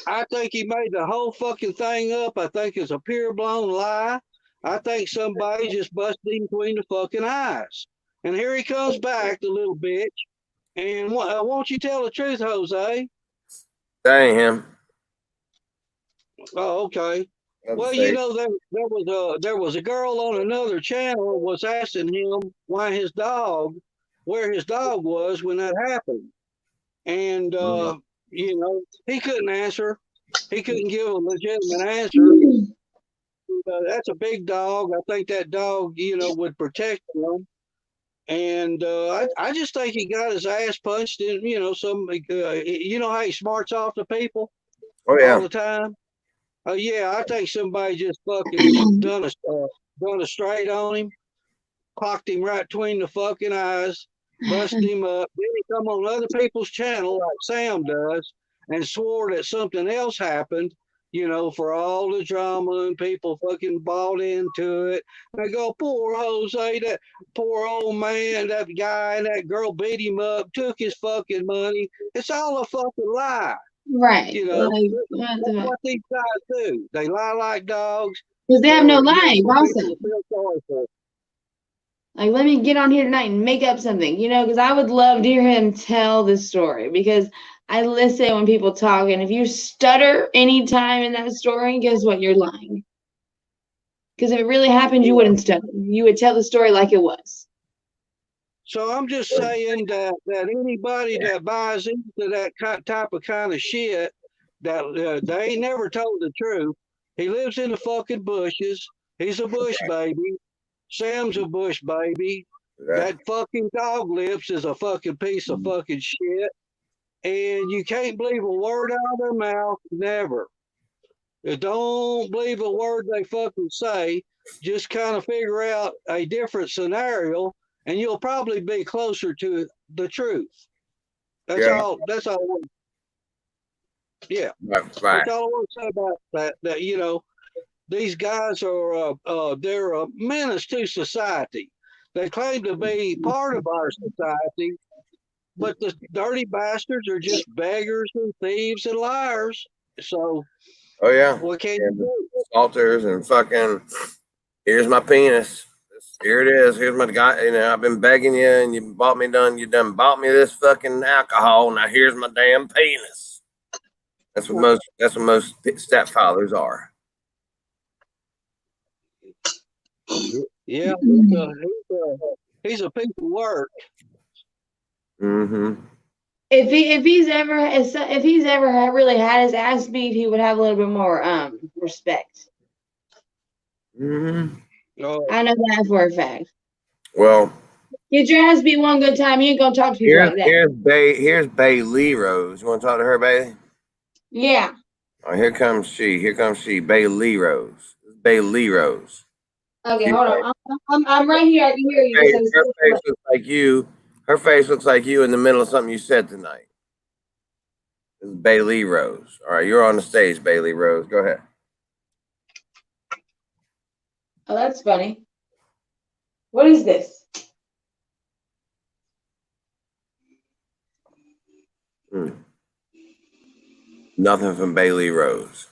Speaker 4: I think he made the whole fucking thing up. I think it's a pure blown lie. I think somebody just busted him between the fucking eyes. And here he comes back, the little bitch. And won't you tell the truth, Jose?
Speaker 1: That ain't him.
Speaker 4: Oh, okay. Well, you know, there was a girl on another channel was asking him where his dog was when that happened, and you know, he couldn't answer. He couldn't give a legitimate answer. That's a big dog. I think that dog, you know, would protect him. And I just think he got his ass punched in. You know, you know how he smarts off the people
Speaker 1: Oh yeah.
Speaker 4: all the time. Oh yeah, I think somebody just fucking done a straight on him, clocked him right between the fucking eyes, busted him up. Then he come on other people's channel like Sam does and swore that something else happened, you know, for all the drama and people fucking bought into it. They go, poor Jose, that poor old man, that guy and that girl beat him up, took his fucking money. It's all a fucking lie.
Speaker 5: Right.
Speaker 4: You know,
Speaker 5: Like,
Speaker 4: that's what these guys do. They lie like dogs.
Speaker 5: because they have no
Speaker 4: You know,
Speaker 5: life
Speaker 4: for
Speaker 5: also.
Speaker 4: people to feel sorry for.
Speaker 5: Like, let me get on here tonight and make up something, you know, because I would love to hear him tell this story because I listen when people talk, and if you stutter anytime in that story, guess what? You're lying. Because if it really happened, you wouldn't stutter. You would tell the story like it was.
Speaker 4: So I'm just saying that anybody that buys into that type of kind of shit, that they ain't never told the truth. He lives in the fucking bushes. He's a bush baby. Sam's a bush baby. That fucking dog lips is a fucking piece of fucking shit. And you can't believe a word out of their mouth, never. Don't believe a word they fucking say. Just kind of figure out a different scenario, and you'll probably be closer to the truth. That's all. That's all. Yeah.
Speaker 1: Right.
Speaker 4: That's all I want to say about that. That, you know, these guys are they're a menace to society. They claim to be part of our society, but the dirty bastards are just beggars and thieves and liars. So,
Speaker 1: Oh yeah.
Speaker 4: what can you do?
Speaker 1: Salters and fucking. Here's my penis. Here it is. Here's my guy. You know, I've been begging you, and you bought me done. You done bought me this fucking alcohol. Now here's my damn penis. That's what most. That's what most stepfathers are.
Speaker 4: Yeah, he's a piece of work.
Speaker 1: Mm-hmm.
Speaker 5: If he's ever really had his ass beat, he would have a little bit more respect.
Speaker 1: Mm-hmm.
Speaker 5: I know that for a fact.
Speaker 1: Well,
Speaker 5: Get your ass beat one good time, you ain't gonna talk to people like that.
Speaker 1: Here's Bailey Rose. You want to talk to her, Bailey?
Speaker 5: Yeah.
Speaker 1: Oh, here comes she. Here comes she. Bailey Rose. Bailey Rose.
Speaker 5: Okay, hold on. I'm right here. I can hear you.
Speaker 1: Her face looks like you. Her face looks like you in the middle of something you said tonight. This is Bailey Rose. All right, you're on the stage, Bailey Rose. Go ahead.
Speaker 5: Oh, that's funny. What is this?
Speaker 1: Nothing from Bailey Rose.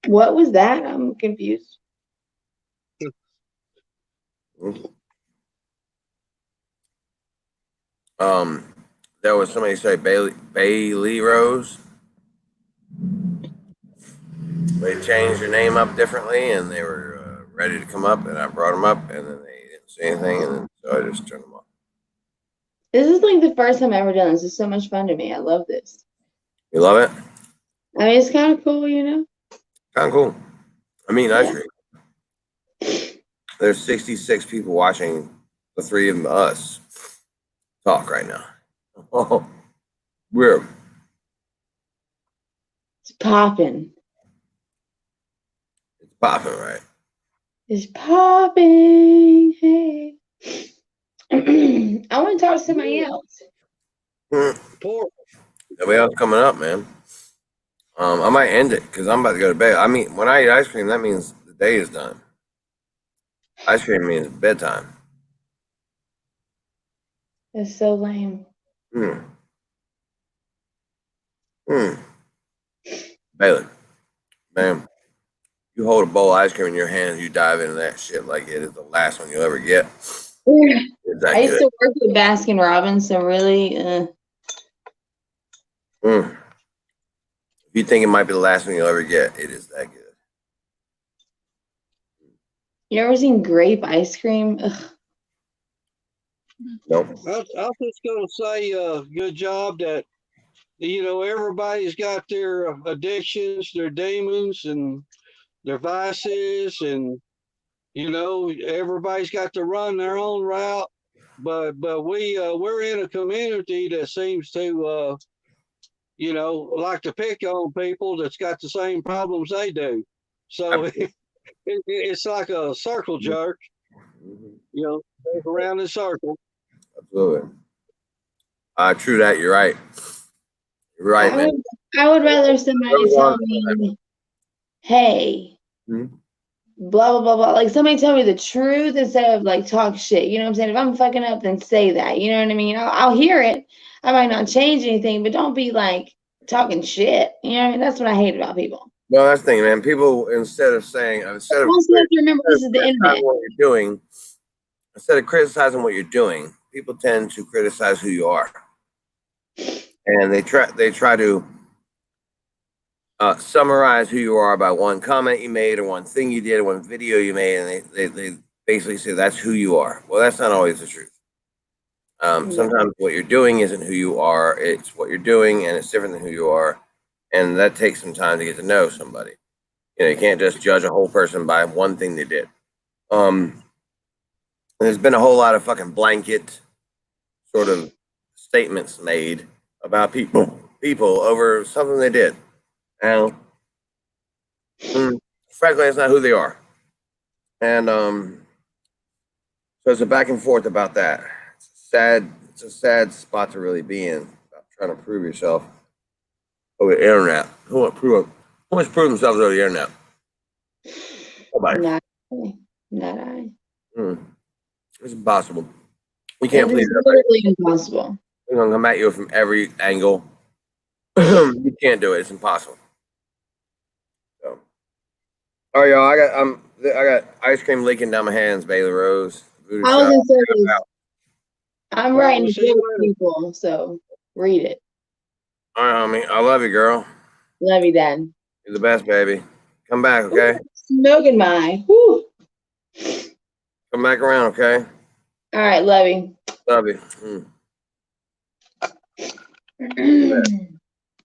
Speaker 5: What was that? I'm confused.
Speaker 1: There was somebody say Bailey Rose. They changed their name up differently, and they were ready to come up, and I brought them up, and then they didn't say anything, and then so I just turned them off.
Speaker 5: This is like the first time I've ever done this. It's so much fun to me. I love this.
Speaker 1: You love it?
Speaker 5: I mean, it's kind of cool, you know?
Speaker 1: Kind of cool. I mean,
Speaker 5: Yeah.
Speaker 1: There's 66 people watching the three of us talk right now. Oh, weird.
Speaker 5: It's popping.
Speaker 1: It's popping, right?
Speaker 5: It's popping. Hey. I want to talk to somebody else.
Speaker 4: Poor.
Speaker 1: Nobody else coming up, man. I might end it because I'm about to go to bed. I mean, when I eat ice cream, that means the day is done. Ice cream means bedtime.
Speaker 5: That's so lame.
Speaker 1: Hmm. Bailey, man, you hold a bowl of ice cream in your hand, you dive into that shit like it is the last one you'll ever get. It's that
Speaker 5: I used
Speaker 1: good.
Speaker 5: to work at Baskin Robbins, so really,
Speaker 1: If you think it might be the last one you'll ever get, it is that good.
Speaker 5: you ever seen grape ice cream? Ugh.
Speaker 1: Nope.
Speaker 4: I was just gonna say, good job that everybody's got their addictions, their demons, and their vices, and everybody's got to run their own route. But we're in a community that seems to like to pick on people that's got the same problems they do. So it's like a circle jerk, goes around in circle.
Speaker 1: Absolutely. True that. You're right. You're right, man.
Speaker 5: I would rather somebody tell me, hey,
Speaker 1: Hmm?
Speaker 5: blah, blah, blah, blah. Like somebody tell me the truth instead of like talk shit. You know what I'm saying? If I'm fucking up, then say that. You know what I mean? I'll hear it. I might not change anything, but don't be like talking shit. You know what I mean? That's what I hate about people.
Speaker 1: Well, that's the thing, man. People, instead of
Speaker 5: Also, you have to remember this is the internet.
Speaker 1: what you're doing, instead of criticizing what you're doing, people tend to criticize who you are, and they try to summarize who you are by one comment you made, or one thing you did, or one video you made, and they basically say that's who you are. Well, that's not always the truth. Sometimes what you're doing isn't who you are; it's what you're doing, and it's different than who you are, and that takes some time to get to know somebody. You can't just judge a whole person by one thing they did. There's been a whole lot of fucking blanket sort of statements made about people over something they did. And frankly, it's not who they are. And so it's a back and forth about that. It's a sad spot to really be in, about trying to prove yourself over the internet. Who wants to prove themselves over the internet? Nobody.
Speaker 5: Not I.
Speaker 1: It's impossible. You can't please
Speaker 5: everybody. Literally impossible.
Speaker 1: They're gonna come at you from every angle. You can't do it. It's impossible. So, all right, y'all. I got ice cream leaking down my hands. Bailey Rose.
Speaker 5: I was gonna say this. I'm writing to people, so read it.
Speaker 1: All right, homie. I love you, girl.
Speaker 5: Love you, Dad.
Speaker 1: You're the best, baby. Come back, okay?
Speaker 5: Smoking my. Whew.
Speaker 1: Come back around, okay?
Speaker 5: All right, love you.
Speaker 1: Love you.